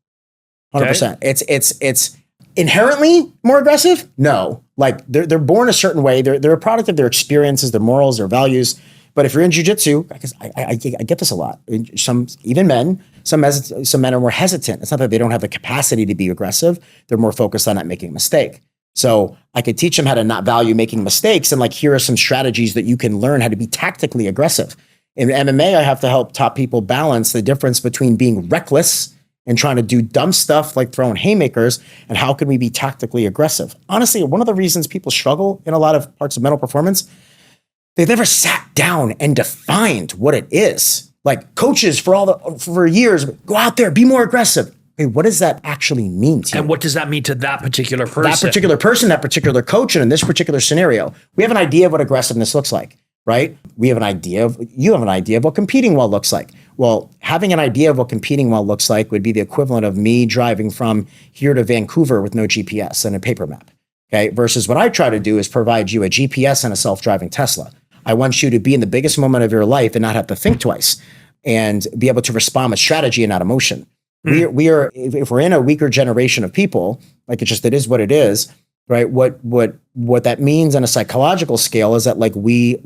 100%. Okay. It's inherently more aggressive. No, like they're born a certain way. They're a product of their experiences, their morals, their values. But if you're in jiu-jitsu, because I get this a lot. Some men are more hesitant. It's not that they don't have the capacity to be aggressive. They're more focused on not making a mistake. So I could teach them how to not value making mistakes. And like, here are some strategies that you can learn how to be tactically aggressive. In MMA, I have to help top people balance the difference between being reckless and trying to do dumb stuff like throwing haymakers, and how can we be tactically aggressive? Honestly, one of the reasons people struggle in a lot of parts of mental performance, they've never sat down and defined what it is. Like coaches for years, go out there, be more aggressive. Okay, what does that actually mean to you? And what does that mean to that particular person? That particular coach, and in this particular scenario, we have an idea of what aggressiveness looks like, right? You have an idea of what competing well looks like. Well, having an idea of what competing well looks like would be the equivalent of me driving from here to Vancouver with no GPS and a paper map. Okay, versus what I try to do is provide you a GPS and a self-driving Tesla. I want you to be in the biggest moment of your life and not have to think twice, and be able to respond with strategy and not emotion. We are, if we're in a weaker generation of people, like it is what it is, right? What that means on a psychological scale is that like we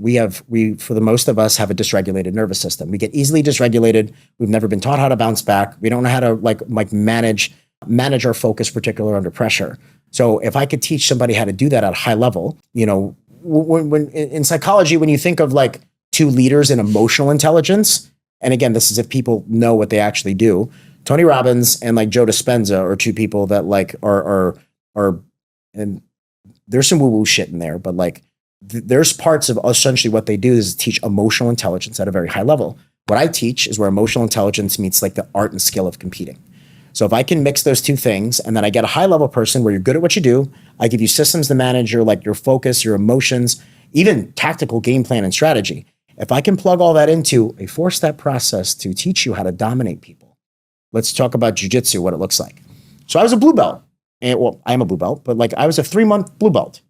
for the most of us have a dysregulated nervous system. We get easily dysregulated. We've never been taught how to bounce back. We don't know how to like manage our focus, particularly under pressure. So if I could teach somebody how to do that at a high level, when in psychology, when you think of like two leaders in emotional intelligence, and again, this is if people know what they actually do, Tony Robbins and like Joe Dispenza are two people that like are and there's some woo-woo shit in there, but like there's parts of essentially what they do is teach emotional intelligence at a very high level. What I teach is where emotional intelligence meets like the art and skill of competing. So if I can mix those two things and then I get a high level person where you're good at what you do, I give you systems to manage your focus, your emotions, even tactical game plan and strategy. If I can plug all that into a 4-step process to teach you how to dominate people, let's talk about jiu-jitsu, what it looks like. So I was a blue belt. And well, I am a blue belt, but like I was a 3-month blue belt,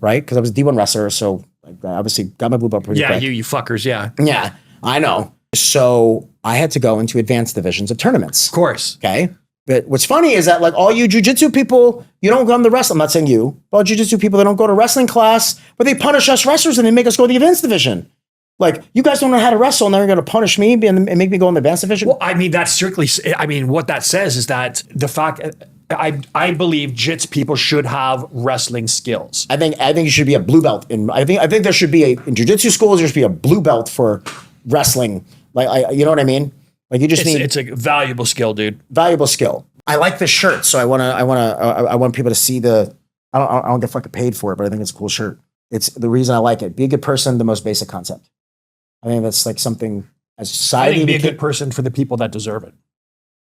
right? Because I was a D1 wrestler, so I obviously got my blue belt pretty quick. Yeah, you fuckers, yeah. Yeah, I know. So I had to go into advanced divisions of tournaments. Of course. Okay. But what's funny is that like all you jiu-jitsu people, you don't go to the wrestling. I'm not saying you, but all jiu-jitsu people, they don't go to wrestling class, but they punish us wrestlers and they make us go to the advanced division. Like, you guys don't know how to wrestle, and they're going to punish me and make me go in the advanced division? Well, I mean, that's strictly, what that says is that the fact, I believe jiu-jitsu people should have wrestling skills. I think you should be a blue belt. I think there should be in jiu-jitsu schools, there should be a blue belt for wrestling. Like, you know what I mean? Like, you just need. It's a valuable skill, dude. Valuable skill. I like this shirt, so I want people to see the. I don't get fucking paid for it, but I think it's a cool shirt. It's the reason I like it. Be a good person, the most basic concept. I think that's like something as society. I think be a good person for the people that deserve it.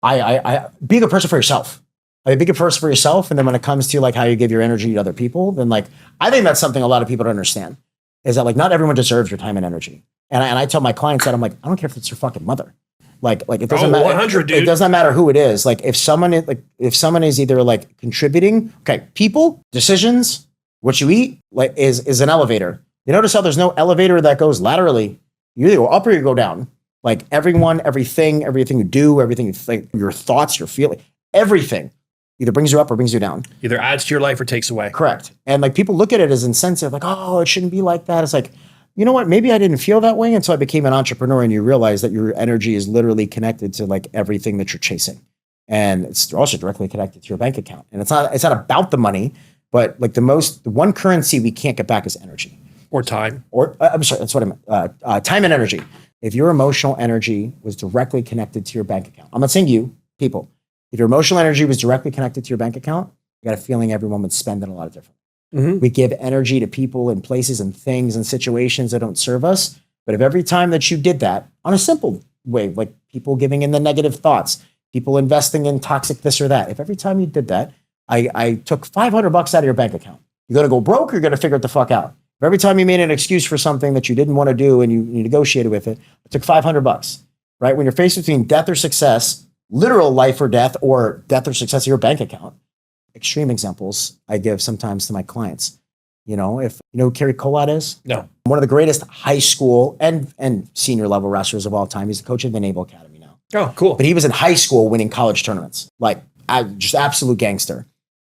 I be a good person for yourself. I mean, be a good person for yourself, and then when it comes to like how you give your energy to other people, then like I think that's something a lot of people don't understand is that like not everyone deserves your time and energy. And I tell my clients that I'm like, I don't care if it's your fucking mother. Like it doesn't matter. 100, dude. It does not matter who it is. Like if someone is either like contributing, okay, people, decisions, what you eat, like is an elevator. You notice how there's no elevator that goes laterally. You either go up or you go down. Like everything you do, everything you think, your thoughts, your feeling, everything either brings you up or brings you down. Either adds to your life or takes away. Correct. And like people look at it as insensitive, like, oh, it shouldn't be like that. It's like, you know what? Maybe I didn't feel that way until I became an entrepreneur and you realize that your energy is literally connected to like everything that you're chasing. And it's also directly connected to your bank account. And it's not about the money, but like the one currency we can't get back is energy. Or time. I'm sorry, that's what I meant. Time and energy. If your emotional energy was directly connected to your bank account, I'm not saying you, people. If your emotional energy was directly connected to your bank account, I got a feeling everyone would spend it a lot differently. Mm-hmm. We give energy to people and places and things and situations that don't serve us. But if every time that you did that on a simple way, like people giving in the negative thoughts, people investing in toxic this or that, if every time you did that, I took $500 out of your bank account, you're going to go broke or you're going to figure it the fuck out. If every time you made an excuse for something that you didn't want to do and you negotiated with it, it took $500, right? When you're faced between death or success, literal life or death of your bank account, extreme examples I give sometimes to my clients. If you know who Kerry Collat is? No. One of the greatest high school and senior level wrestlers of all time. He's the coach of the Naval Academy now. Oh, cool. But he was in high school winning college tournaments, like just absolute gangster.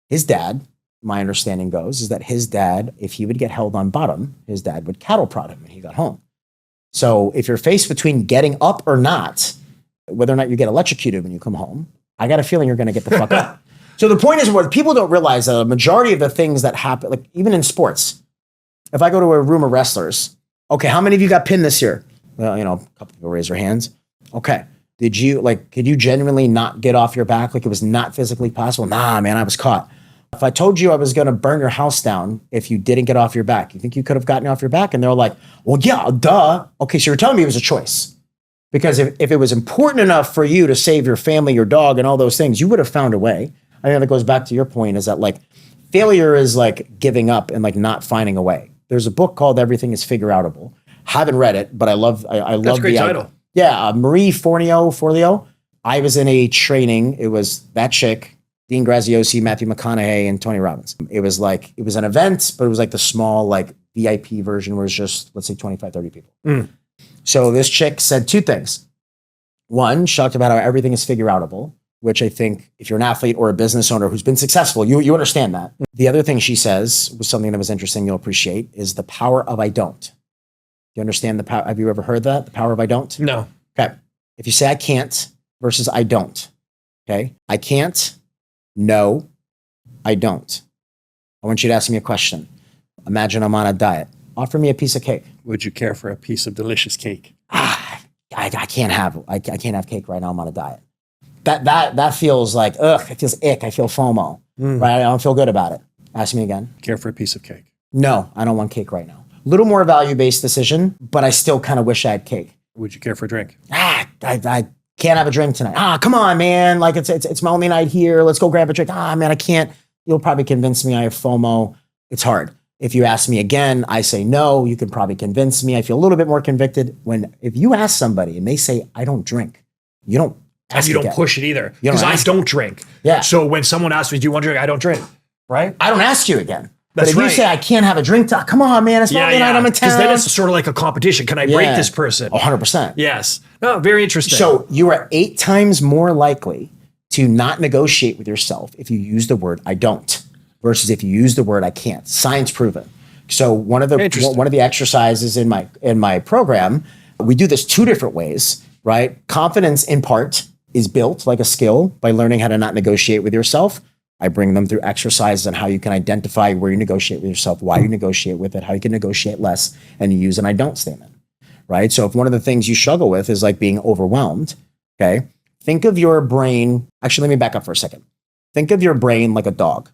His dad, my understanding goes, is that his dad, if he would get held on bottom, his dad would cattle prod him when he got home. So if you're faced between getting up or not, whether or not you get electrocuted when you come home, I got a feeling you're going to get the fuck up. So the point is, what people don't realize that a majority of the things that happen, like even in sports, if I go to a room of wrestlers, okay, how many of you got pinned this year? Well, a couple people raise their hands. Okay. Could you genuinely not get off your back? Like it was not physically possible? Nah, man, I was caught. If I told you I was going to burn your house down if you didn't get off your back, you think you could have gotten off your back? And they're like, well, yeah, duh. Okay, so you're telling me it was a choice. Because if it was important enough for you to save your family, your dog, and all those things, you would have found a way. I think that goes back to your point is that like failure is like giving up and like not finding a way. There's a book called Everything is Figure Outable. Haven't read it, but I love That's a great title. Yeah, Marie Forleo. I was in a training. It was that chick, Dean Graziosi, Matthew McConaughey, and Tony Robbins. It was an event, but it was like the small like VIP version where it's just, let's say 25, 30 people. Mm. So this chick said two things. One, she talked about how everything is figure outable. which I think if you're an athlete or a business owner who's been successful, you understand that. The other thing she says was something that was interesting, you'll appreciate, is the power of I don't. Do you understand the power? Have you ever heard that? The power of I don't? No. Okay. If you say I can't versus I don't, okay? I can't, no, I don't. I want you to ask me a question. Imagine I'm on a diet. Offer me a piece of cake. Would you care for a piece of delicious cake? I can't have cake right now. I'm on a diet. That feels like, ugh, it feels ick. I feel FOMO, right? I don't feel good about it. Ask me again. Care for a piece of cake? No, I don't want cake right now. A little more value-based decision, but I still kind of wish I had cake. Would you care for a drink? I can't have a drink tonight. Come on, man. Like it's my only night here. Let's go grab a drink. Man, I can't. You'll probably convince me I have FOMO. It's hard. If you ask me again, I say no. You can probably convince me. I feel a little bit more convicted. If you ask somebody and they say, I don't drink, you don't ask and you don't push it either. Because I don't drink. Yeah. So when someone asks me, do you want to drink? I don't drink. Right? I don't ask you again. That's but if right. you say, I can't have a drink, come on, man. It's Friday night. I'm in town. Because then it's sort of like a competition. Can I break this person? 100%. Yes. No, very interesting. So you are 8 times more likely to not negotiate with yourself if you use the word I don't versus if you use the word I can't. Science proven. So one of the exercises in my program, we do this 2 different ways, right? Confidence in part is built like a skill by learning how to not negotiate with yourself. I bring them through exercises on how you can identify where you negotiate with yourself, why you negotiate with it, how you can negotiate less, and you use an I don't statement, right? So if one of the things you struggle with is like being overwhelmed, okay? Think of your brain, actually, let me back up for a second. Think of your brain like a dog,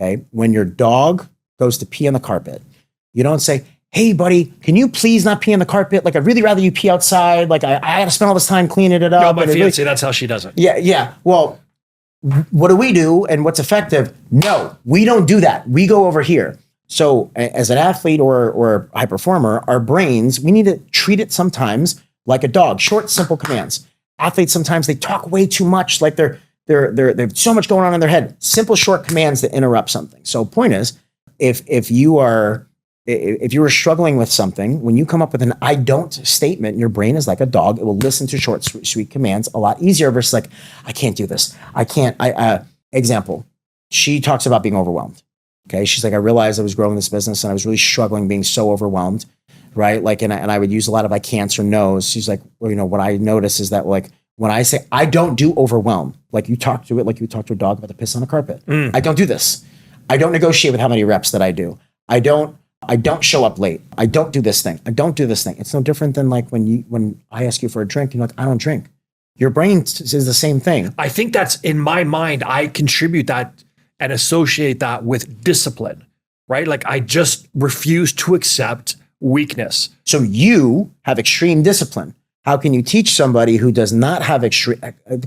okay? When your dog goes to pee on the carpet, you don't say, hey, buddy, can you please not pee on the carpet? Like, I'd really rather you pee outside. Like, I got to spend all this time cleaning it up. No, my fiance, that's how she does it. Yeah. Well, what do we do and what's effective? No, we don't do that. We go over here. So as an athlete or a high performer, our brains, we need to treat it sometimes like a dog. Short, simple commands. Athletes, sometimes they talk way too much. Like they have so much going on in their head. Simple, short commands that interrupt something. So point is, if you were struggling with something, when you come up with an I don't statement, your brain is like a dog. It will listen to short, sweet commands a lot easier versus like, I can't do this. I can't. Example, she talks about being overwhelmed. Okay. She's like, I realized I was growing this business and I was really struggling being so overwhelmed. Right. Like, and I would use a lot of I can'ts or no's. She's like, well, what I notice is that like, when I say I don't do overwhelm, like you talk to it, like you talk to a dog about to piss on a carpet. I don't do this. I don't negotiate with how many reps that I do. I don't show up late. I don't do this thing. I don't do this thing. It's no different than like when I ask you for a drink, you're like, I don't drink. Your brain says the same thing. I think that's in my mind, I contribute that and associate that with discipline, right? Like I just refuse to accept weakness. So you have extreme discipline. How can you teach somebody who does not have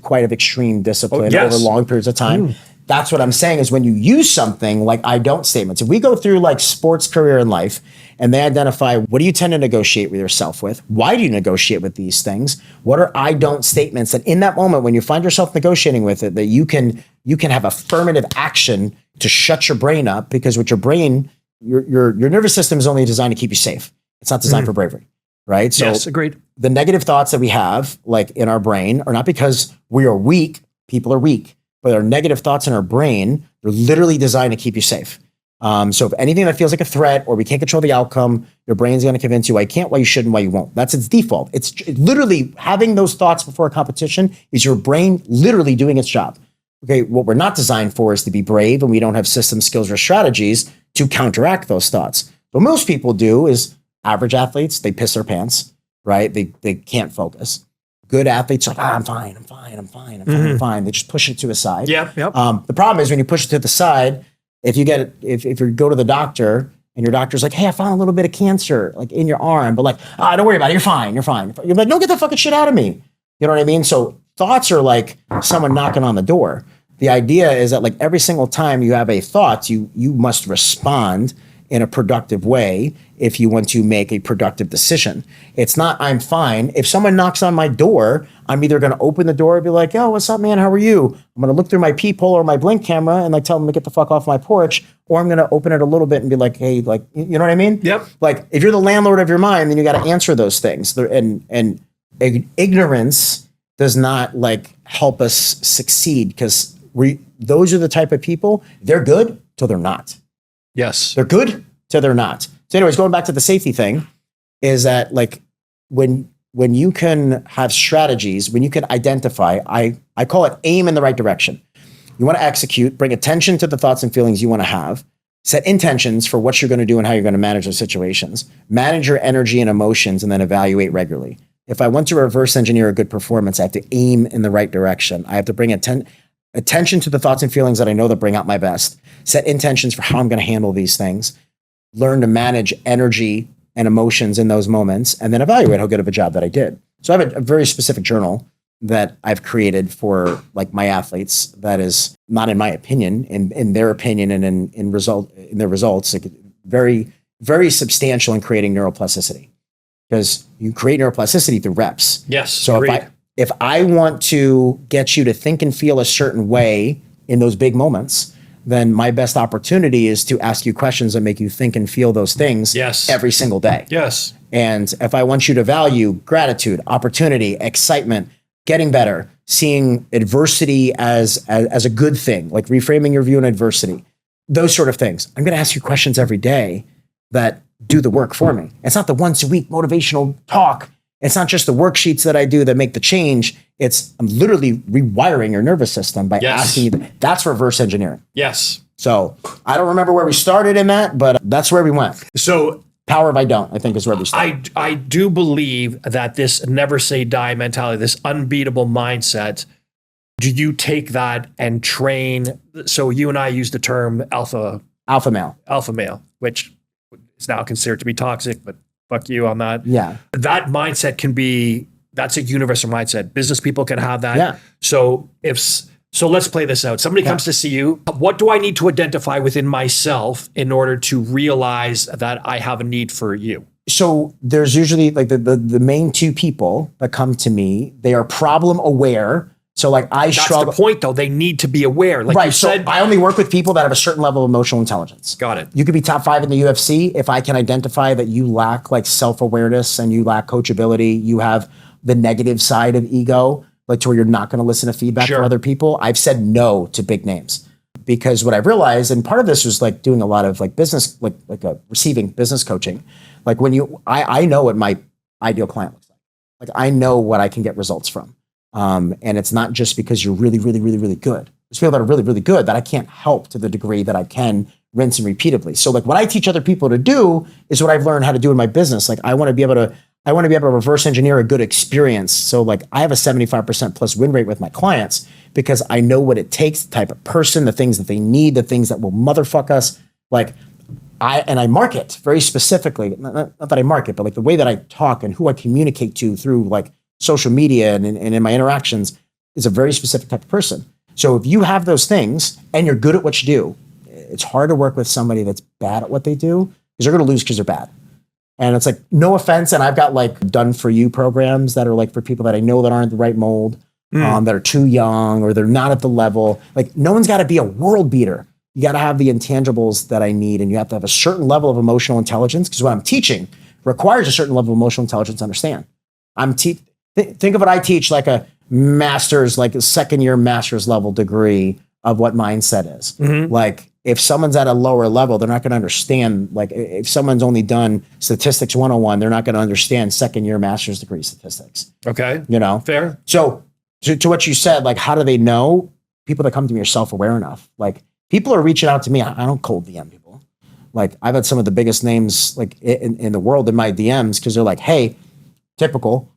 quite of extreme discipline over long periods of time? That's what I'm saying is when you use something like I don't statements, if we go through like sports, career, and life, and they identify what do you tend to negotiate with yourself with? Why do you negotiate with these things? What are I don't statements? And in that moment, when you find yourself negotiating with it, that you can have affirmative action to shut your brain up, because with your brain, your nervous system is only designed to keep you safe. It's not designed for bravery, right? So yes, agreed. The negative thoughts that we have like in our brain are not because we are weak, people are weak. But our negative thoughts in our brain, they're literally designed to keep you safe. So if anything that feels like a threat or we can't control the outcome, your brain's going to convince you why you can't, why you shouldn't, why you won't. That's its default. It's literally having those thoughts before a competition is your brain literally doing its job. Okay, what we're not designed for is to be brave, and we don't have systems, skills, or strategies to counteract those thoughts. What most people do is average athletes, they piss their pants, right? They can't focus. Good athletes are like, I'm fine. They just push it to a side. Yep. The problem is when you push it to the side, if you go to the doctor and your doctor's like, hey, I found a little bit of cancer like in your arm, but like, don't worry about it. You're fine. You're like, no, get the fucking shit out of me. You know what I mean? So thoughts are like someone knocking on the door. The idea is that like every single time you have a thought, you must respond in a productive way if you want to make a productive decision. It's not, I'm fine. If someone knocks on my door, I'm either going to open the door and be like, yo, what's up, man? How are you? I'm going to look through my peephole or my blink camera and like tell them to get the fuck off my porch. Or I'm going to open it a little bit and be like, hey, like, you know what I mean? Yep. Like if you're the landlord of your mind, then you got to answer those things. And ignorance does not like help us succeed, because those are the type of people, they're good till they're not. Yes. They're good till they're not. So anyways, going back to the safety thing, is that like when you can have strategies, when you can identify, I call it aim in the right direction. You want to execute, bring attention to the thoughts and feelings you want to have, set intentions for what you're going to do and how you're going to manage those situations, manage your energy and emotions, and then evaluate regularly. If I want to reverse engineer a good performance, I have to aim in the right direction. I have to bring attention to the thoughts and feelings that I know that bring out my best, set intentions for how I'm going to handle these things, learn to manage energy and emotions in those moments, and then evaluate how good of a job that I did. So I have a very specific journal that I've created for like my athletes that is not in my opinion, in their opinion and in their results, like very, very substantial in creating neuroplasticity, because you create neuroplasticity through reps. Yes. So if I want to get you to think and feel a certain way in those big moments, then my best opportunity is to ask you questions that make you think and feel those things every single day. Yes. And if I want you to value gratitude, opportunity, excitement, getting better, seeing adversity as a good thing, like reframing your view on adversity, those sort of things, I'm going to ask you questions every day that do the work for me. It's not the once a week motivational talk. It's not just the worksheets that I do that make the change. I'm literally rewiring your nervous system by asking you. That's reverse engineering. Yes. So I don't remember where we started in that, but that's where we went. So power of I don't, I think, is where we started. I do believe that this never say die mentality, this unbeatable mindset, do you take that and train? So you and I use the term alpha male, which is now considered to be toxic, but fuck you on that. Yeah. That mindset that's a universal mindset. Business people can have that. Yeah. So let's play this out. Somebody comes to see you. What do I need to identify within myself in order to realize that I have a need for you? So there's usually like the main two people that come to me, they are problem aware. So like That's the point though. They need to be aware. Like you said, I only work with people that have a certain level of emotional intelligence. Got it. You could be top 5 in the UFC. If I can identify that you lack like self-awareness and you lack coachability, you have the negative side of ego, like to where you're not going to listen to feedback from other people. I've said no to big names, because what I've realized, and part of this was like doing a lot of like business, receiving business coaching. Like I know what my ideal client looks like. Like I know what I can get results from. And it's not just because you're really, really, really, really good. There's people that are really, really good that I can't help to the degree that I can rinse and repeatedly. So like what I teach other people to do is what I've learned how to do in my business. Like I want to be able to reverse engineer a good experience. So like I have a 75% plus win rate with my clients because I know what it takes, the type of person, the things that they need, the things that will motherfuck us. Like I market very specifically, not that I market, but like the way that I talk and who I communicate to through like social media and in my interactions is a very specific type of person. So if you have those things and you're good at what you do, it's hard to work with somebody that's bad at what they do, because they're going to lose because they're bad. And it's like, no offense. And I've got like done for you programs that are like for people that I know that aren't the right mold, that are too young or they're not at the level. Like no one's got to be a world beater. You got to have the intangibles that I need. And you have to have a certain level of emotional intelligence, because what I'm teaching requires a certain level of emotional intelligence to understand. Think of what I teach like a master's, like a second-year master's level degree of what mindset is. Mm-hmm. Like if someone's at a lower level, they're not going to understand. Like if someone's only done statistics 101, they're not going to understand second-year master's degree statistics. Okay. Fair. So to what you said, like how do they know? People that come to me are self-aware enough. Like people are reaching out to me. I don't cold DM people. Like I've had some of the biggest names like in the world in my DMs, because they're like, hey, typical,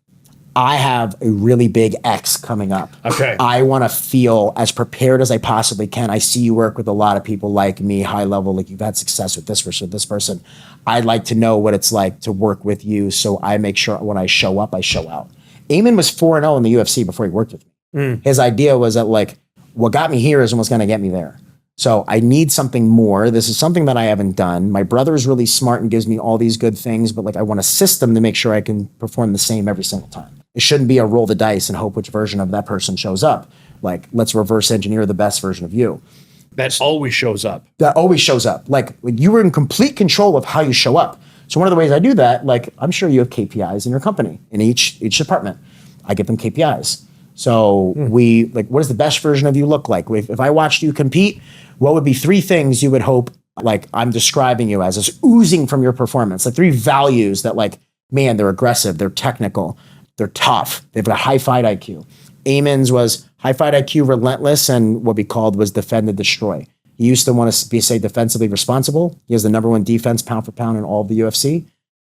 I have a really big X coming up. Okay. I want to feel as prepared as I possibly can. I see you work with a lot of people like me, high level, like you've had success with this person. I'd like to know what it's like to work with you, so I make sure when I show up, I show out. Aiemann was 4-0 in the UFC before he worked with me. His idea was that like, what got me here is what's going to get me there. So I need something more. This is something that I haven't done. My brother is really smart and gives me all these good things, but like I want a system to make sure I can perform the same every single time. It shouldn't be a roll the dice and hope which version of that person shows up. Like, let's reverse engineer the best version of you. That always shows up. That always shows up. Like you were in complete control of how you show up. So one of the ways I do that, like I'm sure you have KPIs in your company, in each department. I give them KPIs. So we like, what does the best version of you look like? If I watched you compete, what would be 3 things you would hope like I'm describing you as is oozing from your performance? Like 3 values that like, man, they're aggressive, they're technical, they're tough, they've got a high fight IQ. Aimann's was high fight IQ, relentless, and what we called was defend and destroy. He used to want to be, say, defensively responsible. He has the number 1 defense pound for pound in all of the UFC.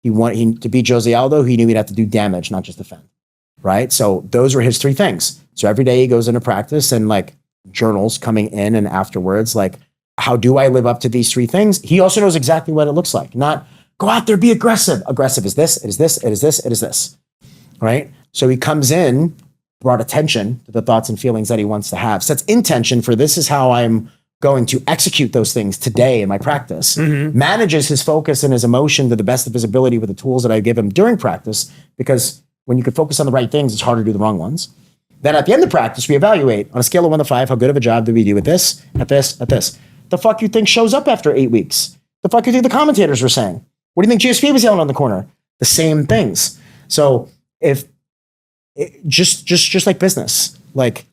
To beat Jose Aldo, he knew he'd have to do damage, not just defend, right? So those were his 3 things. So every day he goes into practice and like journals coming in and afterwards, like, how do I live up to these 3 things? He also knows exactly what it looks like. Not go out there, be aggressive. Aggressive is this, it is this, it is this, it is this, right? So he comes in, brought attention to the thoughts and feelings that he wants to have, sets intention for this is how I'm going to execute those things today in my practice, manages his focus and his emotion to the best of his ability with the tools that I give him during practice, because when you can focus on the right things, it's harder to do the wrong ones. Then at the end of practice, we evaluate on a scale of 1 to 5, how good of a job did we do with this, at this, at this. The fuck you think shows up after 8 weeks? The fuck you think the commentators were saying? What do you think GSP was yelling on the corner? The same things. So just like business, like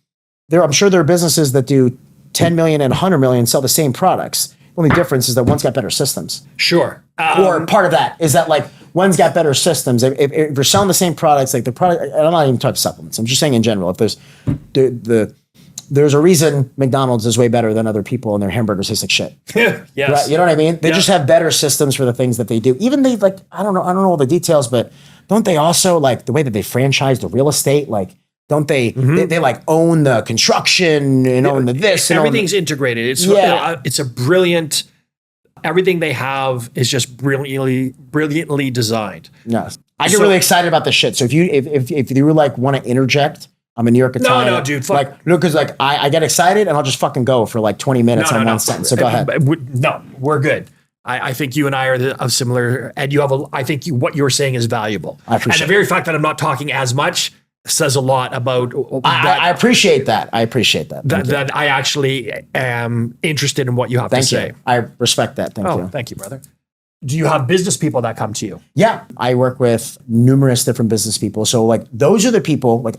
I'm sure there are businesses that do 10 million and 100 million sell the same products. The only difference is that one's got better systems. Sure. Or part of that is that like one's got better systems. If you're selling the same products, like the product, I'm not even talking supplements. I'm just saying in general, if there's a reason McDonald's is way better than other people and their hamburgers taste like shit. Yes. Right? You know what I mean? They just have better systems for the things that they do. Even they like, I don't know all the details, but don't they also like the way that they franchise the real estate? Like, don't they, they like own the construction and own the this. Everything's integrated. It's a brilliant, everything they have is just brilliantly designed. Yes. I get really excited about this shit. So if you like want to interject, I'm a New York Italian. No, dude. Like, no, because like I get excited and I'll just fucking go for like 20 minutes on one sentence. So go ahead. No, we're good. I think you and I are of similar, and I think what you're saying is valuable. I appreciate and the very fact that I'm not talking as much says a lot about. I appreciate that. I appreciate that. That I actually am interested in what you have to say. I respect that. Thank you. Thank you, brother. Do you have business people that come to you? Yeah, I work with numerous different business people. So like those are the people like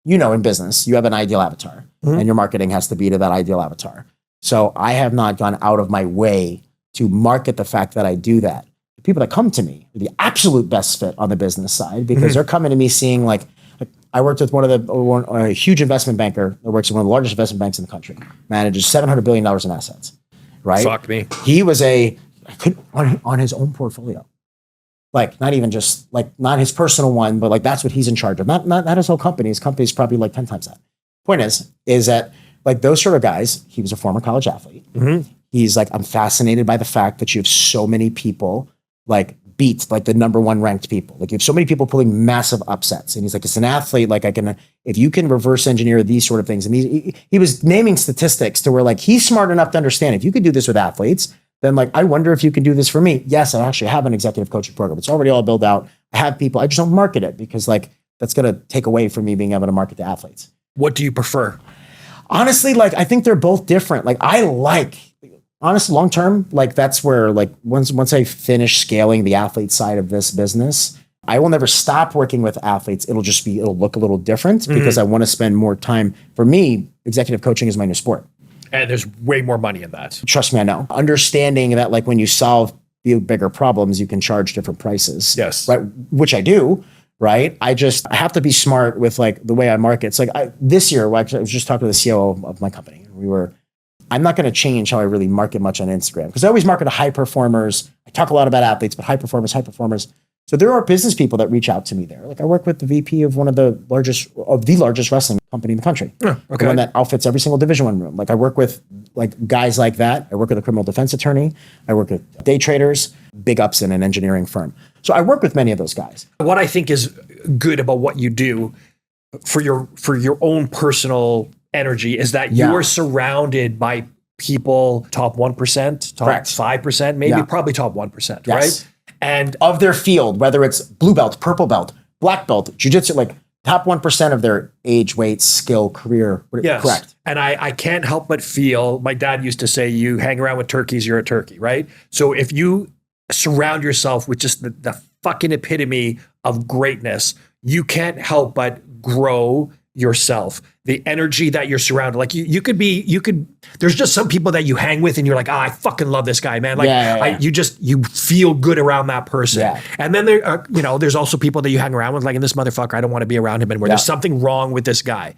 in business, you have an ideal avatar and your marketing has to be to that ideal avatar. So I have not gone out of my way to market the fact that I do that. The people that come to me are the absolute best fit on the business side because they're coming to me seeing like I worked with a huge investment banker that works at one of the largest investment banks in the country, manages $700 billion in assets, right? Fuck me. He was on his own portfolio. Like not even just like not his personal one, but like that's what he's in charge of. Not his whole company. His company's probably like 10 times that. Point is that like those sort of guys, he was a former college athlete. He's like, I'm fascinated by the fact that you have so many people like beat like the number 1 ranked people. Like you have so many people pulling massive upsets. And he's like, it's an athlete. Like if you can reverse engineer these sort of things. And he was naming statistics to where like, he's smart enough to understand if you could do this with athletes, then like, I wonder if you can do this for me. Yes, I actually have an executive coaching program. It's already all built out. I have people, I just don't market it because like, that's going to take away from me being able to market to athletes. What do you prefer? Honestly, like, I think they're both different. Like honestly, long-term, like that's where like once I finish scaling the athlete side of this business, I will never stop working with athletes. It'll look a little different because I want to spend more time. For me, executive coaching is my new sport. And there's way more money in that. Trust me, I know. Understanding that like when you solve bigger problems, you can charge different prices. Yes. Right. Which I do. Right. I have to be smart with like the way I market. It's like this year, I was just talking to the CEO of my company. I'm not going to change how I really market much on Instagram because I always market to high performers. I talk a lot about athletes, but high performers. So there are business people that reach out to me there. Like I work with the VP of the largest wrestling company in the country. The one that outfits every single Division I room. Like I work with like guys like that. I work with a criminal defense attorney. I work with day traders, big ups in an engineering firm. So I work with many of those guys. What I think is good about what you do for your own personal energy is that you are surrounded by people top 1%, top 5%, maybe probably top 1%, right? And of their field, whether it's blue belt, purple belt, black belt, jiu-jitsu, like top 1% of their age, weight, skill, career. Yes. Correct. And I can't help but feel, my dad used to say, you hang around with turkeys, you're a turkey, right? So if you surround yourself with just the fucking epitome of greatness, you can't help but grow yourself, the energy that you're surrounded. Like you could there's just some people that you hang with and you're like, I fucking love this guy, man. Like you feel good around that person. Yeah. And then there are, there's also people that you hang around with, like, in this motherfucker, I don't want to be around him anymore. There's something wrong with this guy.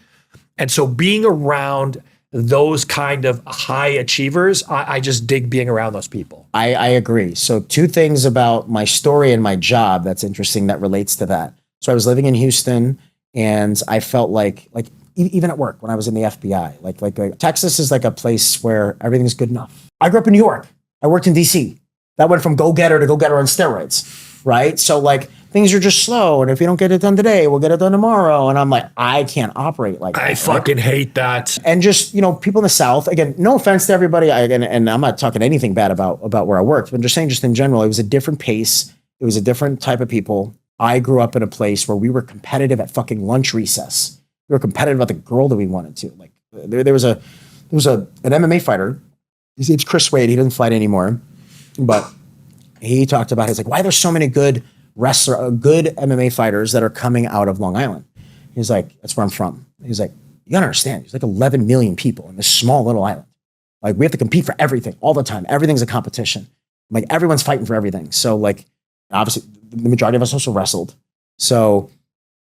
And so being around those kind of high achievers, I just dig being around those people. I agree. So 2 things about my story and my job that's interesting that relates to that. So I was living in Houston, and I felt like even at work when I was in the FBI, like Texas is like a place where everything's good enough. I grew up in New York. I worked in DC. That went from go-getter to go-getter on steroids, right? So like things are just slow, and if you don't get it done today, we'll get it done tomorrow. And I'm like, I can't operate like that. I fucking hate that. And just, people in the South, again, no offense to everybody, and I'm not talking anything bad about where I worked, but I'm just saying, just in general, it was a different pace. It was a different type of people. I grew up in a place where we were competitive at fucking lunch recess. We were competitive about the girl that we wanted to. Like there was an MMA fighter. His name's Chris Wade. He doesn't fight anymore, but he talked about, he's like, why there's so many good MMA fighters that are coming out of Long Island. He's like, that's where I'm from. He's like, you gotta understand, there's like 11 million people in this small little island. Like, we have to compete for everything all the time. Everything's a competition. Like, everyone's fighting for everything. So like, obviously the majority of us also wrestled. So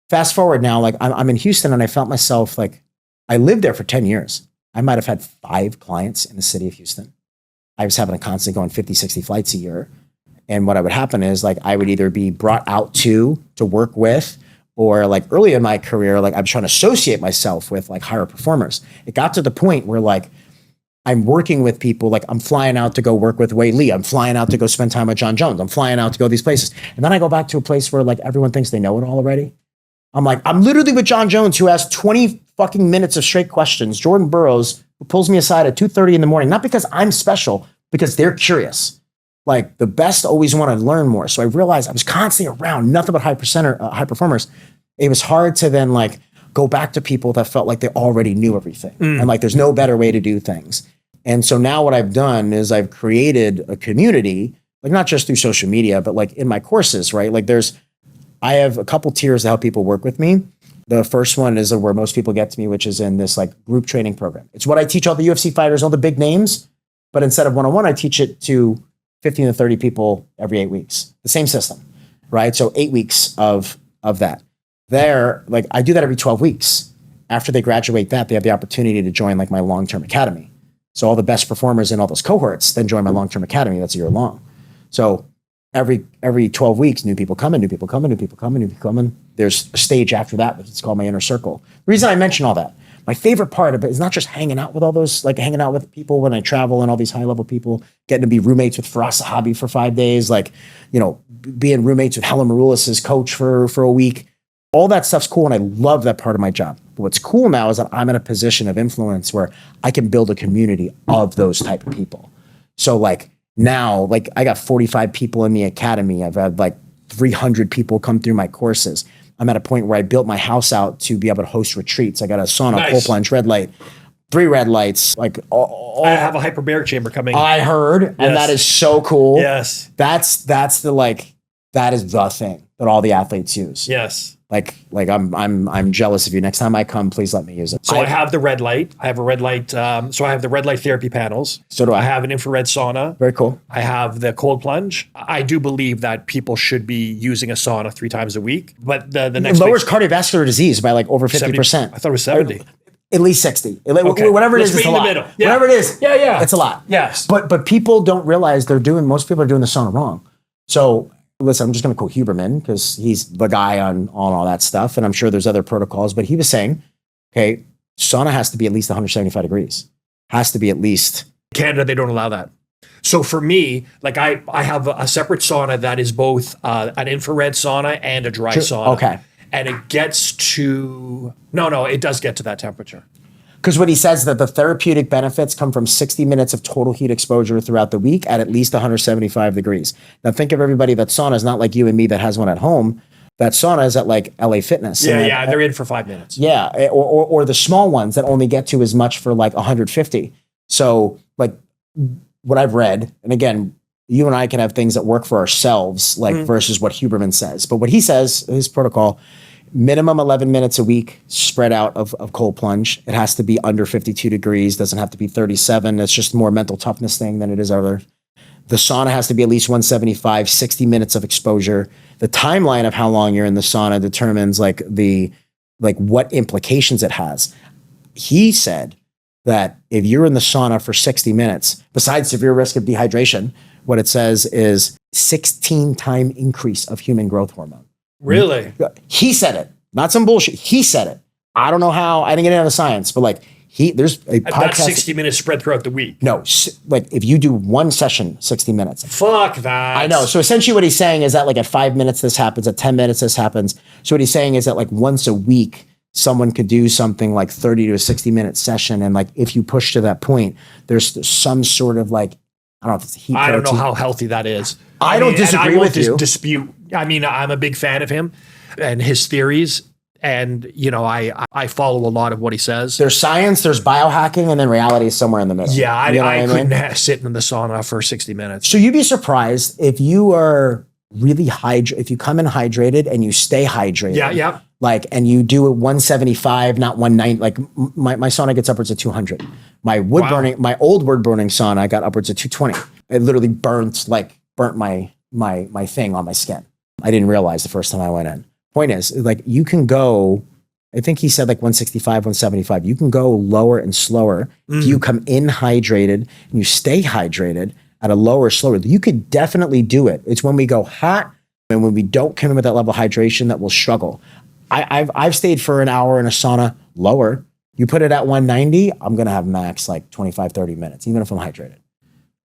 fast forward now, like I'm in Houston, and I felt myself like, I lived there for 10 years. I might've had 5 clients in the city of Houston. I was having a constant going 50, 60 flights a year. And what would happen is, like, I would either be brought out to work with, or like early in my career, like I'm trying to associate myself with like higher performers. It got to the point where like I'm working with people, like I'm flying out to go work with Wei Lee. I'm flying out to go spend time with John Jones. I'm flying out to go these places. And then I go back to a place where like everyone thinks they know it all already. I'm like, I'm literally with John Jones, who has 20 fucking minutes of straight questions. Jordan Burroughs, who pulls me aside at 2:30 in the morning, not because I'm special, because they're curious. Like, the best always want to learn more. So I realized I was constantly around nothing but high performers. It was hard to then like go back to people that felt like they already knew everything. And like, there's no better way to do things. And so now what I've done is I've created a community, like not just through social media, but like in my courses, right? Like I have a couple tiers to help people work with me. The first one is where most people get to me, which is in this like group training program. It's what I teach all the UFC fighters, all the big names, but instead of one-on-one, I teach it to 15 to 30 people every 8 weeks. The same system, right? So 8 weeks of that. Like I do that every 12 weeks. After they graduate that, they have the opportunity to join like my long-term academy. So all the best performers in all those cohorts then join my long-term academy. That's a year long. So every 12 weeks, new people coming. There's a stage after that, but it's called my inner circle. The reason I mention all that, my favorite part of it is not just hanging out with all those, like hanging out with people when I travel and all these high level people, getting to be roommates with Zahabi for 5 days, like, being roommates with Helen Maroulis's coach for a week. All that stuff's cool, and I love that part of my job. But what's cool now is that I'm in a position of influence where I can build a community of those type of people. So like now, like I got 45 people in the academy. I've had like 300 people come through my courses. I'm at a point where I built my house out to be able to host retreats. I got a sauna, cold plunge, red light, 3 red lights. Like I have a hyperbaric chamber coming. I heard, and that is so cool. Yes, that is the thing that all the athletes use. Yes. Like I'm jealous of you. Next time I come, please let me use it. So I have the red light. I have a red light. So I have the red light therapy panels. So do I. I have an infrared sauna. Very cool. I have the cold plunge. I do believe that people should be using a sauna 3 times a week. But the next it lowers cardiovascular disease by like over 50%. I thought it was 70. At least 60. Okay. Whatever it is, it's a lot. Yeah. Whatever it is, yeah, it's a lot. Yes. But people don't realize most people are doing the sauna wrong. So listen, I'm just going to quote Huberman because he's the guy on all that stuff. And I'm sure there's other protocols, but he was saying, okay, sauna has to be at least 175 degrees. Has to be at least. Canada, they don't allow that. So for me, like I have a separate sauna that is both an infrared sauna and a dry sauna. Okay. And it gets to, no, it does get to that temperature. Because what he says that the therapeutic benefits come from 60 minutes of total heat exposure throughout the week at least 175 degrees. Now think of everybody that sauna is not like you and me that has one at home. That sauna is at like LA Fitness. Yeah, they're in for 5 minutes. Yeah, or the small ones that only get to as much for like 150. So like what I've read, and again, you and I can have things that work for ourselves, like versus what Huberman says. But what he says, his protocol, minimum 11 minutes a week spread out of cold plunge. It has to be under 52 degrees. Doesn't have to be 37. It's just more mental toughness thing than it is other. The sauna has to be at least 175, 60 minutes of exposure. The timeline of how long you're in the sauna determines like what implications it has. He said that if you're in the sauna for 60 minutes, besides severe risk of dehydration, what it says is 16-time increase of human growth hormone. Really? He said it, not some bullshit. He said it. I don't know how. I didn't get into the science, but like there's a podcast. That's 60 minutes spread throughout the week. No, like if you do one session, 60 minutes. Fuck that. I know. So essentially what he's saying is that like at 5 minutes, this happens. At 10 minutes, this happens. So what he's saying is that like once a week, someone could do something like 30 to a 60-minute session. And like, if you push to that point, there's some sort of like, I don't know if it's heat. I don't know how healthy that is. I don't disagree with you. Dispute. I mean, I'm a big fan of him and his theories. And, you know, I follow a lot of what he says. There's science, there's biohacking, and then reality is somewhere in the middle. Yeah, I couldn't sit in the sauna for 60 minutes. So you'd be surprised if you are really if you come in hydrated and you stay hydrated. Yeah. Like, and you do it 175, not 190. Like my sauna gets upwards of 200. My old wood burning sauna got upwards of 220. It literally burnt my thing on my skin. I didn't realize the first time I went in. Point is, like, you can go, I think he said like 165, 175. You can go lower and slower. If you come in hydrated and you stay hydrated at a lower, slower, you could definitely do it. It's when we go hot and when we don't come in with that level of hydration that we'll struggle. I've stayed for an hour in a sauna lower. You put it at 190, I'm going to have max like 25, 30 minutes, even if I'm hydrated.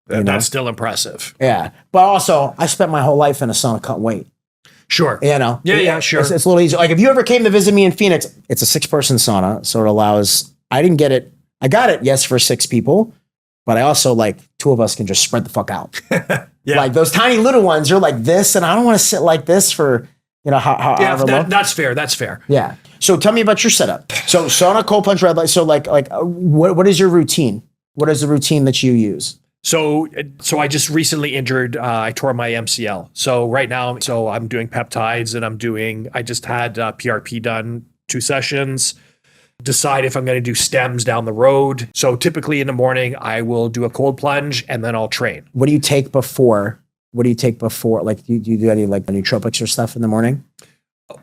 That's still impressive. Yeah. But also, I spent my whole life in a sauna cutting weight. Sure. You know? Yeah, sure. It's a little easier. Like if you ever came to visit me in Phoenix, it's a 6-person sauna. So it allows, I didn't get it. I got it, yes, for 6 people. But I also like 2 of us can just spread the fuck out. Yeah. Like those tiny little ones, you're like this, and I don't want to sit like this for, you know, however long. That's fair. That's fair. Yeah. So tell me about your setup. So sauna, cold plunge, red light. So what is your routine? What is the routine that you use? So I just recently injured, I tore my MCL. So right now, I'm doing peptides and I just had PRP done 2 sessions, decide if I'm going to do stems down the road. So typically in the morning, I will do a cold plunge and then I'll train. What do you take before? Like, do you do any like nootropics or stuff in the morning?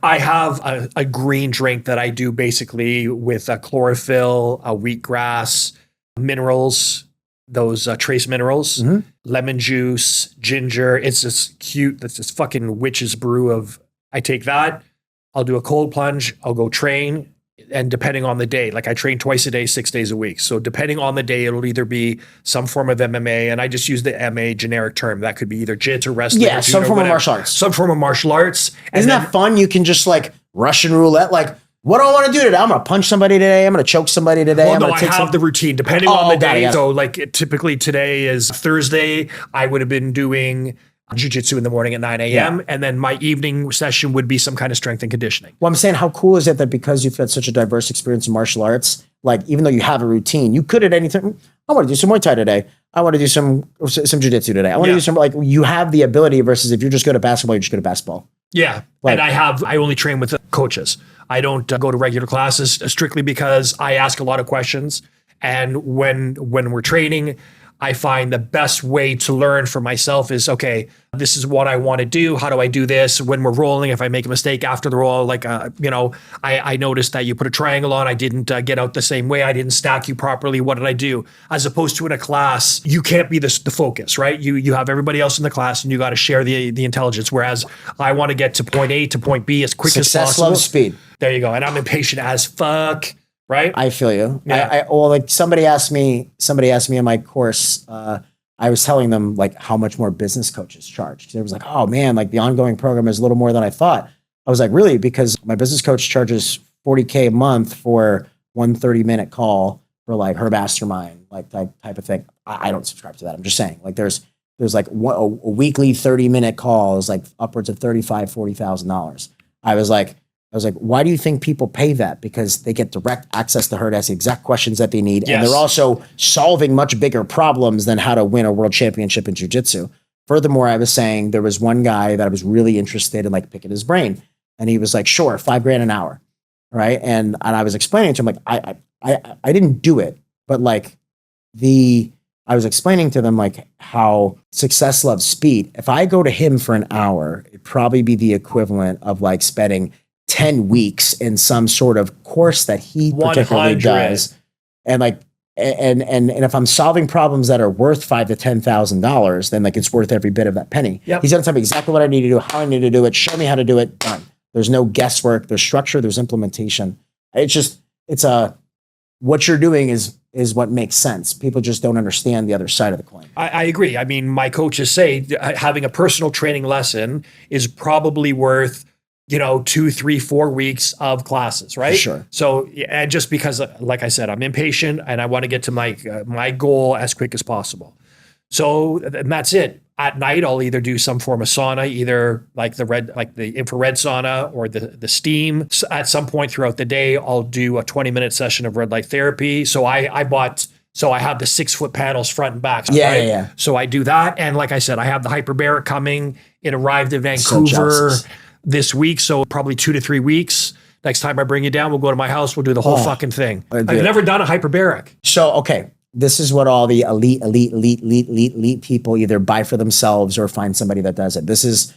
I have a green drink that I do basically with chlorophyll, wheatgrass, minerals, those trace minerals, lemon juice, ginger. It's this cute, that's this fucking witch's brew of, I take that, I'll do a cold plunge, I'll go train. And depending on the day, like I train twice a day, 6 days a week. So depending on the day, it'll either be some form of MMA, and I just use the MA generic term. That could be either jits or wrestling. Yeah, some form of martial arts. Some form of martial arts. Isn't that fun? You can just like Russian roulette, like, what do I want to do today? I'm going to punch somebody today. I'm going to choke somebody today. Well, I have the routine depending on the day. So like typically today is Thursday. I would have been doing jiu-jitsu in the morning at 9 a.m. And then my evening session would be some kind of strength and conditioning. Well, I'm saying, how cool is it that because you've had such a diverse experience in martial arts, like even though you have a routine, you could at anything, I want to do some Muay Thai today. I want to do some jiu-jitsu today. I want to do some, like, you have the ability versus if you're just good at basketball, you're just good at basketball. Yeah. Like, and I only train with coaches. I don't go to regular classes strictly because I ask a lot of questions. And when we're training, I find the best way to learn for myself is, okay, this is what I want to do. How do I do this? When we're rolling, if I make a mistake after the roll, like, I noticed that you put a triangle on, I didn't get out the same way. I didn't stack you properly. What did I do? As opposed to in a class, you can't be the focus, right? You have everybody else in the class and you got to share the intelligence. Whereas I want to get to point A to point B as quick as possible. Success loves speed. There you go. And I'm impatient as fuck. Right? I feel you. Yeah. Like somebody asked me in my course, I was telling them like how much more business coaches charge. They was like, oh man, like the ongoing program is a little more than I thought. I was like, really? Because my business coach charges $40K a month for 1 30-minute call for like her mastermind, like type of thing. I don't subscribe to that. I'm just saying, like there's like a weekly 30-minute call is like upwards of $35,000, $40,000. I was like, why do you think people pay that? Because they get direct access to her to ask the exact questions that they need. Yes. And they're also solving much bigger problems than how to win a world championship in jiu-jitsu. Furthermore, I was saying there was one guy that I was really interested in like picking his brain. And he was like, sure, $5,000 an hour. Right. And I was explaining to him, like, I didn't do it, but like I was explaining to them like how success loves speed. If I go to him for an hour, it'd probably be the equivalent of like spending 10 weeks in some sort of course that he particularly 100. does. And like, and if I'm solving problems that are worth $5,000 to $10,000, then like it's worth every bit of that penny. Yep. He's gonna tell me exactly what I need to do, how I need to do it, show me how to do it, done. There's no guesswork, there's structure, there's implementation. What you're doing is what makes sense. People just don't understand the other side of the coin. I agree. I mean, my coaches say having a personal training lesson is probably worth, 2, 3, 4 weeks of classes, right? Sure. So, and just because, like I said, I'm impatient and I want to get to my goal as quick as possible. So and that's it. At night, I'll either do some form of sauna, either like the infrared sauna or the steam. At some point throughout the day, I'll do a 20-minute session of red light therapy. So I have the 6-foot panels front and back. Yeah. So I do that. And like I said, I have the hyperbaric coming. It arrived in Vancouver this week. So probably 2 to 3 weeks. Next time I bring you down, we'll go to my house. We'll do the whole fucking thing. I've never done a hyperbaric. So, okay. This is what all the elite people either buy for themselves or find somebody that does it. This is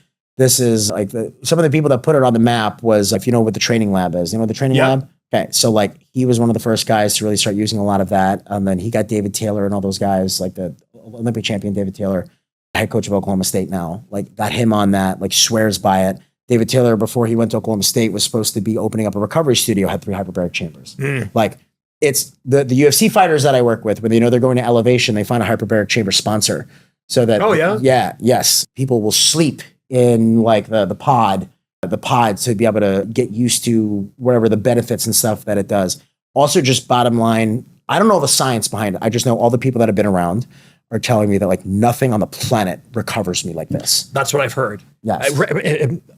like some of the people that put it on the map was, if you know what the training lab is, you know what the training lab? Okay. So like he was one of the first guys to really start using a lot of that. And then he got David Taylor and all those guys, like the Olympic champion, David Taylor, head coach of Oklahoma State now, like got him on that, like swears by it. David Taylor, before he went to Oklahoma State, was supposed to be opening up a recovery studio, had 3 hyperbaric chambers. Like, it's the UFC fighters that I work with, when they know they're going to elevation, they find a hyperbaric chamber sponsor so that, yes, people will sleep in like the pod to be able to get used to whatever the benefits and stuff that it does. Also, just bottom line, I don't know the science behind it. I just know all the people that have been around are telling me that like nothing on the planet recovers me like this. That's what I've heard. Yes.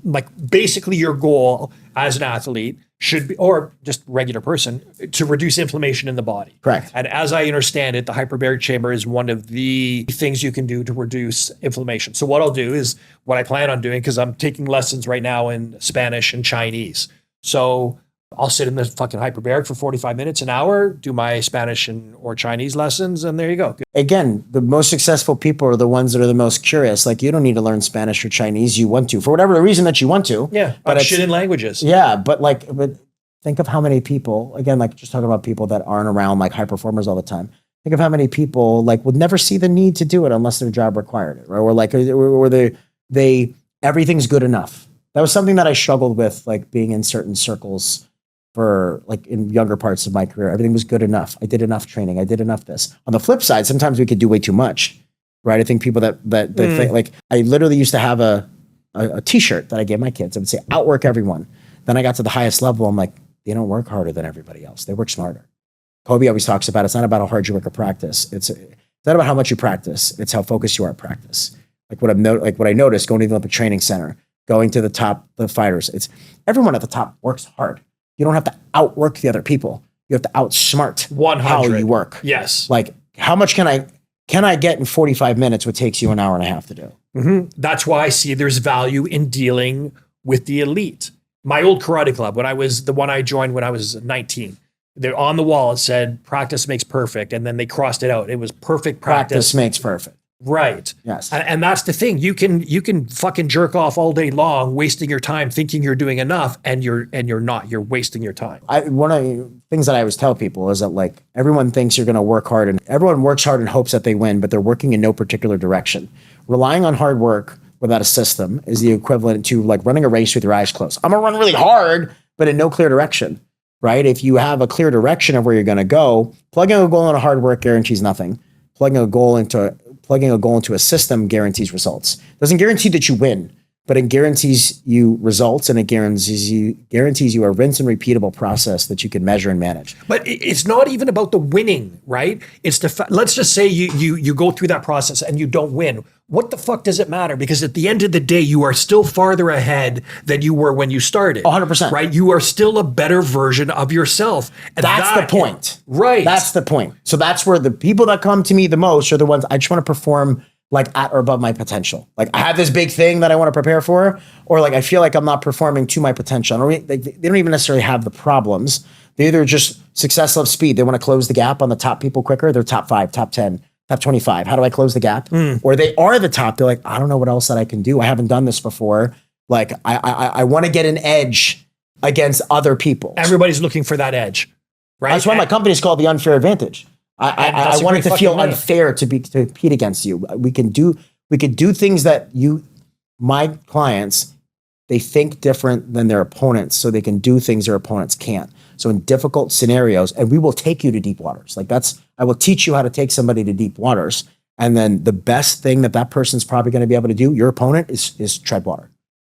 Like basically your goal as an athlete should be, or just regular person, to reduce inflammation in the body. Correct. And as I understand it, the hyperbaric chamber is one of the things you can do to reduce inflammation. So what I'll do is what I plan on doing, because I'm taking lessons right now in Spanish and Chinese. So I'll sit in the fucking hyperbaric for 45 minutes, an hour, do my Spanish or Chinese lessons, and there you go. Again, the most successful people are the ones that are the most curious. Like, you don't need to learn Spanish or Chinese. You want to, for whatever the reason that you want to. Yeah, but shit in languages. Yeah, but think of how many people, again, like just talking about people that aren't around like high performers all the time. Think of how many people like would never see the need to do it unless their job required it, right? Or they everything's good enough. That was something that I struggled with, like being in certain circles for like in younger parts of my career. Everything was good enough. I did enough training. I did enough this. On the flip side, sometimes we could do way too much, right? I think people that think, like, I literally used to have a t-shirt that I gave my kids. I would say, outwork everyone. Then I got to the highest level. I'm like, they don't work harder than everybody else. They work smarter. Kobe always talks about, it's not about how hard you work at practice. It's not about how much you practice. It's how focused you are at practice. Like what I noticed going to the Olympic Training Center, going to the fighters, it's everyone at the top works hard. You don't have to outwork the other people. You have to outsmart 100. How you work. Yes. Like, how much can I get in 45 minutes what takes you an hour and a half to do? Mm-hmm. That's why I see there's value in dealing with the elite. My old karate club, when I was the one I joined when I was 19, they're on the wall, it said practice makes perfect. And then they crossed it out. It was perfect practice. Practice makes perfect. Right. Yes. And that's the thing. You can fucking jerk off all day long, wasting your time thinking you're doing enough, and you're not. You're wasting your time. One of the things that I always tell people is that like everyone thinks you're going to work hard, and everyone works hard in hopes that they win, but they're working in no particular direction. Relying on hard work without a system is the equivalent to like running a race with your eyes closed. I'm going to run really hard, but in no clear direction, right? If you have a clear direction of where you're going to go, plugging a goal into hard work guarantees nothing. Plugging a goal into a system guarantees results. Doesn't guarantee that you win, but it guarantees you results, and it guarantees you a rinse and repeatable process that you can measure and manage. But it's not even about the winning, right? It's let's just say you go through that process and you don't win. What the fuck does it matter? Because at the end of the day, you are still farther ahead than you were when you started. 100%. Right? You are still a better version of yourself. And that's the point. Right. That's the point. So that's where the people that come to me the most are the ones I just want to perform like at or above my potential. Like I have this big thing that I want to prepare for, or like I feel like I'm not performing to my potential. Or they don't even necessarily have the problems. They either just success loves speed. They want to close the gap on the top people quicker. They're top 5, top 10, top 25. How do I close the gap? Or they are the top. They're like, I don't know what else that I can do. I haven't done this before. Like I want to get an edge against other people. Everybody's looking for that edge, right? That's why my company is called The Unfair Advantage. I want it to feel unfair to compete against you. We can do things that my clients, they think different than their opponents, so they can do things their opponents can't. So in difficult scenarios, and we will take you to deep waters. I will teach you how to take somebody to deep waters. And then the best thing that person's probably going to be able to do, your opponent, is tread water.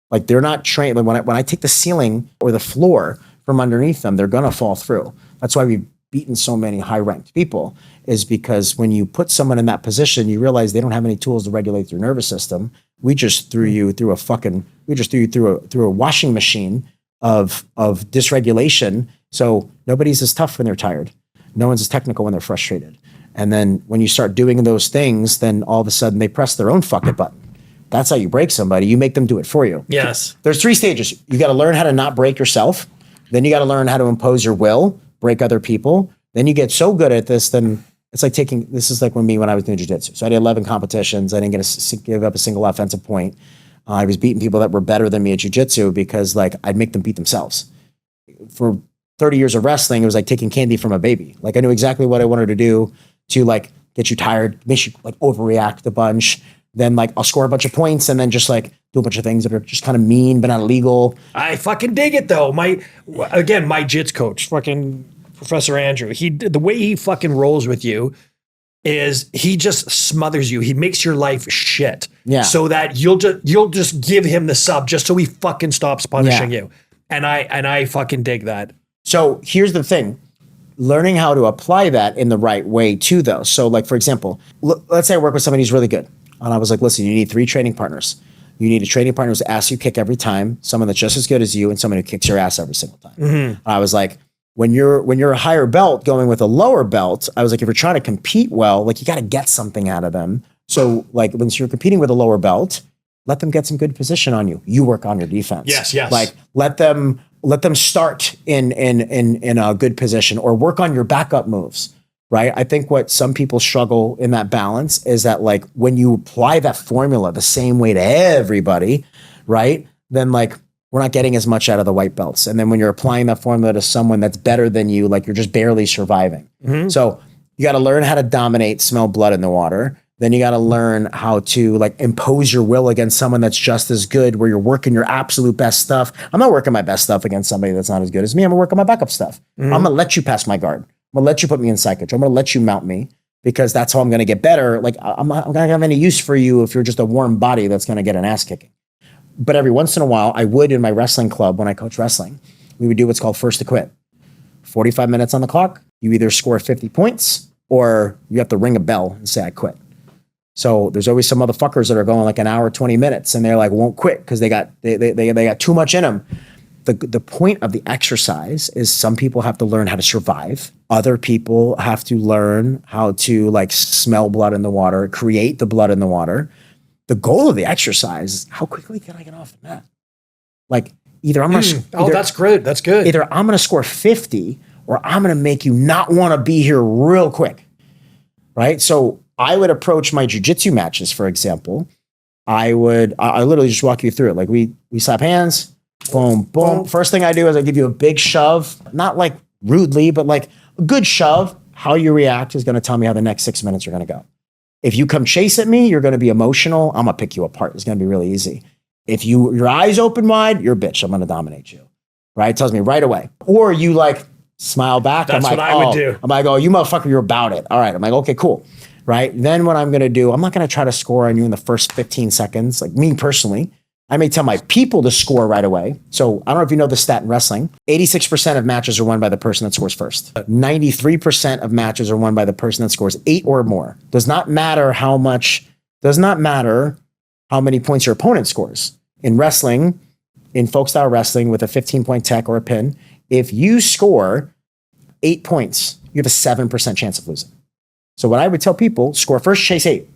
Like they're not trained. Like when I take the ceiling or the floor from underneath them, they're going to fall through. That's why we've beaten so many high-ranked people, is because when you put someone in that position, you realize they don't have any tools to regulate their nervous system. We just threw you through a washing machine of dysregulation. So nobody's as tough when they're tired. No one's as technical when they're frustrated. And then when you start doing those things, then all of a sudden they press their own fuck it button. That's how you break somebody. You make them do it for you. Yes. There's 3 stages. You got to learn how to not break yourself. Then you got to learn how to impose your will, break other people. Then you get so good at this, then it's like this is like when I was doing jiu-jitsu. So I did 11 competitions. I didn't give up a single offensive point. I was beating people that were better than me at jiu-jitsu because like I'd make them beat themselves. For 30 years of wrestling, it was like taking candy from a baby. Like I knew exactly what I wanted to do to like get you tired, make you like overreact a bunch. Then like I'll score a bunch of points and then just like do a bunch of things that are just kind of mean but not illegal. I fucking dig it though. My jits coach, fucking Professor Andrew, the way he fucking rolls with you is he just smothers you. He makes your life shit. Yeah. So that you'll just give him the sub just so he fucking stops punishing you. And I fucking dig that. So here's the thing. Learning how to apply that in the right way too though. So like for example, let's say I work with somebody who's really good. And I was like, listen, you need 3 training partners. You need a training partner who's ass you kick every time, someone that's just as good as you, and someone who kicks your ass every single time. And I was like, when you're a higher belt going with a lower belt, I was like, if you're trying to compete well, like you got to get something out of them. So like when you're competing with a lower belt, let them get some good position on you. You work on your defense. Yes. Like let them start in a good position or work on your backup moves. Right. I think what some people struggle in that balance is that like when you apply that formula the same way to everybody, right, then like we're not getting as much out of the white belts. And then when you're applying that formula to someone that's better than you, like you're just barely surviving. So you got to learn how to dominate, smell blood in the water. Then you got to learn how to like impose your will against someone that's just as good, where you're working your absolute best stuff. I'm not working my best stuff against somebody that's not as good as me. I'm gonna work on my backup stuff. I'm gonna let you pass my guard. I'm gonna let you put me in psychiatry. I'm gonna let you mount me because that's how I'm gonna get better. Like I'm not gonna have any use for you if you're just a warm body that's gonna get an ass kicking. But every once in a while, I would in my wrestling club when I coach wrestling, we would do what's called first to quit. 45 minutes on the clock. You either score 50 points or you have to ring a bell and say I quit. So there's always some motherfuckers that are going like an hour, 20 minutes, and they're like won't quit because they got too much in them. The point of the exercise is some people have to learn how to survive. Other people have to learn how to like smell blood in the water, create the blood in the water. The goal of the exercise is how quickly can I get off the mat? Like either I'm gonna that's good. That's good. Either I'm gonna score 50 or I'm gonna make you not want to be here real quick. Right? So I would approach my jiu-jitsu matches, for example. I literally just walk you through it. Like we slap hands. Boom, boom. First thing I do is I give you a big shove, not like rudely, but like a good shove. How you react is going to tell me how the next 6 minutes are going to go. If you come chase at me, you're going to be emotional. I'm going to pick you apart. It's going to be really easy. If your eyes open wide, you're a bitch. I'm going to dominate you. Right? It tells me right away. Or you like smile back. That's what I would do. I'm like, oh, you motherfucker, you're about it. All right. I'm like, okay, cool. Right? Then what I'm going to do, I'm not going to try to score on you in the first 15 seconds. Like me personally, I may tell my people to score right away. So I don't know if you know the stat in wrestling. 86% of matches are won by the person that scores first. 93% of matches are won by the person that scores 8 or more. Does not matter how many points your opponent scores. In wrestling, in folk style wrestling with a 15-point tech or a pin, if you score 8 points, you have a 7% chance of losing. So what I would tell people, score first, chase 8.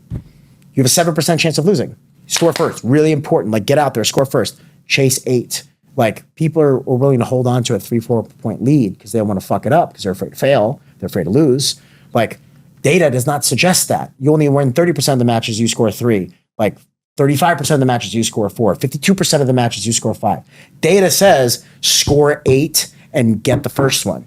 You You have a 7% chance of losing. Score first, really important. Like, get out there, score first, chase 8. Like, people are willing to hold on to a 3-4 point lead because they don't want to fuck it up because they're afraid to fail. They're afraid to lose. Like, data does not suggest that. You only win 30% of the matches, you score 3. Like, 35% of the matches, you score 4. 52% of the matches, you score 5. Data says score 8 and get the first one.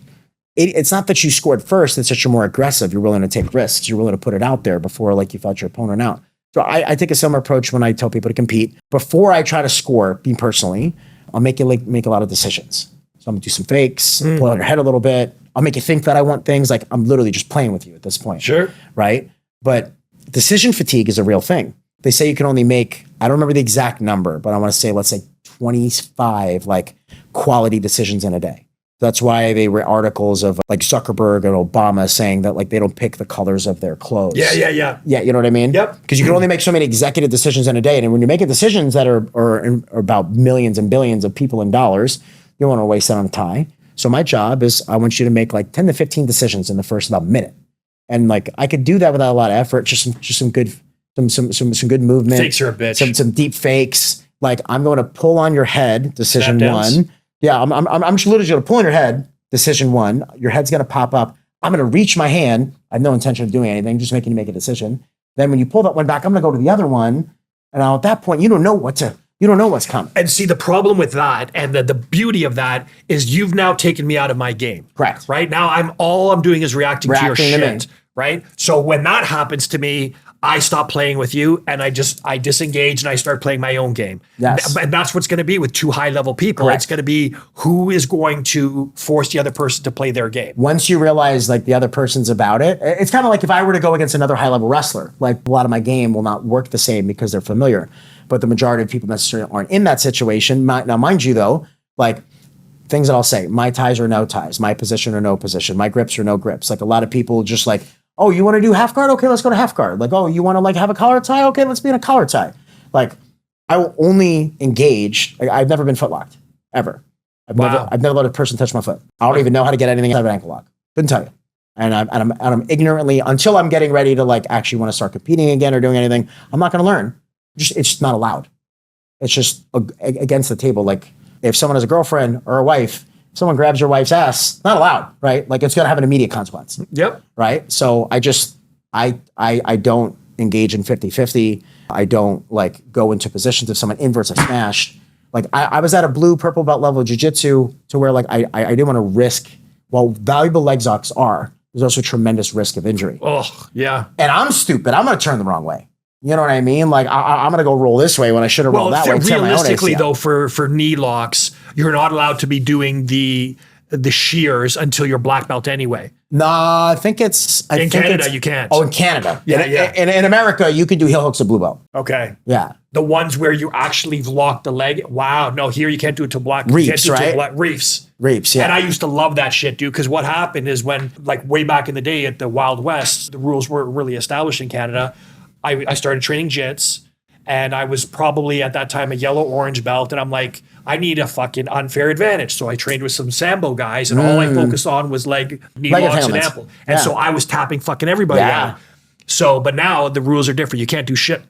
It's not that you scored first, it's that you're more aggressive. You're willing to take risks. You're willing to put it out there before, like, you felt your opponent out. So I take a similar approach when I tell people to compete. Before I try to score, me personally, I'll make you make a lot of decisions. So I'm gonna do some fakes, pull out your head a little bit. I'll make you think that I want things. Like, I'm literally just playing with you at this point. Sure. Right? But decision fatigue is a real thing. They say you can only make, I don't remember the exact number, but I want to say, let's say 25 like quality decisions in a day. That's why they were articles of like Zuckerberg and Obama saying that like they don't pick the colors of their clothes. Yeah. Yeah, you know what I mean? Yep. Because you can only make so many executive decisions in a day. And when you're making decisions that are about millions and billions of people and dollars, you don't want to waste it on a tie. So my job is I want you to make like 10 to 15 decisions in the first about minute. And like I could do that without a lot of effort, just some good good movement. Fakes are a bitch. Some deep fakes. Like I'm going to pull on your head, decision one. Yeah, I'm just literally going to pull on your head, decision one. Your head's going to pop up. I'm going to reach my hand. I have no intention of doing anything, just making you make a decision. Then when you pull that one back, I'm going to go to the other one. And now at that point, you don't know what's coming. And see, the problem with that and the beauty of that is you've now taken me out of my game. Correct. Right now, all I'm doing is reacting to your shit. Right. So when that happens to me, I stop playing with you and I disengage and I start playing my own game. Yes. And that's what's going to be with two high level people. Correct. It's going to be who is going to force the other person to play their game. Once you realize like the other person's about it, it's kind of like if I were to go against another high level wrestler, like a lot of my game will not work the same because they're familiar. But the majority of people necessarily aren't in that situation. Now, mind you though, like things that I'll say, my ties or no ties, my position or no position, my grips or no grips. Like a lot of people just like, oh, you want to do half guard? Okay, let's go to half guard. Like, oh, you want to like have a collar tie? Okay, let's be in a collar tie. Like, I will only engage. I've never been footlocked ever. I've never let a person touch my foot. I don't even know how to get anything out of an ankle lock. Couldn't tell you. And I'm ignorantly until I'm getting ready to like actually want to start competing again or doing anything. I'm not going to learn. It's just not allowed. It's just against the table. Like if someone has a girlfriend or a wife. Someone grabs your wife's ass, not allowed, right? Like it's going to have an immediate consequence. Yep. Right. So I don't engage in 50-50. I don't like go into positions if someone inverts a smash. Like I was at a blue, purple belt level of jiu-jitsu to where like I didn't want to risk, while valuable leg locks are, there's also tremendous risk of injury. Oh, yeah. And I'm stupid. I'm going to turn the wrong way. You know what I mean? Like I'm going to go roll this way when I should have rolled that way. Realistically though, for knee locks, you're not allowed to be doing the shears until you're black belt anyway. Nah, I think it's... In Canada, you can't. Oh, in Canada. Yeah. In America, you can do heel hooks at blue belt. Okay. Yeah. The ones where you actually lock the leg. Wow. No, here you can't do it to black. Reefs, right? Reefs, yeah. And I used to love that shit, dude, because what happened is when, like way back in the day at the Wild West, the rules were really established in Canada. I started training jits, and I was probably at that time a yellow-orange belt, and I'm like, I need a fucking unfair advantage. So I trained with some Sambo guys, and all I focused on was knee locks and ample. And so I was tapping fucking everybody out. So, but now the rules are different. You can't do shit.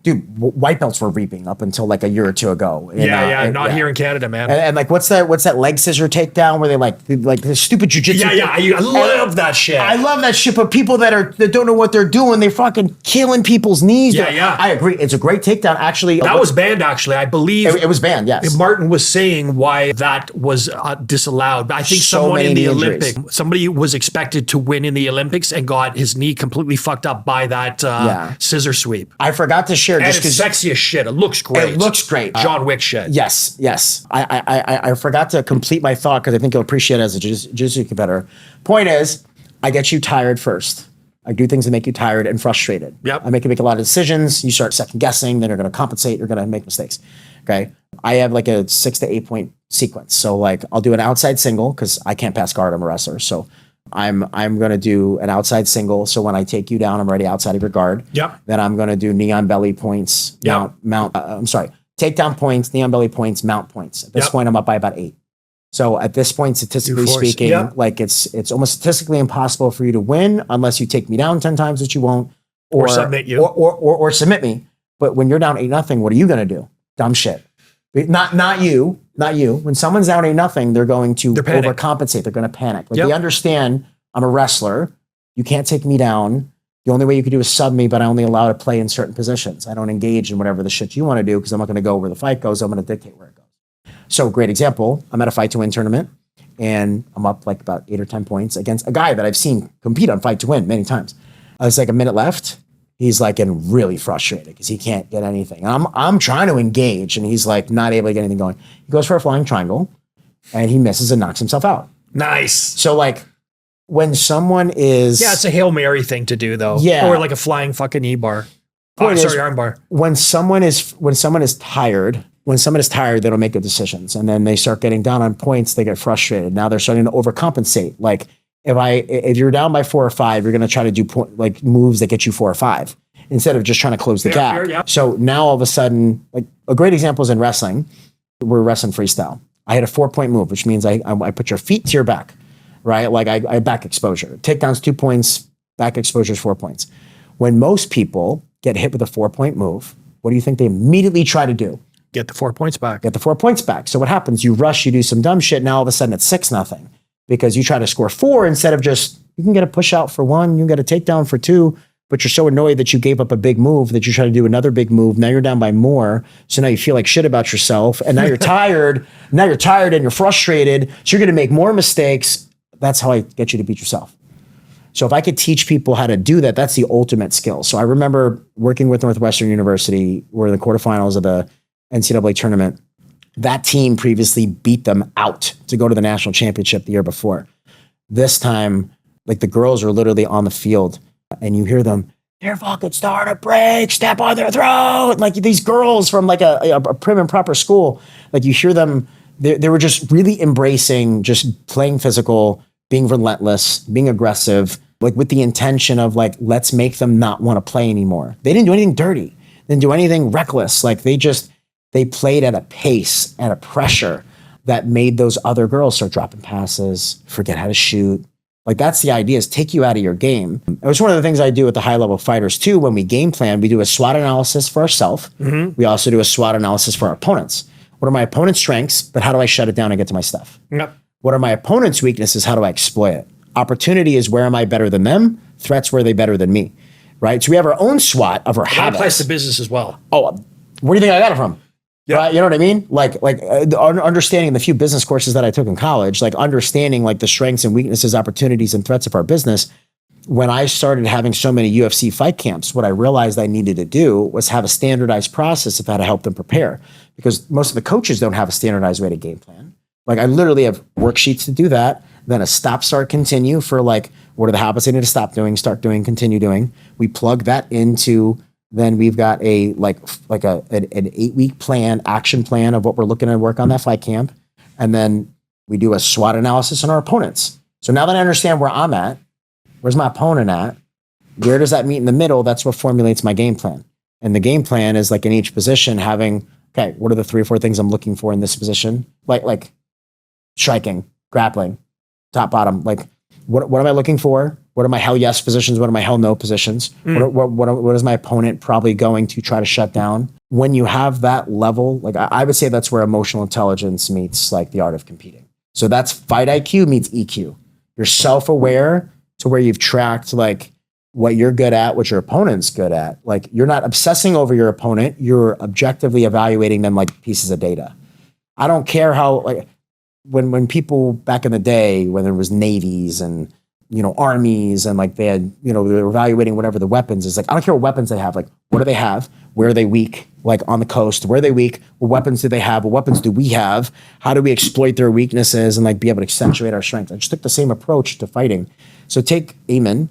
Dude, white belts were reaping up until like a year or two ago. Not here in Canada, man. And like, what's that leg scissor takedown where they like the stupid jujitsu? I love that shit. I love that shit. But people that don't know what they're doing, they're fucking killing people's knees. Yeah. I agree. It's a great takedown. Actually, that was banned. Actually, I believe it was banned. Yes. Martin was saying why that was disallowed. I think someone in the Olympics, somebody was expected to win in the Olympics and got his knee completely fucked up by that scissor sweep. I forgot to share. And it's sexy as shit. It looks great. It looks great. John Wick shit. Yes. I forgot to complete my thought because I think you'll appreciate it as a jiu-jitsu competitor. Point is, I get you tired first. I do things that make you tired and frustrated. Yep. I make you make a lot of decisions. You start second guessing. Then you're going to compensate. You're going to make mistakes. Okay. I have like a 6 to 8 point sequence. So like I'll do an outside single because I can't pass guard. I'm a wrestler. So I'm going to do an outside single. So when I take you down, I'm already outside of your guard. Yep. Then I'm going to do knee on belly points, takedown points, knee on belly points, mount points. At this point, I'm up by about 8. So at this point, statistically speaking, like it's almost statistically impossible for you to win unless you take me down 10 times, which you won't, or submit you, or submit me. But when you're down 8-0, what are you going to do? Dumb shit. Not you. When someone's down 8-0, they're going to overcompensate. They're going to panic. Like they understand I'm a wrestler. You can't take me down. The only way you can do is sub me, but I only allow to play in certain positions. I don't engage in whatever the shit you want to do because I'm not going to go where the fight goes. I'm going to dictate where it goes. So great example. I'm at a fight to win tournament and I'm up like about 8 or 10 points against a guy that I've seen compete on fight to win many times. It's like a minute left. He's like getting really frustrated because he can't get anything. And I'm trying to engage and he's like not able to get anything going. He goes for a flying triangle and he misses and knocks himself out. Nice. So like, when someone is... Yeah, it's a Hail Mary thing to do, though. Yeah. Or like a flying fucking E-bar. Arm bar. When someone is tired, they don't make good decisions. And then they start getting down on points, they get frustrated. Now they're starting to overcompensate. Like, if you're down by 4 or 5, you're going to try to do moves that get you 4 or 5 instead of just trying to close the gap. Yeah. So now all of a sudden, like a great example is in wrestling. We're wrestling freestyle. I hit a 4-point move, which means I put your feet to your back. Right? Like I back exposure. Takedown's 2 points, back exposure is 4 points. When most people get hit with a 4-point move, what do you think they immediately try to do? Get the 4 points back. Get the 4 points back. So what happens? You rush, you do some dumb shit. Now all of a sudden it's 6-0 because you try to score 4 instead of just, you can get a push out for 1, you can get a takedown for 2, but you're so annoyed that you gave up a big move that you try to do another big move. Now you're down by more. So now you feel like shit about yourself and now you're tired. Now you're tired and you're frustrated. So you're going to make more mistakes. That's how I get you to beat yourself. So if I could teach people how to do that, that's the ultimate skill. So I remember working with Northwestern University. We're in the quarterfinals of the NCAA tournament. That team previously beat them out to go to the national championship the year before. This time, like the girls are literally on the field and you hear them, they're fucking starting to break, step on their throat. Like these girls from like a prim and proper school, like you hear them, they were just really embracing just playing physical, being relentless, being aggressive, like with the intention of like, let's make them not want to play anymore. They didn't do anything dirty. They didn't do anything reckless. Like they played at a pace and a pressure that made those other girls start dropping passes, forget how to shoot. Like that's the idea, is take you out of your game. It was one of the things I do with the high level fighters too. When we game plan, we do a SWOT analysis for ourselves. Mm-hmm. We also do a SWOT analysis for our opponents. What are my opponent's strengths, but how do I shut it down and get to my stuff? Yep. What are my opponent's weaknesses? How do I exploit it? Opportunity is where am I better than them? Threats, where are they better than me? Right? So we have our own SWOT of our habits. That applies to business as well. Oh, where do you think I got it from? Yep. Right? You know what I mean? Like understanding the few business courses that I took in college, like understanding like the strengths and weaknesses, opportunities and threats of our business. When I started having so many UFC fight camps, what I realized I needed to do was have a standardized process of how to help them prepare, because most of the coaches don't have a standardized way to game plan. Like I literally have worksheets to do that, then a stop, start, continue for like, what are the habits I need to stop doing, start doing, continue doing. We plug that into, then we've got an 8-week plan, action plan of what we're looking to work on that fight camp. And then we do a SWOT analysis on our opponents. So now that I understand where I'm at, where's my opponent at? Where does that meet in the middle? That's what formulates my game plan. And the game plan is like in each position having, okay, what are the 3 or 4 things I'm looking for in this position? Like striking, grappling, top, bottom. Like what am I looking for? What are my hell yes positions? What are my hell no positions? What is my opponent probably going to try to shut down? When you have that level, like I would say that's where emotional intelligence meets like the art of competing. So that's fight IQ meets EQ. You're self-aware to where you've tracked like what you're good at, what your opponent's good at. Like you're not obsessing over your opponent. You're objectively evaluating them like pieces of data. I don't care how, like when people back in the day, when there was navies and, armies and like they had, they were evaluating whatever the weapons is, like, I don't care what weapons they have. Like, what do they have? Where are they weak? Like on the coast, where are they weak? What weapons do they have? What weapons do we have? How do we exploit their weaknesses and like be able to accentuate our strengths? I just took the same approach to fighting. So take Aiemann,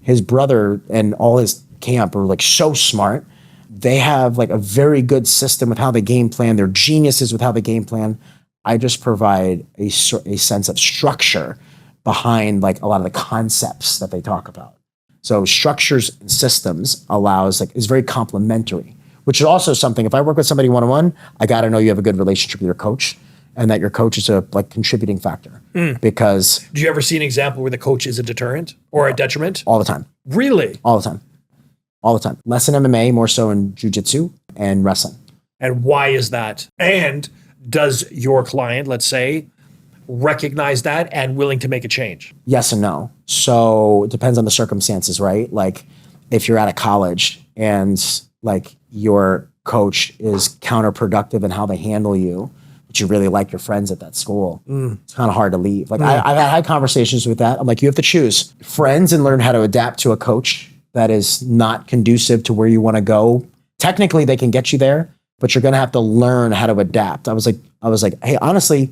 his brother and all his camp are like so smart. They have like a very good system with how they game plan. They're geniuses with how they game plan. I just provide a sense of structure behind like a lot of the concepts that they talk about. So structures and systems is very complementary, which is also something, if I work with somebody one-on-one, I got to know you have a good relationship with your coach and that your coach is a contributing factor. Because do you ever see an example where the coach is a deterrent or a detriment? All the time. Really? All the time. all the time. Less in MMA, more so in jiu-jitsu and wrestling. And why is that? And does your client, let's say, recognize that and willing to make a change? Yes and no. So it depends on the circumstances, right? Like if you're at a college and like your coach is counterproductive in how they handle you, but you really like your friends at that school, it's kind of hard to leave. Like I've had conversations with that. I'm like, you have to choose friends and learn how to adapt to a coach that is not conducive to where you want to go. Technically, they can get you there, but you're going to have to learn how to adapt. I was like, hey, honestly,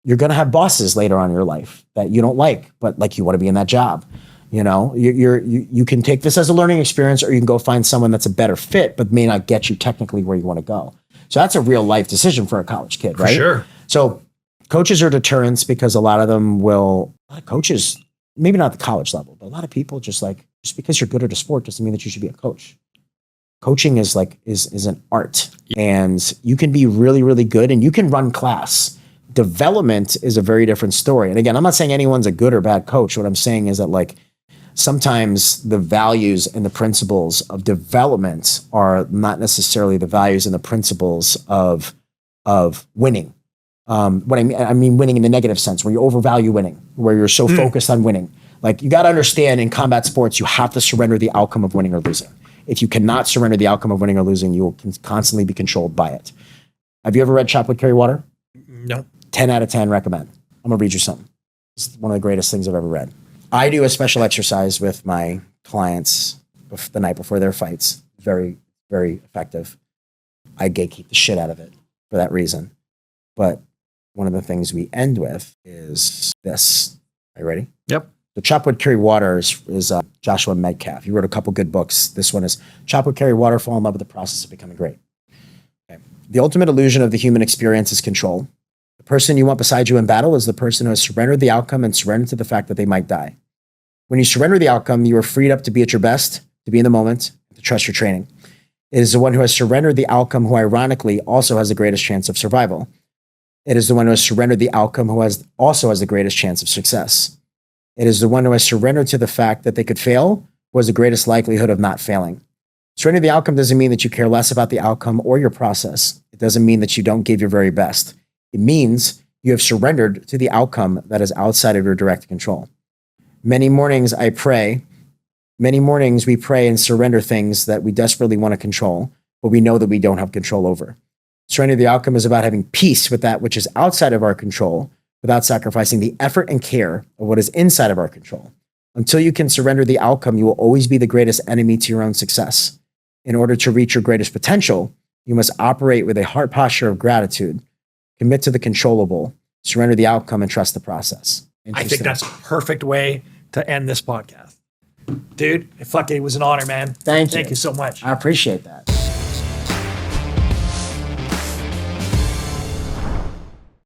you're going to have bosses later on in your life that you don't like, but like you want to be in that job. You know, you can take this as a learning experience, or you can go find someone that's a better fit, but may not get you technically where you want to go. So that's a real life decision for a college kid, right? For sure. So coaches are deterrents because a lot of coaches, maybe not at the college level, but a lot of people just because you're good at a sport doesn't mean that you should be a coach. Coaching is an art, and you can be really, really good and you can run class. Development is a very different story. And again, I'm not saying anyone's a good or bad coach. What I'm saying is that like sometimes the values and the principles of development are not necessarily the values and the principles of winning. What I mean winning in the negative sense, where you overvalue winning, where you're so focused on winning. Like you got to understand in combat sports, you have to surrender the outcome of winning or losing. If you cannot surrender the outcome of winning or losing, you will constantly be controlled by it. Have you ever read Chop Wood, Carry Water? No. 10 out of 10 recommend. I'm going to read you something. It's one of the greatest things I've ever read. I do a special exercise with my clients the night before their fights. Very, very effective. I gatekeep the shit out of it for that reason. But one of the things we end with is this. Are you ready? Yep. The Chop Wood, Carry Water is Joshua Medcalf. He wrote a couple good books. This one is Chop Wood, Carry Water, Fall in Love with the Process of Becoming Great. Okay. The ultimate illusion of the human experience is control. The person you want beside you in battle is the person who has surrendered the outcome and surrendered to the fact that they might die. When you surrender the outcome, you are freed up to be at your best, to be in the moment, to trust your training. It is the one who has surrendered the outcome who ironically also has the greatest chance of survival. It is the one who has surrendered the outcome who also has the greatest chance of success. It is the one who has surrendered to the fact that they could fail who has the greatest likelihood of not failing. Surrendering the outcome doesn't mean that you care less about the outcome or your process. It doesn't mean that you don't give your very best. It means you have surrendered to the outcome that is outside of your direct control. Many mornings we pray and surrender things that we desperately want to control, but we know that we don't have control over. Surrendering the outcome is about having peace with that which is outside of our control without sacrificing the effort and care of what is inside of our control. Until you can surrender the outcome, you will always be the greatest enemy to your own success. In order to reach your greatest potential, you must operate with a heart posture of gratitude, commit to the controllable, surrender the outcome, and trust the process. I think that's a perfect way to end this podcast. Dude, it was an honor, man. Thank you. Thank you so much. I appreciate that.